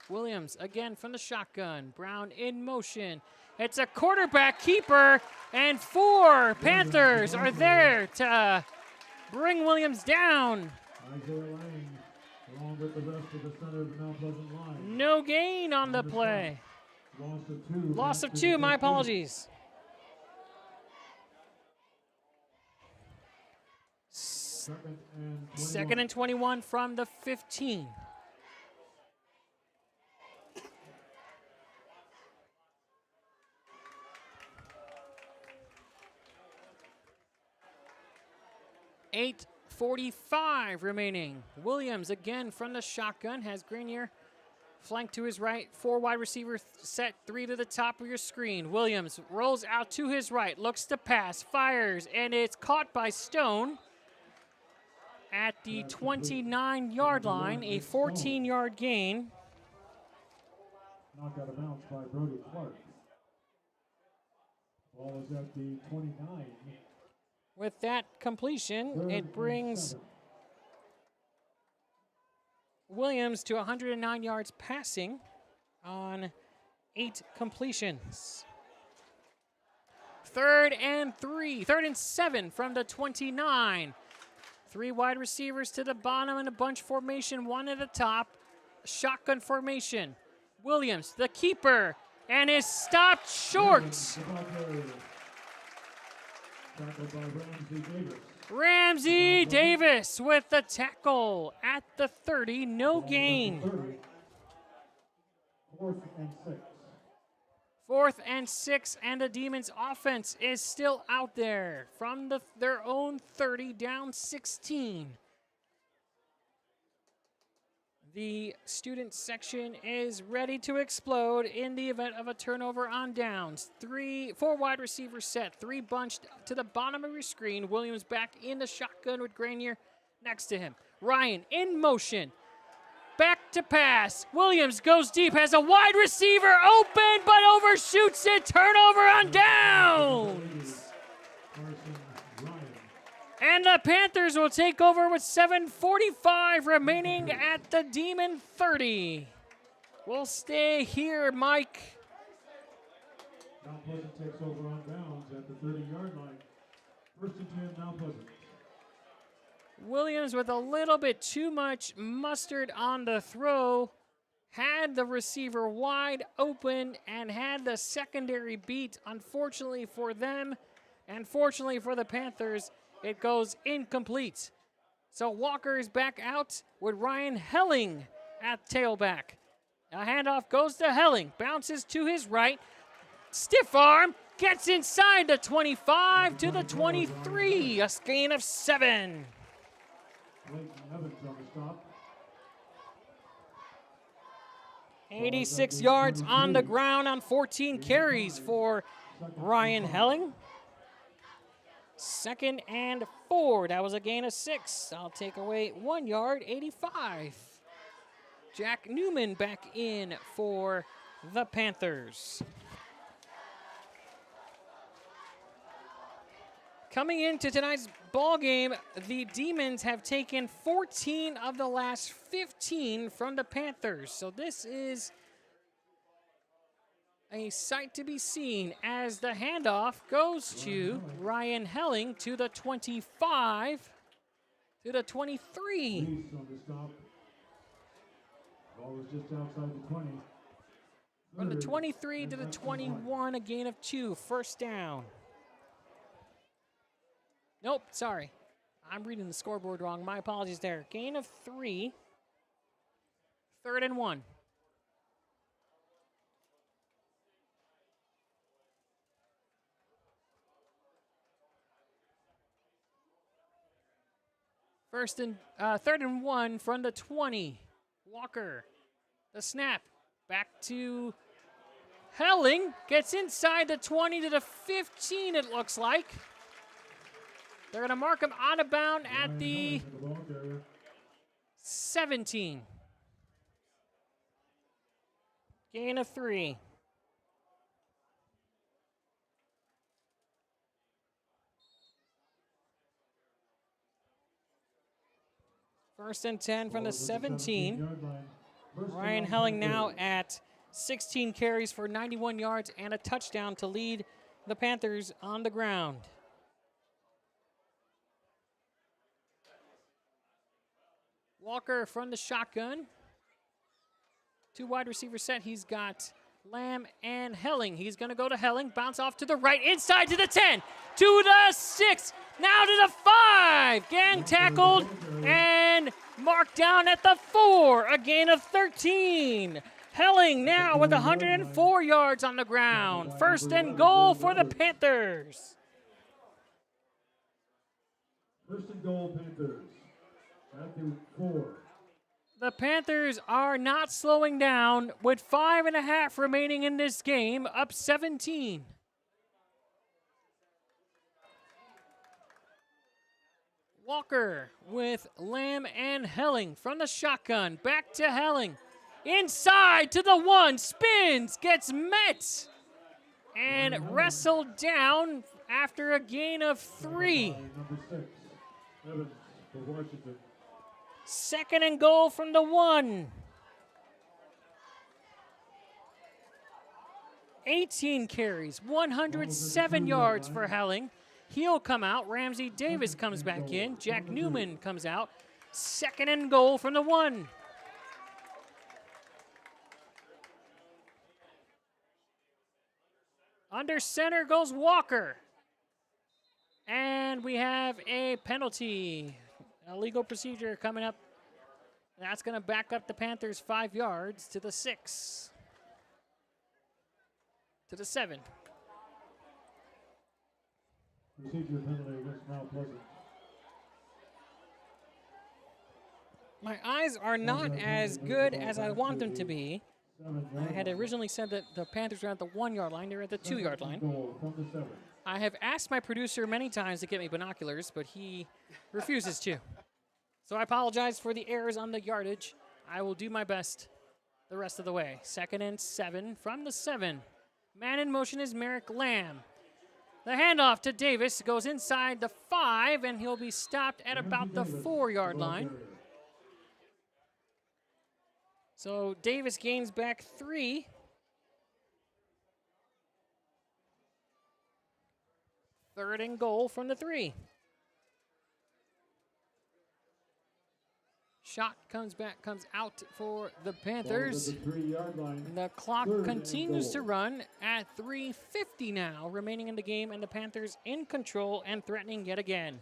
Williams again from the shotgun. Brown in motion. It's a quarterback keeper, and 4 Panthers are there to bring Williams down. No gain on the play. Loss of 2, my apologies. Second and 21 from the 15. .45 remaining. Williams again from the shotgun has Grenier flank to his right, 4 wide receivers set, 3 to the top of your screen. Williams rolls out to his right, looks to pass, fires, and it's caught by Stone at the 29-yard line, a 14-yard gain. Knocked out of bounds by Brody Clark. Ball is at the 29. With that completion, it brings Williams to 109 yards passing on 8 completions. 3rd and 3, 3rd and 7 from the 29. 3 wide receivers to the bottom in a bunch formation, 1 at the top. Shotgun formation. Williams, the keeper, and is stopped short. Ramsey Davis with the tackle at the 30, no gain. 4th and 6. 4th and 6, and the Demons offense is still out there from their own 30, down 16. The student section is ready to explode in the event of a turnover on downs. 4 wide receivers set, 3 bunched to the bottom of your screen. Williams back in the shotgun with Grenier next to him. Ryan in motion. Back to pass. Williams goes deep, has a wide receiver open, but overshoots it. Turnover on downs. And the Panthers will take over with 7:45 remaining at the Demon 30. We'll stay here, Mike. Mount Pleasant takes over on downs at the 30-yard line. 1st and 10, Mount Pleasant. Williams with a little bit too much mustard on the throw. Had the receiver wide open and had the secondary beat. Unfortunately for them, and fortunately for the Panthers, it goes incomplete. So Walker is back out with Ryan Helling at tailback. A handoff goes to Helling, bounces to his right. Stiff arm, gets inside the 25 to the 23, a gain of 7. Leighton Evans on the stop. 86 yards on the ground on 14 carries for Ryan Helling. 2nd and 4. That was a gain of 6. I'll take away 1 yard, 85. Jack Newman back in for the Panthers. Coming into tonight's ball game, the Demons have taken 14 of the last 15 from the Panthers. So this is a sight to be seen as the handoff goes to Ryan Helling to the 25 to the 23. On the stop. Ball was just outside the 20. From the 23 to the 21, a gain of 2, 1st down. Nope, sorry. I'm reading the scoreboard wrong. My apologies there. Gain of 3, 3rd and 1. First and 3rd and 1 from the 20. Walker, the snap, back to Helling, gets inside the 20 to the 15, it looks like. They're going to mark him out of bound at the 17. Gain of 3. First and 10 from the 17. Ryan Helling now at 16 carries for 91 yards and a touchdown to lead the Panthers on the ground. Walker from the shotgun. 2 wide receiver set. He's got Lamb and Helling. He's going to go to Helling. Bounce off to the right. Inside to the 10. To the 6. Now to the 5. Gang tackled and marked down at the 4. A gain of 13. Helling now with 104 yards on the ground. First and goal for the Panthers. First and goal, Panthers. At the 4. The Panthers are not slowing down with 5.5 remaining in this game, up 17. Walker with Lamb and Helling from the shotgun. Back to Helling. Inside to the 1. Spins. Gets met. And wrestled down after a gain of 3. Number 6. Evans for Washington. Second and goal from the 1. 18 carries, 107 yards for Helling. He'll come out. Ramsey Davis comes back in. Jack Newman comes out. Second and goal from the 1. Under center goes Walker. And we have a penalty. A legal procedure coming up. That's going to back up the Panthers 5 yards to the 6. To the 7. Procedure penalty against Mount Pleasant. My eyes are not as good as I want them to be. I had originally said that the Panthers were at the 1 yard line. They're at the 2 yard line. I have asked my producer many times to get me binoculars, but he refuses to. So I apologize for the errors on the yardage. I will do my best the rest of the way. Second and 7 from the 7. Man in motion is Merrick Lamb. The handoff to Davis goes inside the 5, and he'll be stopped at about the 4 yard line. So Davis gains back 3. Third and goal from the 3. Shot comes out for the Panthers. The clock continues to run at 3:50 now, remaining in the game, and the Panthers in control and threatening yet again.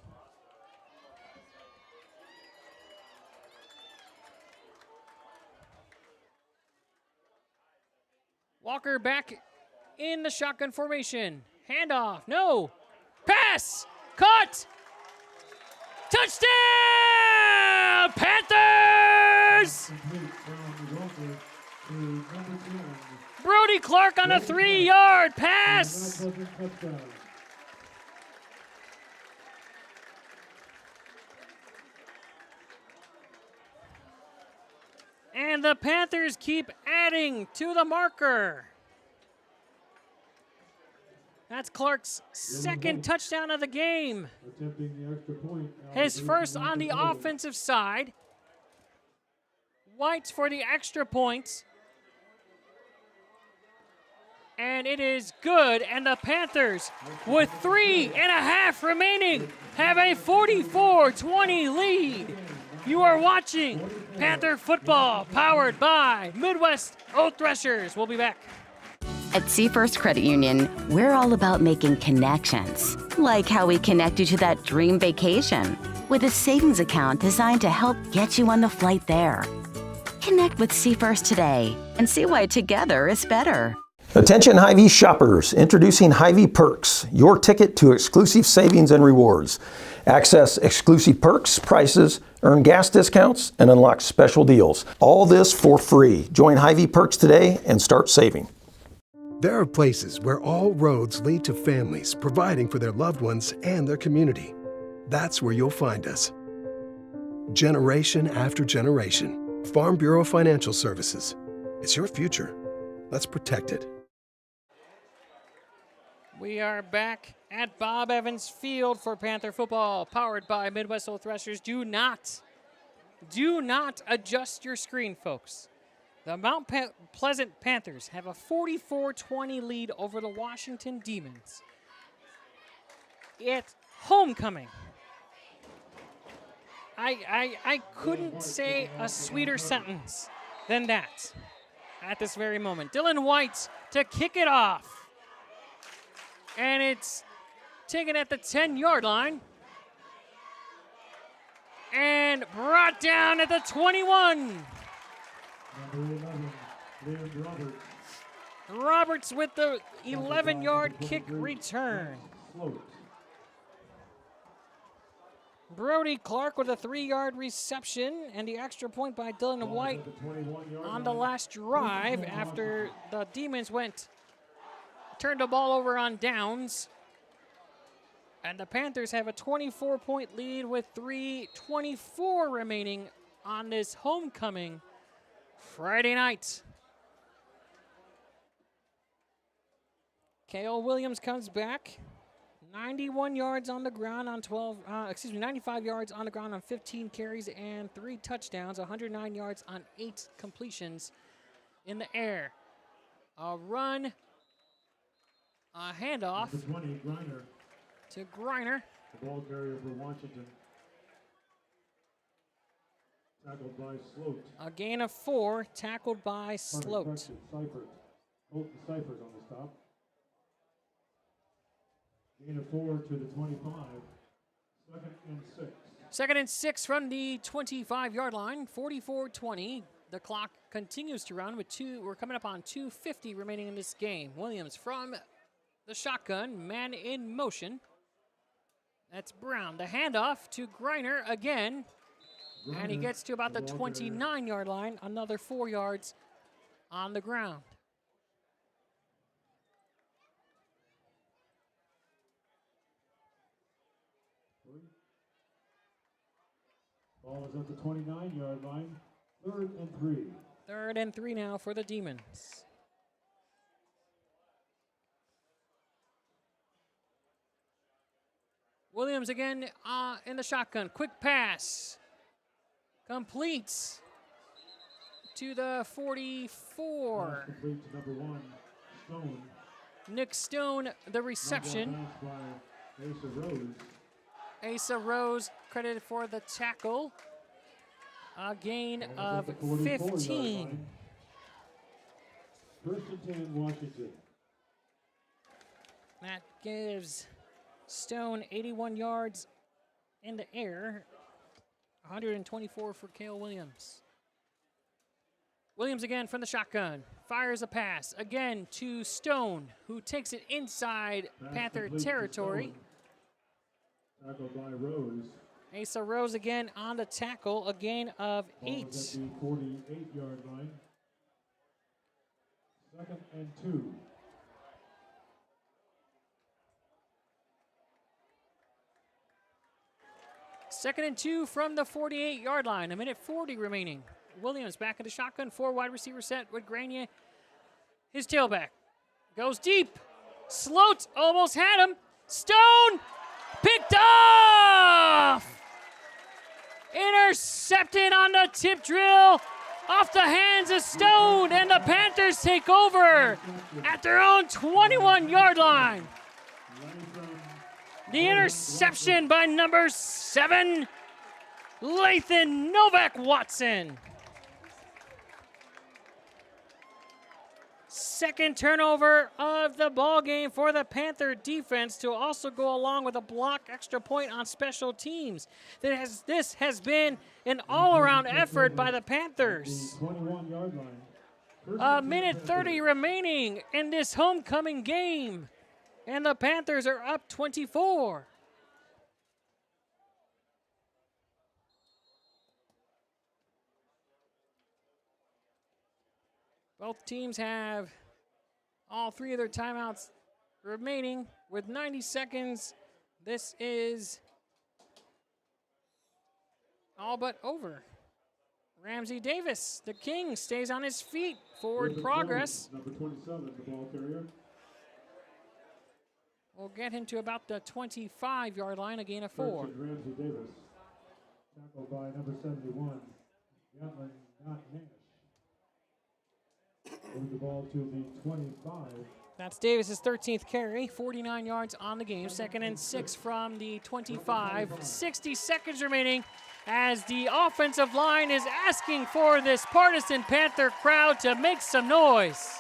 Walker back in the shotgun formation. Handoff. No. Pass. Caught. Touchdown! Panthers! Brody Clark on a 3 yard pass. And the Panthers keep adding to the marker. That's Clark's second touchdown of the game. His first on the offensive side. White's for the extra points. And it is good. And the Panthers, with 3.5 remaining, have a 44-20 lead. You are watching Panther football, powered by Midwest Oat Threshers. We'll be back. At Seafirst Credit Union, we're all about making connections, like how we connect you to that dream vacation with a savings account designed to help get you on the flight there. Connect with Seafirst today and see why together is better. Attention Hy-Vee shoppers, introducing Hy-Vee Perks, your ticket to exclusive savings and rewards. Access exclusive perks, prices, earn gas discounts, and unlock special deals. All this for free. Join Hy-Vee Perks today and start saving. There are places where all roads lead to families providing for their loved ones and their community. That's where you'll find us. Generation after generation. Farm Bureau Financial Services. It's your future. Let's protect it. We are back at Bob Evans Field for Panther football, powered by Midwest Oat Threshers. Do not adjust your screen, folks. The Mount Pleasant Panthers have a 44-20 lead over the Washington Demons. It's homecoming. I couldn't say a sweeter sentence than that at this very moment. Dylan White to kick it off. And it's taken at the 10-yard line. and brought down at the 21. Number 11, Liam Roberts. Roberts with the 11-yard kick return. Float. Brody Clark with a 3-yard reception and the extra point by Dylan White on the last drive after the Demons turned the ball over on downs. And the Panthers have a 24-point lead with 3:24 remaining on this homecoming Friday night. Kale Williams comes back. 91 yards on the ground on 95 yards on the ground on 15 carries and 3 touchdowns, 109 yards on 8 completions in the air. A run, a handoff Number 20, Griner. to Griner. The ball carrier for Washington. Tackled by Sloat. A gain of 4, tackled by Sloat. Seifert. Colton Seifert on the stop. Gain of 4 to the 25. 2nd and 6. 2nd and 6 from the 25-yard line, 44-20. The clock continues to run with we're coming up on 2:50 remaining in this game. Williams from the shotgun, man in motion. That's Brown. The handoff to Griner again. And he gets to about the 29-yard line, another 4 yards on the ground. Ball is at the 29-yard line. 3rd and 3. 3rd and 3 now for the Demons. Williams again in the shotgun. Quick pass. Completes to the 44. Complete to number 1, Stone. Nick Stone, the reception. By Asa Rose. Asa Rose credited for the tackle. A gain of 15. 1st and 10, Washington. That gives Stone 81 yards in the air. 124 for Kale Williams. Williams again from the shotgun. Fires a pass again to Stone, who takes it inside Panther territory. Tackled by Rose. Asa Rose again on the tackle, a gain of 8. At the 48-yard line. 2nd and 2. Second and 2 from the 48-yard line. 1:40 remaining. Williams back into shotgun. 4 wide receiver set with Grenier. His tailback goes deep. Sloat almost had him. Stone picked off. Intercepted on the tip drill off the hands of Stone, and the Panthers take over at their own 21-yard line. The interception by number 7, Lathan Novak Watson. Second turnover of the ball game for the Panther defense to also go along with a block extra point on special teams. This has been an all-around effort by the Panthers. 21-yard line. 1:30 remaining in this homecoming game. And the Panthers are up 24. Both teams have all 3 of their timeouts remaining with 90 seconds. This is all but over. Ramsey Davis, the king, stays on his feet. Forward progress. Number 27, the ball carrier. We'll get him to about the 25-yard line, a gain of 4. Ramsey Davis. Tackled by number 71, Gatlin Nash. Moving the ball to the 25. That's Davis's 13th carry, 49 yards on the game. 2nd and 6 from the 25. 60 seconds remaining as the offensive line is asking for this partisan Panther crowd to make some noise.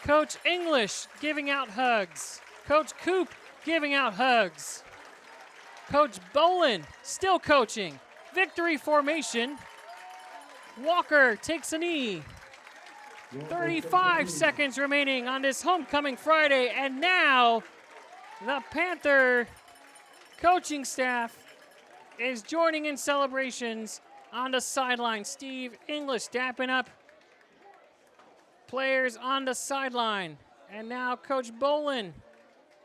Coach English giving out hugs. Coach Coop giving out hugs. Coach Bolin still coaching. Victory formation. Walker takes a knee. 35 seconds remaining on this homecoming Friday, and now the Panther coaching staff is joining in celebrations on the sideline. Steve English dapping up players on the sideline. And now Coach Bolin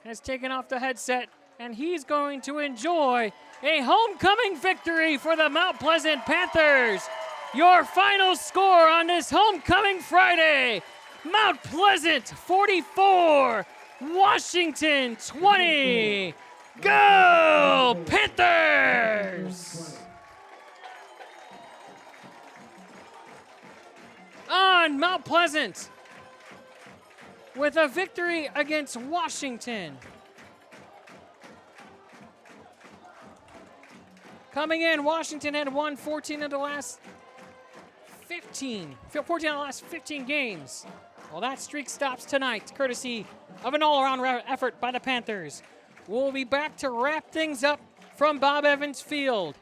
has taken off the headset, and he's going to enjoy a homecoming victory for the Mount Pleasant Panthers. Your final score on this homecoming Friday, Mount Pleasant 44, Washington 20. Go Panthers! On Mount Pleasant with a victory against Washington. Coming in, Washington had won 14 of the last 15 games. Well, that streak stops tonight, courtesy of an all-around effort by the Panthers. We'll be back to wrap things up from Bob Evans Field.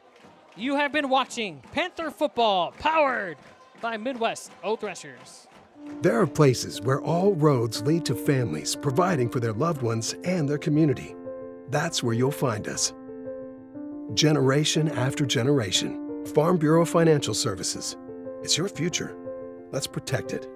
You have been watching Panther football, powered by Midwest Old Threshers. There are places where all roads lead to families providing for their loved ones and their community. That's where you'll find us. Generation after generation. Farm Bureau Financial Services. It's your future. Let's protect it.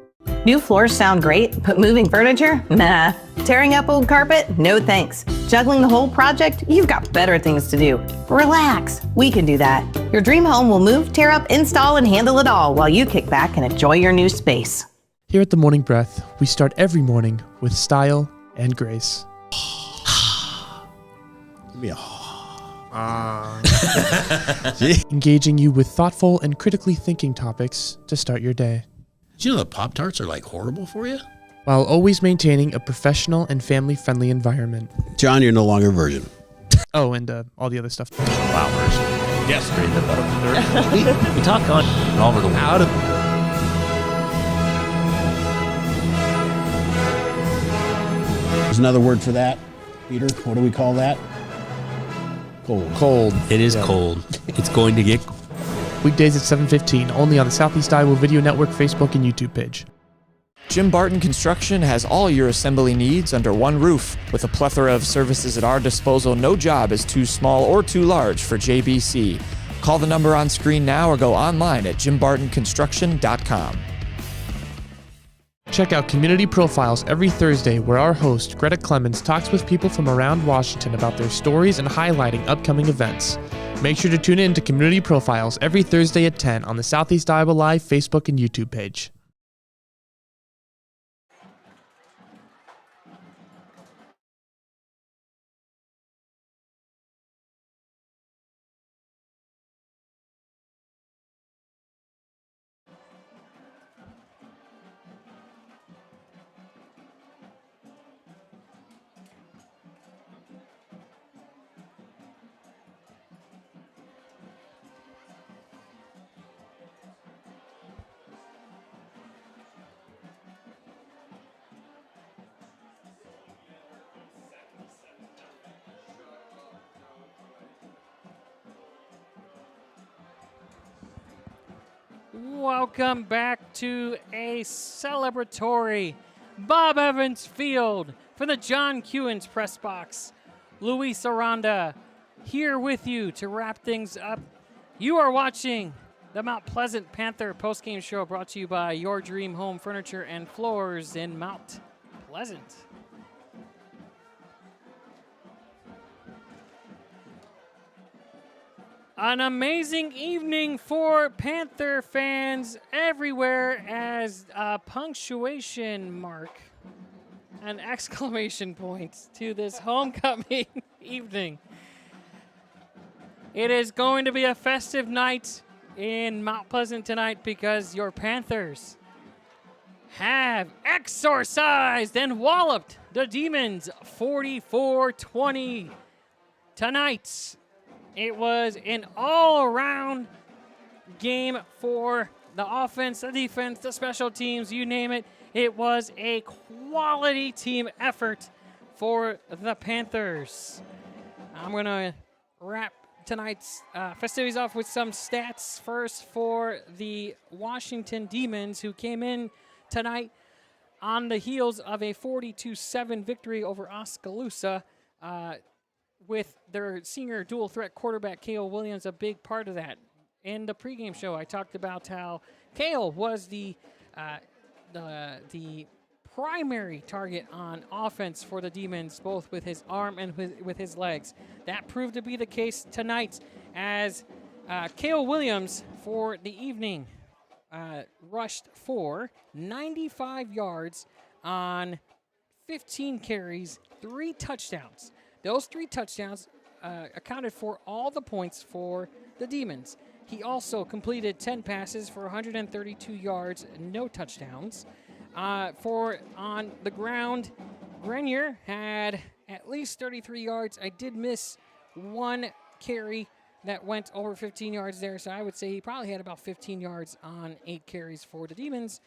New floors sound great, but moving furniture? Nah. Tearing up old carpet? No thanks. Juggling the whole project? You've got better things to do. Relax. We can do that. Your dream home will move, tear up, install, and handle it all while you kick back and enjoy your new space. Here at The Morning Breath, we start every morning with style and grace. Give me a Engaging you with thoughtful and critically thinking topics to start your day. Did you know that Pop-Tarts are like horrible for you? While always maintaining a professional and family-friendly environment. John, you're no longer a virgin. Oh, and all the other stuff. Flowers. Yes. Straight in the butt of the dirt. We talk on all over the world. Out of There's another word for that. Peter, what do we call that? Cold. It is cold. It's going to get Weekdays at 7:15, only on the Southeast Iowa Video Network Facebook and YouTube page. Jim Barton Construction has all your assembly needs under one roof. With a plethora of services at our disposal, no job is too small or too large for JBC. Call the number on screen now or go online at jimbartonconstruction.com. Check out Community Profiles every Thursday, where our host, Greta Clemens, talks with people from around Washington about their stories and highlighting upcoming events. Make sure to tune in to Community Profiles every Thursday at 10 on the Southeast Iowa Live Facebook and YouTube page. Welcome back to a celebratory Bob Evans Field for the John Kewins Press Box. Luis Aranda here with you to wrap things up. You are watching the Mount Pleasant Panther postgame show, brought to you by Your Dream Home Furniture and Floors in Mount Pleasant. An amazing evening for Panther fans everywhere, as a punctuation mark, an exclamation point to this homecoming evening. It is going to be a festive night in Mount Pleasant tonight, because your Panthers have exorcised and walloped the Demons 44-20 tonight. It was an all-around game for the offense, the defense, the special teams, you name it. It was a quality team effort for the Panthers. I'm going to wrap tonight's festivities off with some stats. First for the Washington Demons, who came in tonight on the heels of a 42-7 victory over Oskaloosa, with their senior dual threat quarterback, Cale Williams, a big part of that. In the pregame show, I talked about how Cale was the primary target on offense for the Demons, both with his arm and with his legs. That proved to be the case tonight, as Cale Williams for the evening rushed for 95 yards on 15 carries, 3 touchdowns. Those 3 touchdowns accounted for all the points for the Demons. He also completed 10 passes for 132 yards, no touchdowns. For on the ground, Grenier had at least 33 yards. I did miss 1 carry that went over 15 yards there, so I would say he probably had about 15 yards on 8 carries for the Demons.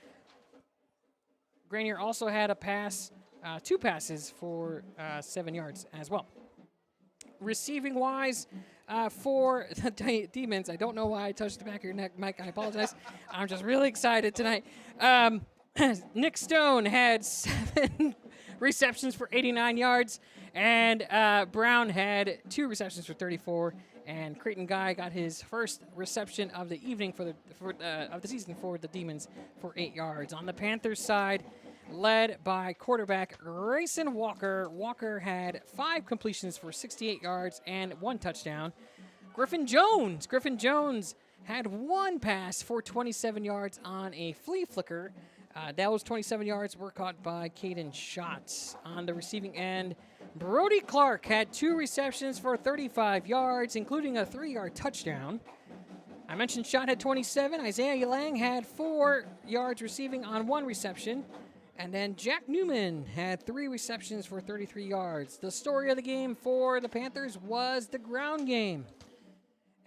Grenier also had a pass, 2 passes for 7 yards as well. Receiving wise, for the Demons, I don't know why I touched the back of your neck, Mike. I apologize. I'm just really excited tonight. Nick Stone had 7 receptions for 89 yards, and Brown had 2 receptions for 34. And Creighton Guy got his first reception of the evening of the season for the Demons for 8 yards. On the Panthers side, led by quarterback Grayson Walker. Walker had 5 completions for 68 yards and 1 touchdown. Griffin Jones had 1 pass for 27 yards on a flea flicker. Those 27 yards were caught by Caden Schott. On the receiving end, Brody Clark had 2 receptions for 35 yards, including a 3-yard touchdown. I mentioned Schott had 27. Isaiah Lang had 4 yards receiving on 1 reception. And then Jack Newman had 3 receptions for 33 yards. The story of the game for the Panthers was the ground game,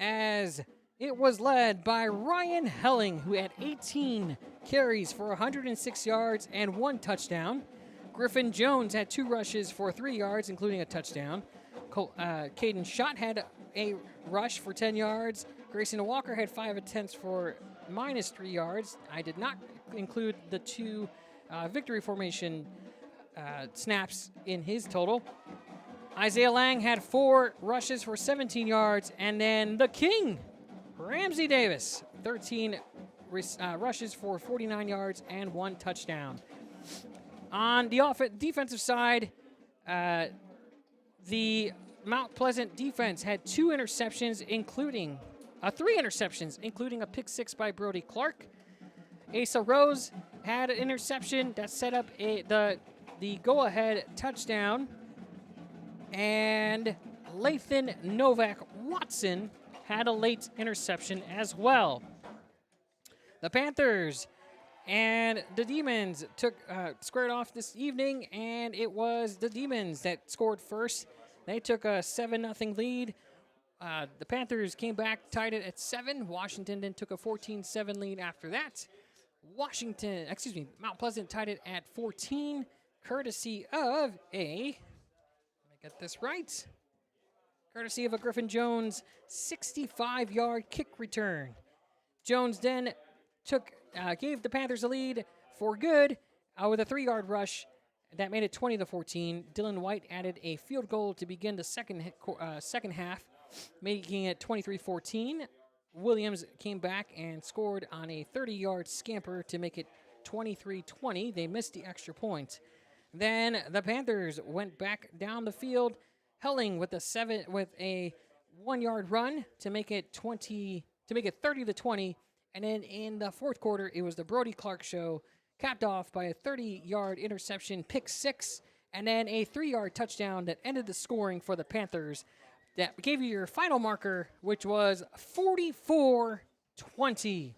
as it was led by Ryan Helling, who had 18 carries for 106 yards and 1 touchdown. Griffin Jones had 2 rushes for 3 yards, including a touchdown. Caden Schott had a rush for 10 yards. Grayson Walker had 5 attempts for -3 yards. I did not include the 2 victory formation snaps in his total. Isaiah Lang had 4 rushes for 17 yards, and then the king, Ramsey Davis, 13 rushes for 49 yards and 1 touchdown. On the defensive side, the Mount Pleasant defense had 2 interceptions, including 3 interceptions, including a pick 6 by Brody Clark. Asa Rose had an interception that set up the go-ahead touchdown, and Lathan Novak Watson had a late interception as well. The Panthers and the Demons squared off this evening, and it was the Demons that scored first. They took a 7-0 lead. The Panthers came back, tied it at 7. Washington then took a 14-7 lead after that. Mount Pleasant tied it at 14, courtesy of a Griffin Jones 65-yard kick return. Jones then gave the Panthers a lead for good with a 3-yard rush that made it 20-14. Dylan White added a field goal to begin the second half, making it 23-14. Williams came back and scored on a 30-yard scamper to make it 23-20. They missed the extra point. Then the Panthers went back down the field, Helling with a 1-yard run to make it 30-20. And then in the fourth quarter, it was the Brody Clark show, capped off by a 30-yard interception, pick 6, and then a 3-yard touchdown that ended the scoring for the Panthers. That gave you your final marker, which was 44-20.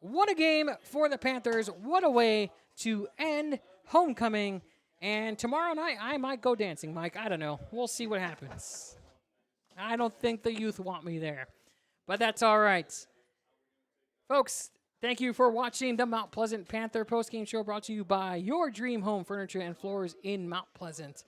What a game for the Panthers. What a way to end homecoming. And tomorrow night, I might go dancing, Mike. I don't know. We'll see what happens. I don't think the youth want me there, but that's all right. Folks, thank you for watching the Mount Pleasant Panther postgame show, brought to you by your dream home furniture and floors in Mount Pleasant.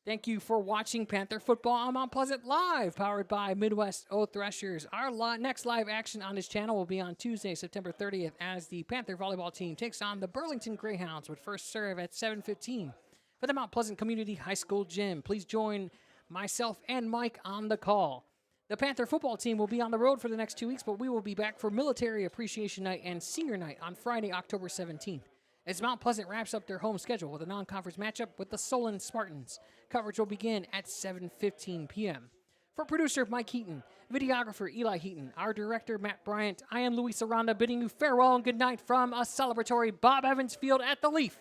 Thank you for watching Panther Football on Mount Pleasant Live, powered by Midwest O Threshers. Our next live action on this channel will be on Tuesday, September 30th, as the Panther volleyball team takes on the Burlington Greyhounds with first serve at 7:15 for the Mount Pleasant Community High School gym. Please join myself and Mike on the call. The Panther football team will be on the road for the next 2 weeks, but we will be back for Military Appreciation Night and Senior Night on Friday, October 17th. As Mount Pleasant wraps up their home schedule with a non-conference matchup with the Solon Spartans. Coverage will begin at 7:15 p.m. For producer Mike Heaton, videographer Eli Heaton, our director Matt Bryant, I am Luis Aranda bidding you farewell and good night from a celebratory Bob Evans Field at the Leaf,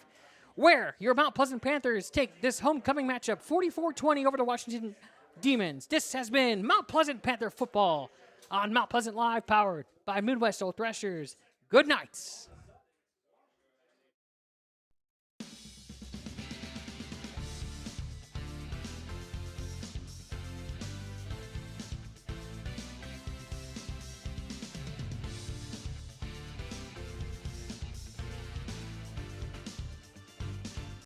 where your Mount Pleasant Panthers take this homecoming matchup 44-20 over the Washington Demons. This has been Mount Pleasant Panther Football on Mount Pleasant Live, powered by Midwest Old Threshers. Good night.